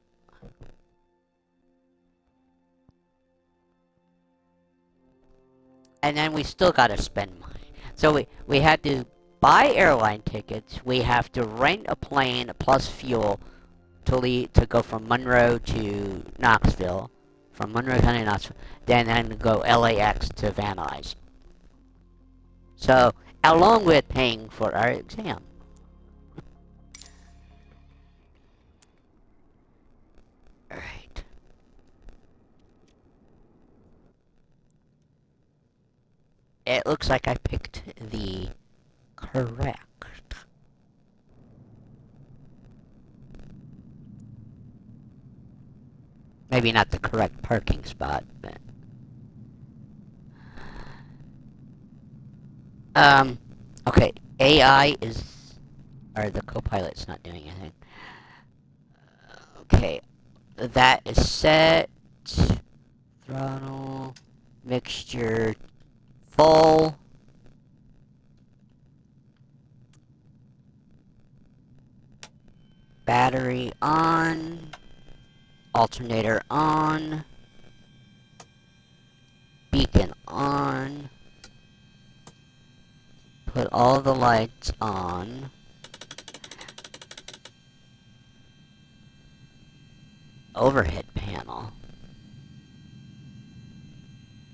and then we still gotta spend money. So we had to buy airline tickets, we have to rent a plane plus fuel to go from Monroe to Knoxville, from Monroe County to Knoxville, then go LAX to Van Nuys. So, along with paying for our exam. Alright. It looks like I picked the correct. Maybe not the correct parking spot, but... okay, AI is... or the co-pilot's not doing anything. Okay, that is set. Throttle, mixture, full. Battery on. Alternator on. Beacon on. Put all the lights on. Overhead panel.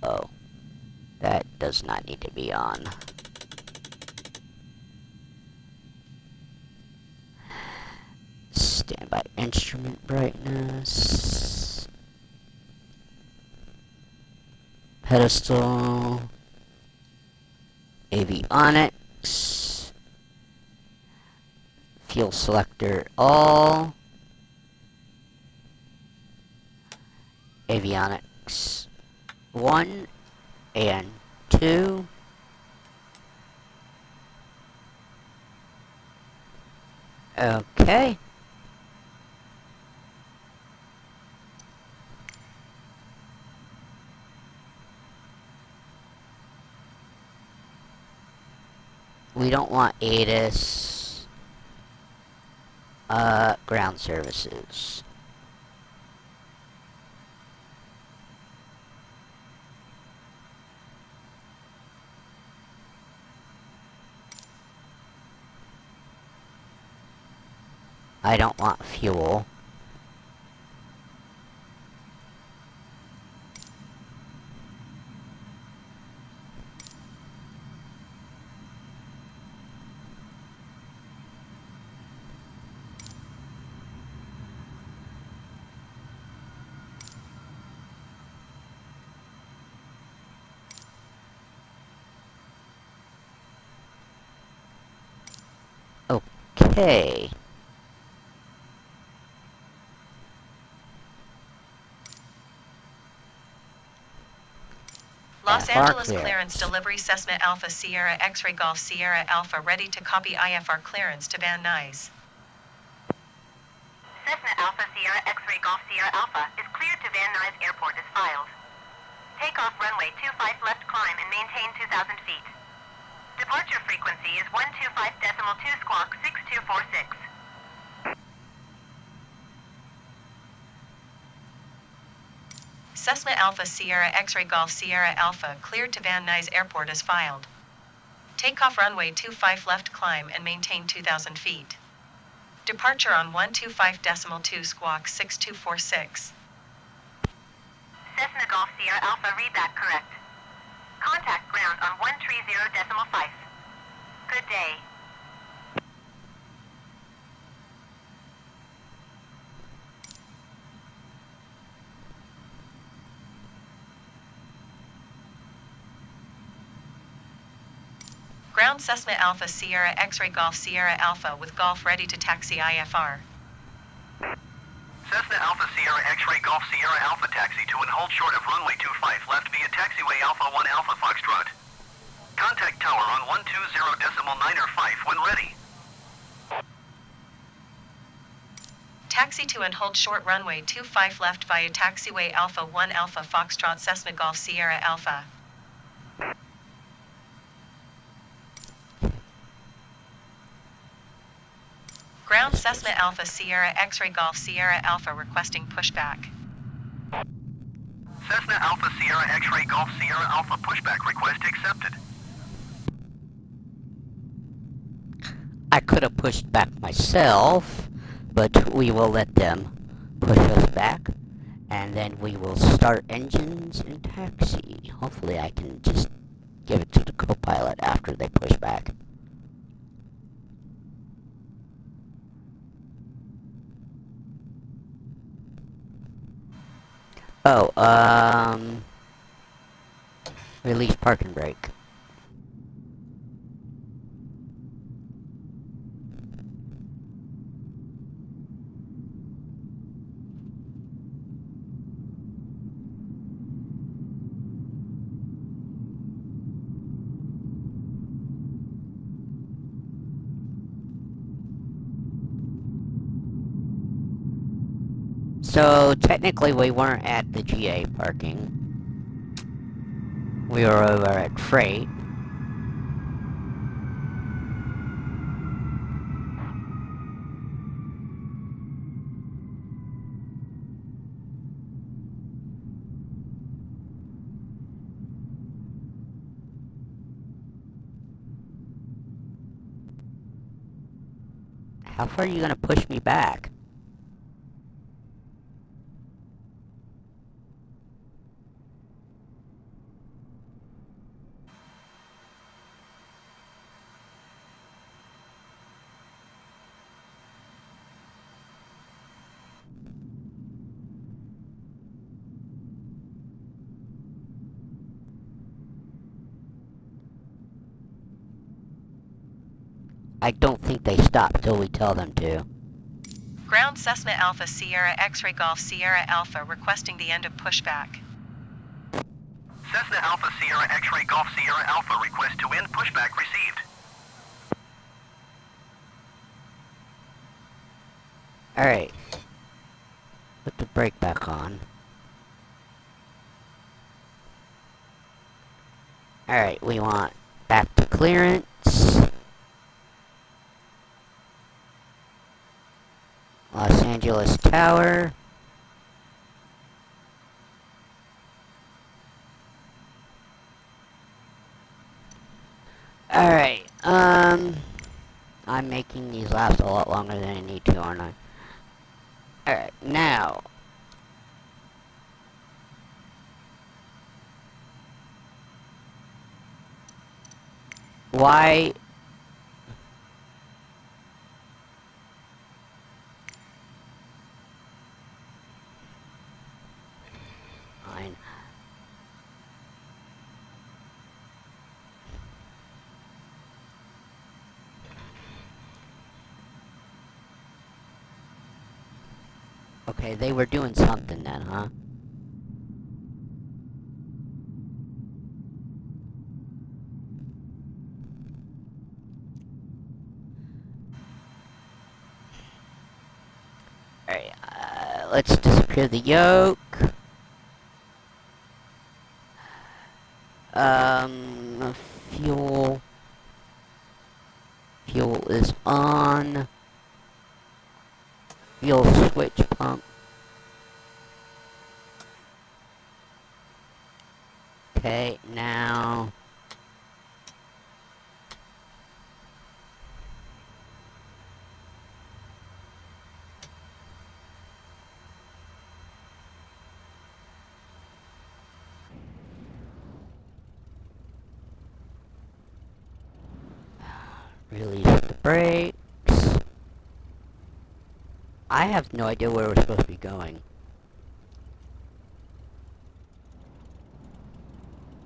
Oh. That does not need to be on. Standby instrument brightness. Pedestal. Avionics. Fuel selector all. Avionics 1 and 2. Okay. We don't want ATIS. Ground services. I don't want fuel. Okay. Los IFR Angeles clearance. clearance delivery Cessna Alpha Sierra X-Ray Golf Sierra Alpha ready to copy IFR clearance to Van Nuys. Cessna Alpha Sierra X-Ray Golf Sierra Alpha is cleared to Van Nuys Airport as filed. Takeoff runway 25 left climb and maintain 2,000 feet. Departure frequency is 125.2 squawk 6246. Cessna Alpha Sierra X-Ray Golf Sierra Alpha cleared to Van Nuys Airport as filed. Takeoff runway 25 left climb and maintain 2,000 feet. Departure on 125.2 squawk 6246. Cessna Golf Sierra Alpha readback correct. Contact ground on 130.5. Good day. Ground Cessna Alpha Sierra X-Ray Golf Sierra Alpha with Golf ready to taxi IFR. Cessna Alpha Sierra X-Ray Golf Sierra Alpha taxi to and hold short of runway 25 left via taxiway Alpha 1 Alpha Foxtrot. Contact tower on 120.9 when ready. Taxi to and hold short runway 25 left via taxiway Alpha 1 Alpha Foxtrot Cessna Golf Sierra Alpha. Ground Cessna Alpha Sierra X-Ray Golf Sierra Alpha requesting pushback. Cessna Alpha Sierra X-Ray Golf Sierra Alpha pushback request accepted. I could have pushed back myself, but we will let them push us back, and then we will start engines and taxi. Hopefully I can just give it to the co-pilot after they push back. Oh, release park and brake. So technically we weren't at the GA parking. We were over at Freight. How far are you gonna push me back? I don't think they stop till we tell them to. Ground Cessna Alpha Sierra X-Ray Golf Sierra Alpha requesting the end of pushback. Cessna Alpha Sierra X-Ray Golf Sierra Alpha request to end pushback received. Alright. Put the brake back on. Alright, we want back to clearance. Los Angeles Tower. Alright, I'm making these last a lot longer than I need to, aren't I? Alright, now. Why? Fine. Okay, they were doing something then, huh? Alright, let's disappear the yoke. Fuel. Fuel is on. Fuel switch pump. Okay, now. Release the brakes. I have no idea where we're supposed to be going.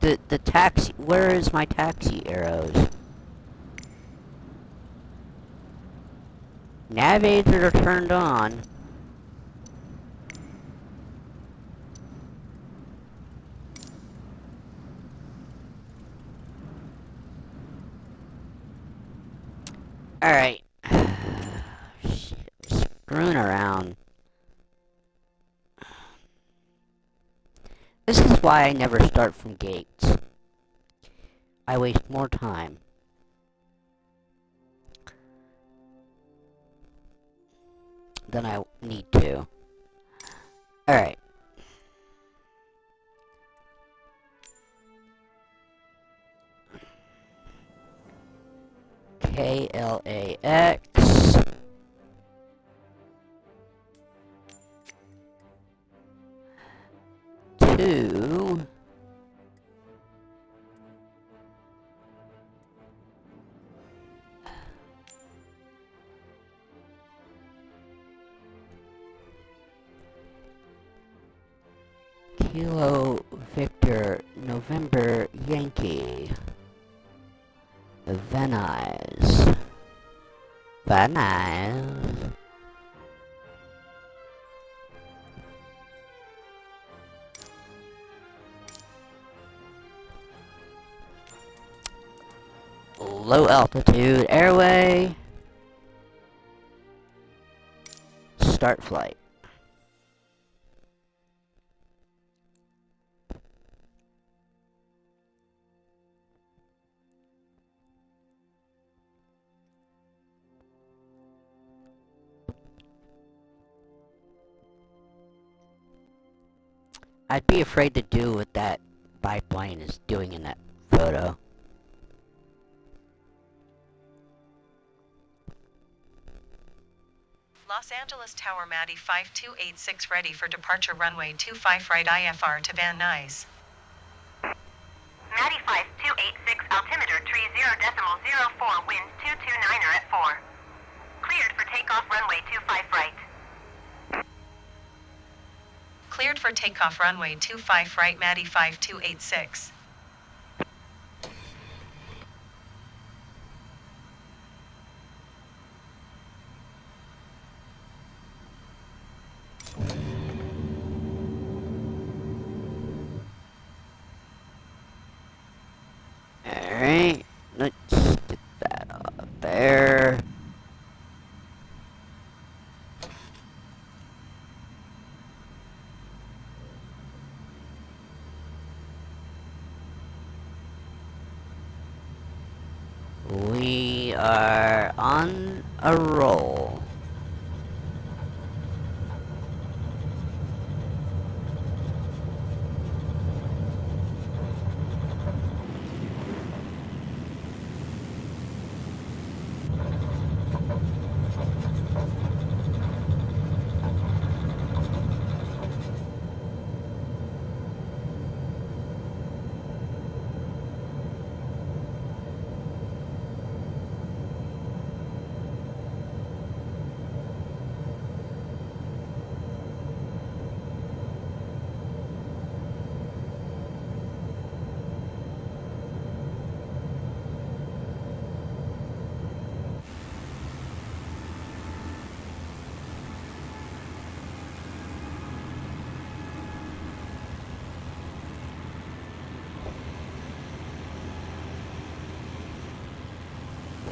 The taxi, where is my taxi arrows? Nav aids are turned on. Alright. Shit, screwing around. This is why I never start from gates. I waste more time. Than I need to. Alright. KLAX. To Kilo Victor November Yankee Venice. Low altitude airway. Start flight. I'd be afraid to do what that biplane is doing in that photo. Los Angeles Tower Maddie 5286 ready for departure runway 25 right IFR to Van Nuys. Maddie 5286, altimeter tree 0.04, wind 229er at 4. Cleared for takeoff runway 25 right. Cleared for takeoff runway 25 right Maddie 5286. Alright, let's get that up there. We are on a roll.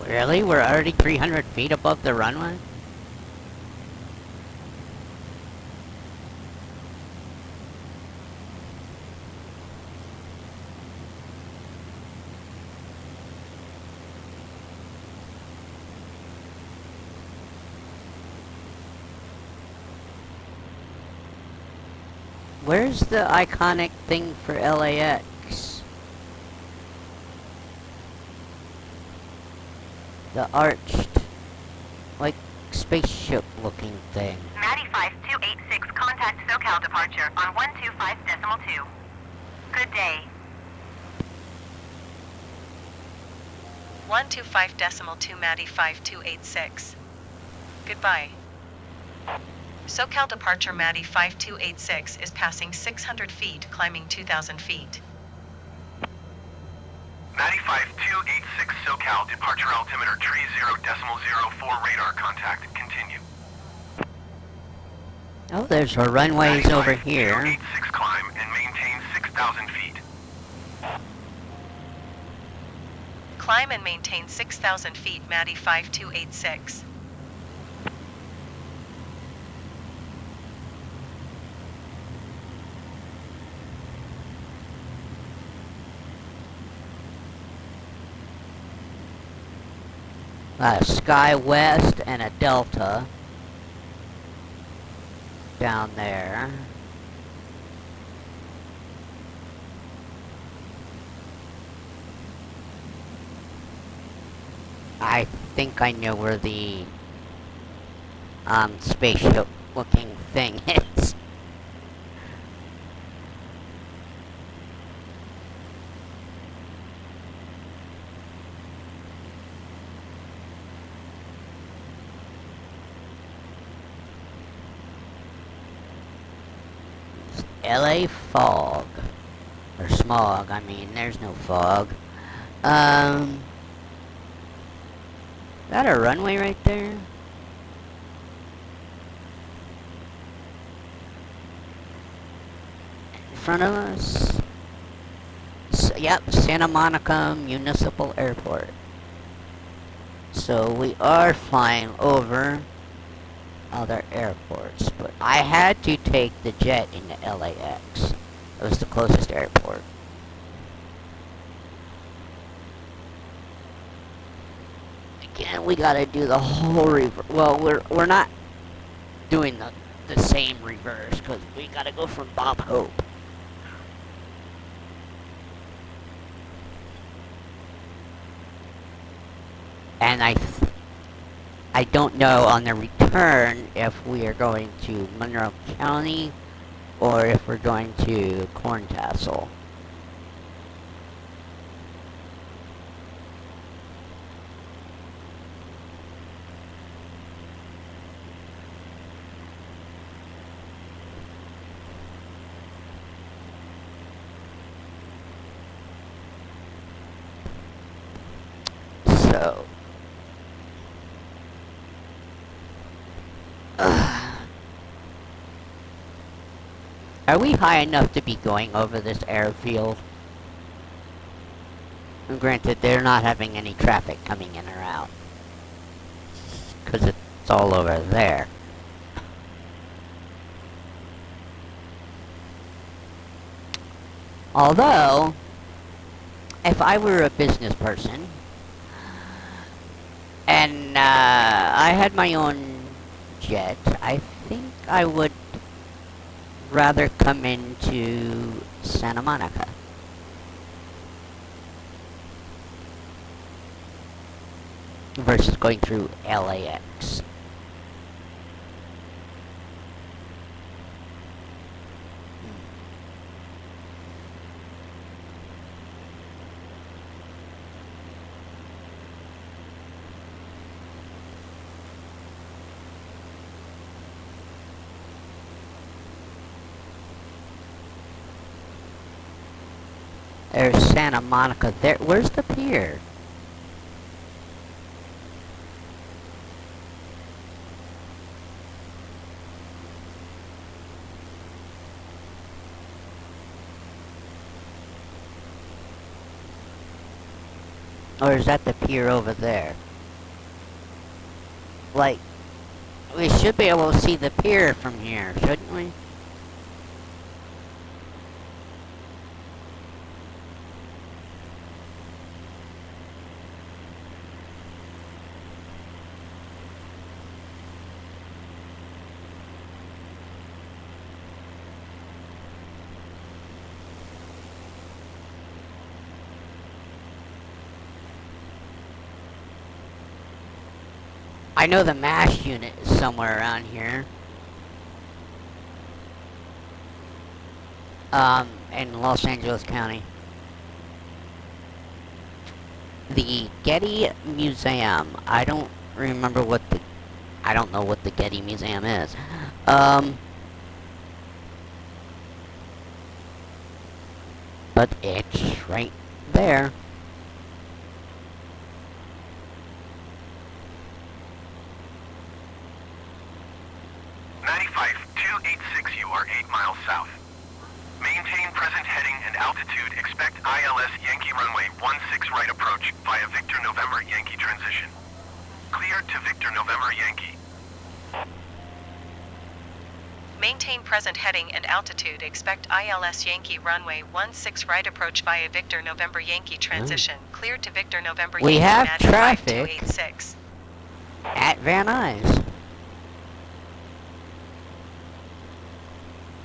Really? We're already 300 feet above the runway? Where's the iconic thing for LAX? The arched, like, spaceship looking thing. Maddie 5286, contact SoCal departure on 125.2. Good day. 125.2 Maddie 5286. Goodbye. SoCal departure Maddie 5286 is passing 600 feet, climbing 2,000 feet. Maddie 5286 SoCal, departure altimeter tree 0.04 radar contact, continue. Oh, there's our runways Maddie over 5286 here. climb and maintain 6,000 feet. Climb and maintain 6,000 feet Maddie 5286. Sky West and a Delta down there. I think I know where the spaceship looking thing is. LA fog. Or smog, I mean, there's no fog. That a runway right there? In front of us? Yep, Santa Monica Municipal Airport. So we are flying over other airports, but I had to take the jet into LAX. It was the closest airport. Again, we gotta do the whole reverse. Well, we're not doing the same reverse, because we gotta go from Bob Hope And I don't know on the return if we are going to Monroe County or if we're going to Corntassel. So, are we high enough to be going over this airfield? And granted, they're not having any traffic coming in or out, because it's all over there. Although, if I were a business person, and I had my own jet, I think I would rather come into Santa Monica. Versus going through LAX. There's Santa Monica there. Where's the pier? Or is that the pier over there? Like, we should be able to see the pier from here, shouldn't we? I know the MASH unit is somewhere around here. In Los Angeles County. The Getty Museum. I don't remember what the... I don't know what the Getty Museum is. But it's right there. You are 8 miles south. Maintain present heading and altitude. Expect ILS Yankee runway 16 right approach via Victor November Yankee transition. Cleared to Victor November Yankee. Maintain present heading and altitude. Expect ILS Yankee runway 16 right approach via Victor November Yankee transition. Cleared to Victor November We Yankee. have Maddie traffic 5286. at Van Nuys.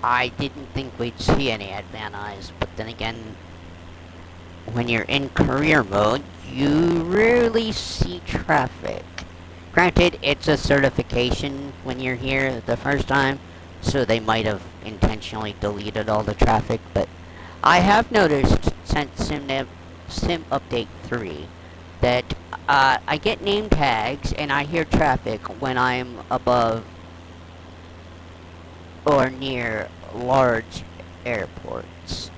I didn't think we'd see any at Van Nuys, but then again, when you're in career mode, you rarely see traffic. Granted, it's a certification when you're here the first time, so they might have intentionally deleted all the traffic, but I have noticed since Sim Update 3 that I get name tags and I hear traffic when I'm above or near large airports.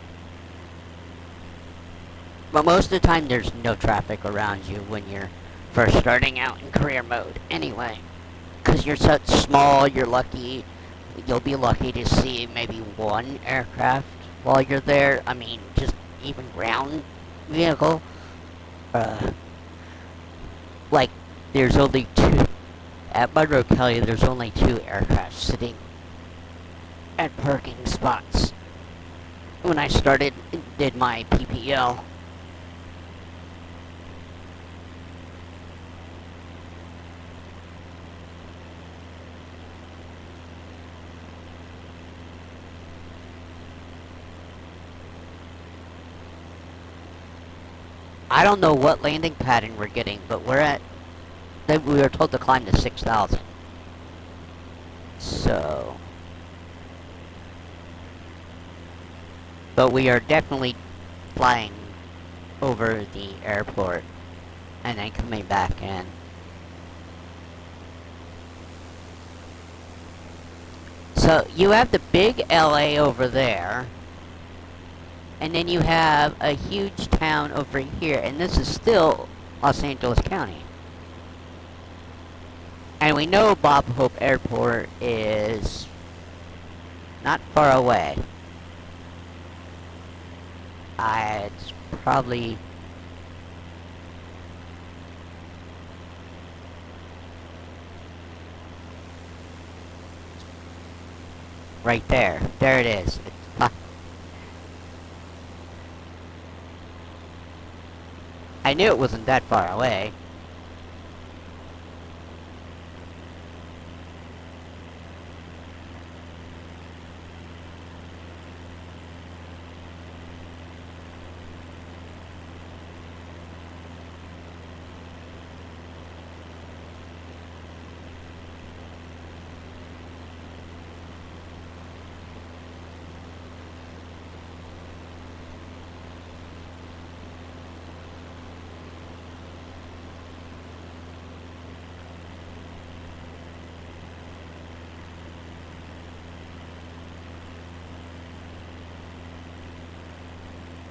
But most of the time there's no traffic around you when you're first starting out in career mode anyway. Because you're such small, you'll be lucky to see maybe one aircraft while you're there. I mean, just even ground vehicle. Like, there's only two. At Monroe County, there's only 2 aircraft sitting at parking spots when I did my PPL. I don't know what landing pattern we're getting, but we're at we were told to climb to 6,000. So, but we are definitely flying over the airport and then coming back in. So you have the big LA over there, and then you have a huge town over here, and this is still Los Angeles County. And we know Bob Hope Airport is not far away. It's probably right there. There it is. I knew it wasn't that far away.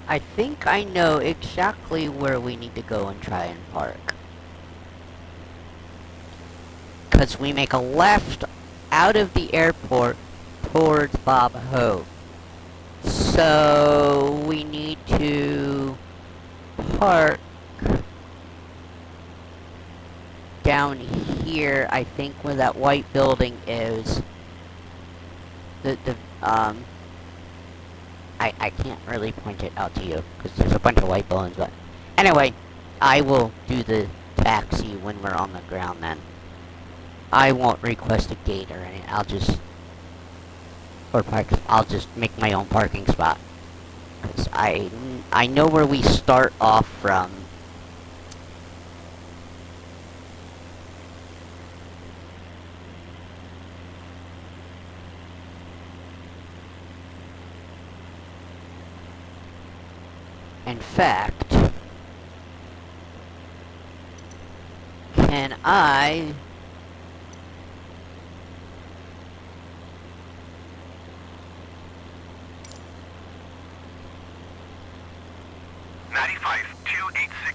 I think I know exactly where we need to go and try and park. Because we make a left out of the airport towards Bob Hope. So we need to park down here, I think, where that white building is. I can't really point it out to you, because there's a bunch of white buildings, but... Anyway, I will do the taxi when we're on the ground then. I won't request a gate or anything, I'll just... I'll just make my own parking spot. Because I know where we start off from. In fact, can I...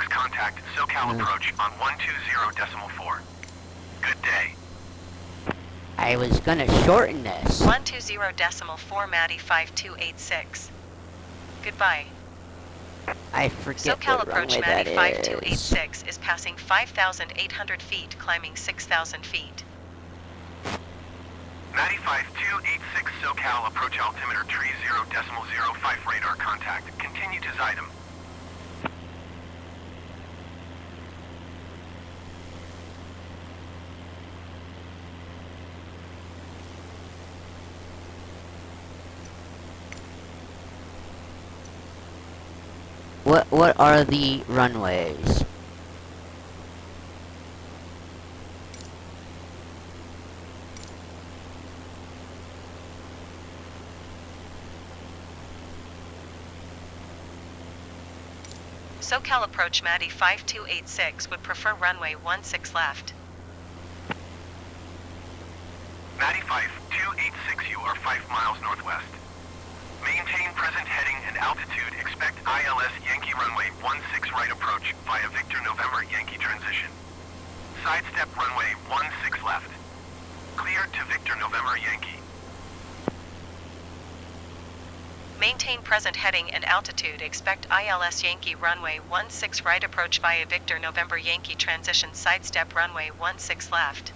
Contact SoCal approach on 120.4. Good day. I was gonna shorten this. 120.4 Maddie 5286. Goodbye. I forget SoCal what approach runway Maddie that is. 5286 is passing 5,800 feet, climbing 6,000 feet. Maddie 5286 SoCal approach altimeter tree 0.05 radar contact. Continue to Zidem. What are the runways? SoCal approach Maddie 5286 would prefer runway 16 left. Maddie 5286, you are 5 miles northwest. Maintain present heading and altitude. Expect ILS Yankee runway 16 right approach via Victor November Yankee transition. Sidestep runway 16 left. Cleared to Victor November Yankee. Maintain present heading and altitude. Expect ILS Yankee runway 16 right approach via Victor November Yankee transition. Sidestep runway 16 left.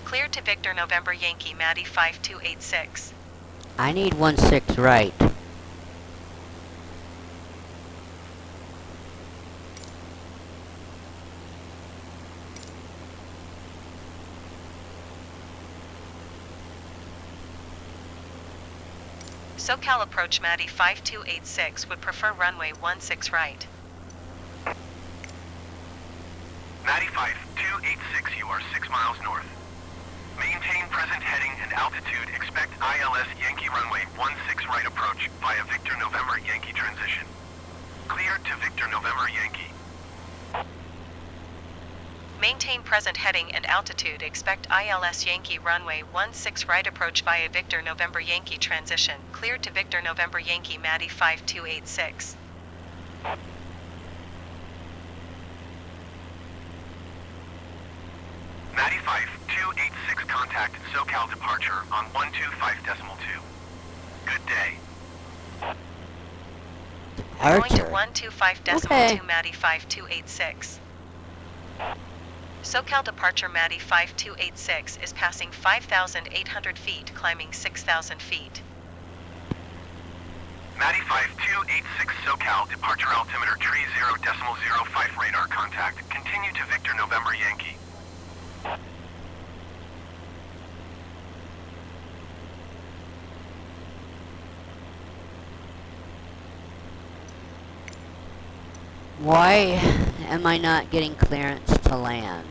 Cleared to Victor November Yankee Maddie 5286. I need 16 right. SoCal approach Maddie 5286 would prefer runway 16 right. Maddie 5286. 286, you are 6 miles north. Maintain present heading and altitude. Expect ILS Yankee runway 16 right approach via Victor November Yankee transition. Clear to Victor November Yankee. Maintain present heading and altitude. Expect ILS Yankee runway 16 right approach via Victor November Yankee transition. Cleared to Victor November Yankee Matty 5286. Matty 5286, contact SoCal departure on 125.2. Good day. Going to Archer. 125.2 Okay. Matty 5286. SoCal departure Matty 5286 is passing 5,800 feet, climbing 6,000 feet. Matty 5286, SoCal departure altimeter tree 0.05 radar contact. Continue to Victor November Yankee. Why am I not getting clearance to land?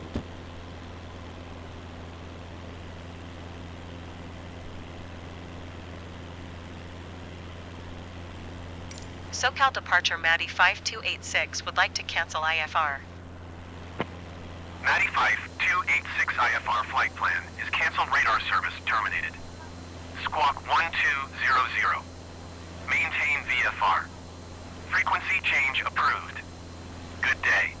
SoCal departure Matty 5286 would like to cancel IFR. Matty 5286 IFR flight plan is canceled. Radar service terminated. Squawk 1200. Maintain VFR. Frequency change approved. Good day.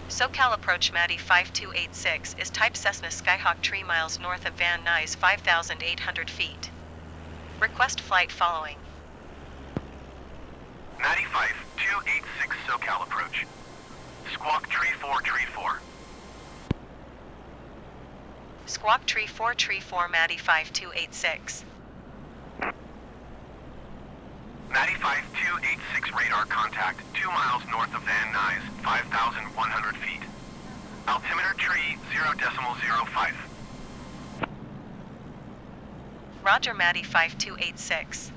SoCal approach Matty 5286 is type Cessna Skyhawk 3 miles north of Van Nuys 5,800 feet. Request flight following. Matty 5286 SoCal approach. Squawk 3434. Squawk 3434 Matty 5286. Matty 5286 radar contact 2 miles north of Van Nuys, 5,100 feet. Altimeter tree 0.05. Roger Matty 5286.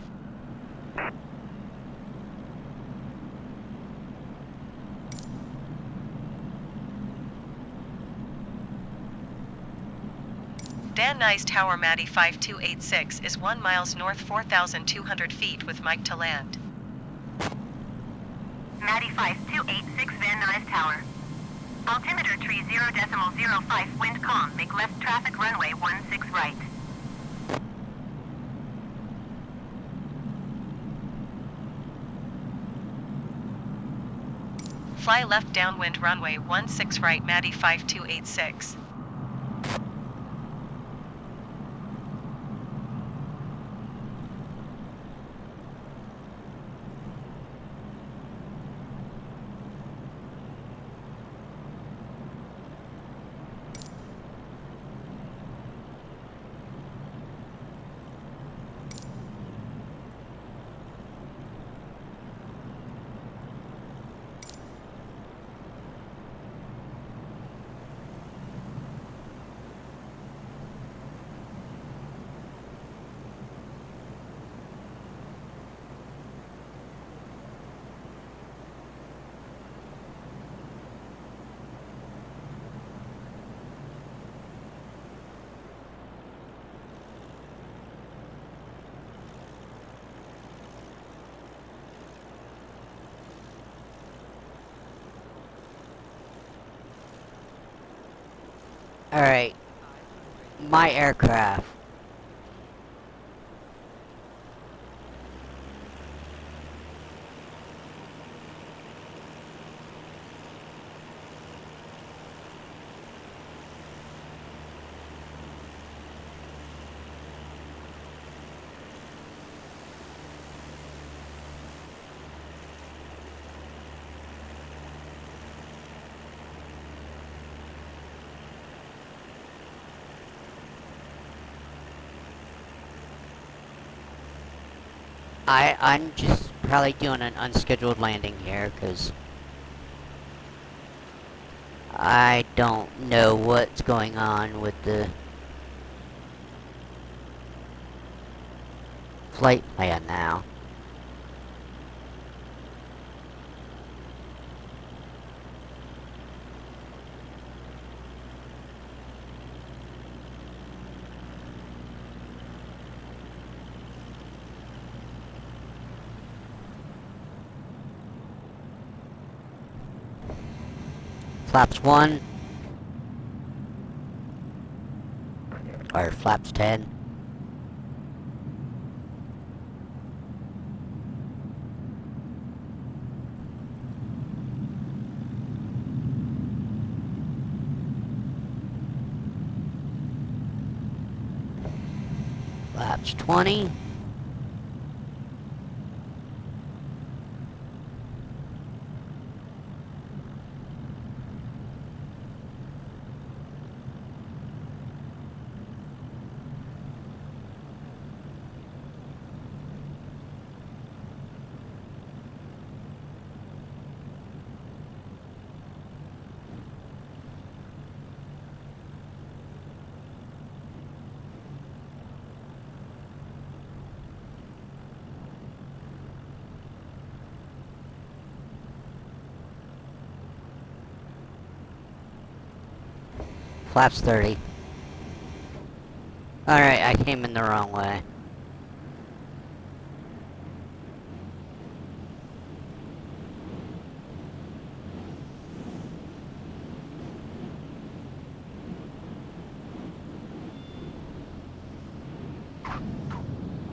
Van Nuys Tower Matty 5286 is 1 miles north 4,200 feet with Mike to land. Matty 5286 Van Nuys Tower. Altimeter tree 0.05, wind calm, make left traffic runway 16 right. Fly left downwind runway 16 right Matty 5286. Alright. My aircraft. I'm just probably doing an unscheduled landing here, because I don't know what's going on with the flight plan now. Flaps 1. Or flaps 10. Flaps 20. Flaps 30. Alright, I came in the wrong way.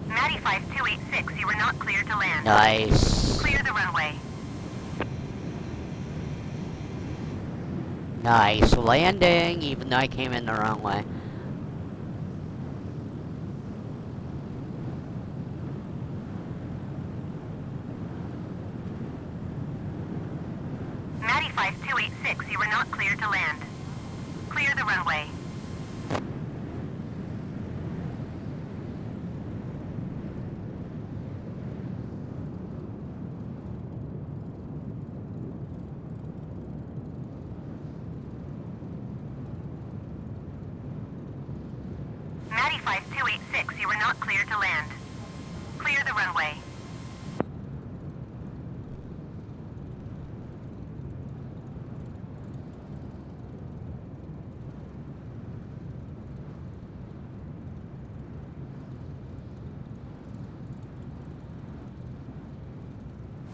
Maddie 5286, you were not cleared to land. Nice. Clear the runway. Nice landing, even though I came in the wrong way. Maddie 5286, you were not cleared to land. Clear the runway. Maddie 5286, you were not cleared to land. Clear the runway.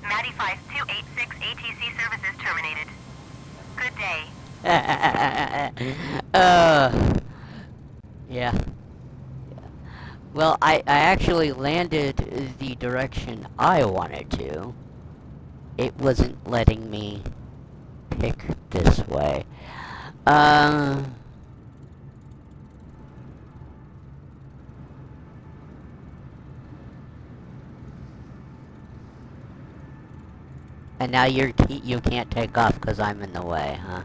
Maddie 5286, ATC services terminated. Good day. Yeah. Well, I actually landed the direction I wanted to. It wasn't letting me pick this way. And now you can't take off because I'm in the way, huh?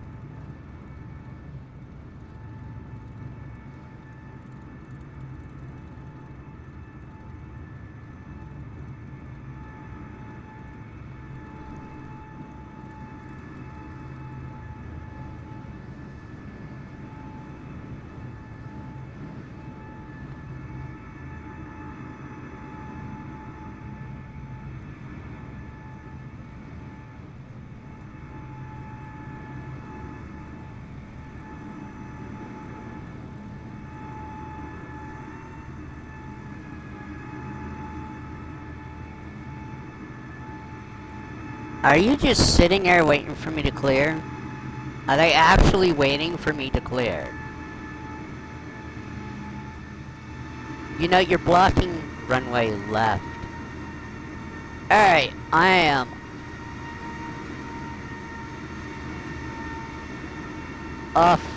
Are you just sitting there waiting for me to clear? Are they actually waiting for me to clear? You know, you're blocking runway left. Alright, I am off.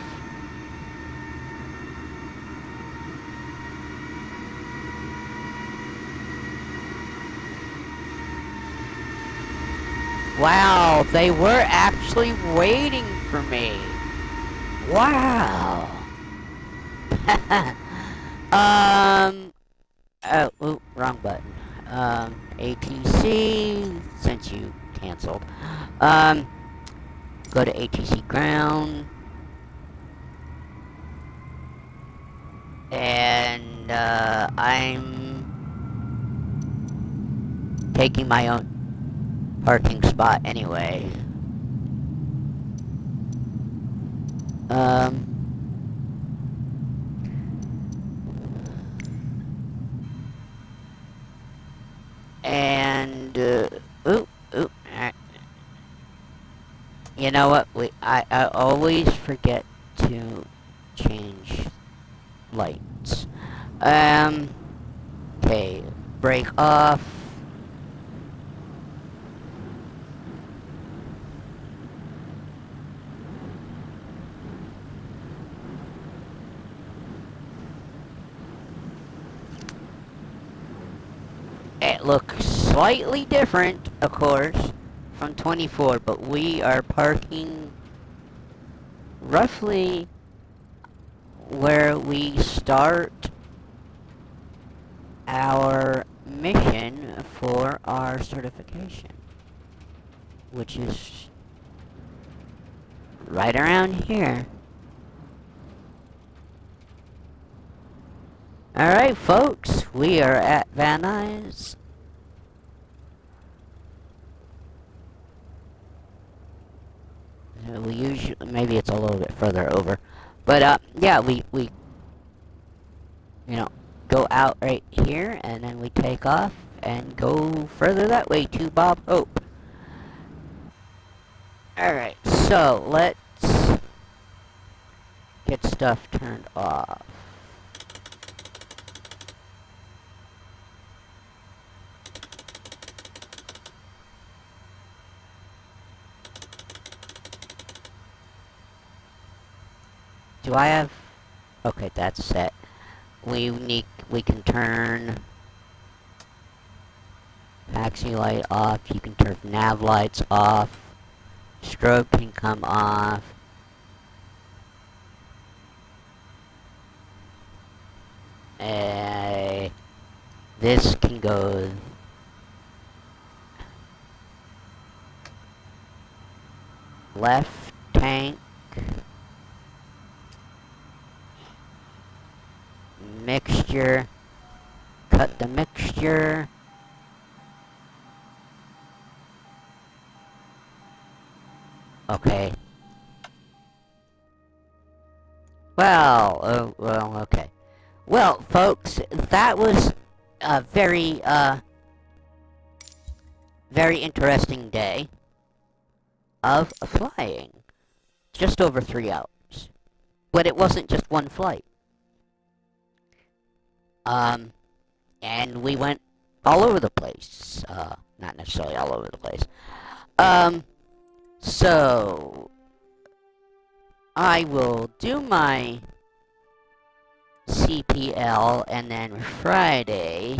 Wow, they were actually waiting for me. Wow. Oh, wrong button. ATC, since you canceled. Go to ATC ground. And, I'm taking my own parking spot anyway. And, You know what? I always forget to change lights. Okay, brake off. It looks slightly different, of course, from 24, but we are parking roughly where we start our mission for our certification, which is right around here. Alright folks, we are at Van Nuys. We usually, maybe it's a little bit further over, but yeah, we you know, go out right here, and then we take off and go further that way to Bob Hope. Alright, so let's get stuff turned off. Do I have... Okay, that's set. We can turn taxi light off. You can turn nav lights off. Strobe can come off. This can go... left tank. Mixture. Cut the mixture. Okay. Well, okay. Well, folks, that was a very interesting day of flying. Just over 3 hours. But it wasn't just one flight. And we went all over the place. Not necessarily all over the place. So I will do my CPL, and then Friday,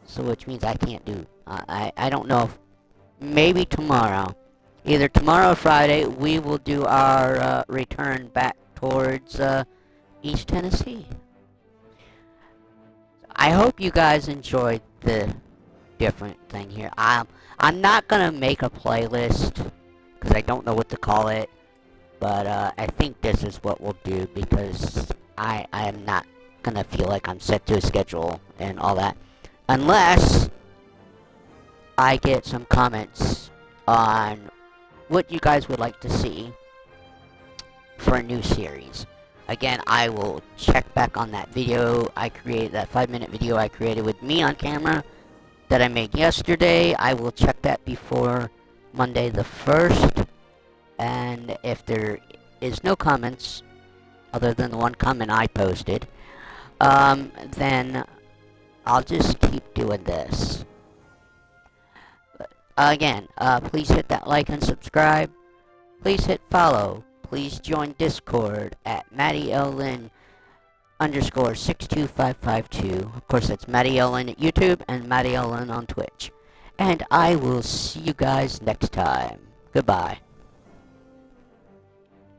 so which means I can't do, I don't know if, maybe tomorrow, either tomorrow or Friday, we will do our return back towards East Tennessee. I hope you guys enjoyed the different thing here. I'm not gonna make a playlist, because I don't know what to call it, but I think this is what we'll do, because I am not gonna feel like I'm set to a schedule and all that, unless I get some comments on what you guys would like to see for a new series. Again, I will check back on that video I created, that 5-minute video I created with me on camera that I made yesterday. I will check that before Monday the 1st, and if there is no comments, other than the one comment I posted, then I'll just keep doing this. But, again, please hit that like and subscribe. Please hit follow. Please join Discord at MattyEllen_62552. Of course, that's Matty Ellen at YouTube and Matty Ellen on Twitch. And I will see you guys next time. Goodbye.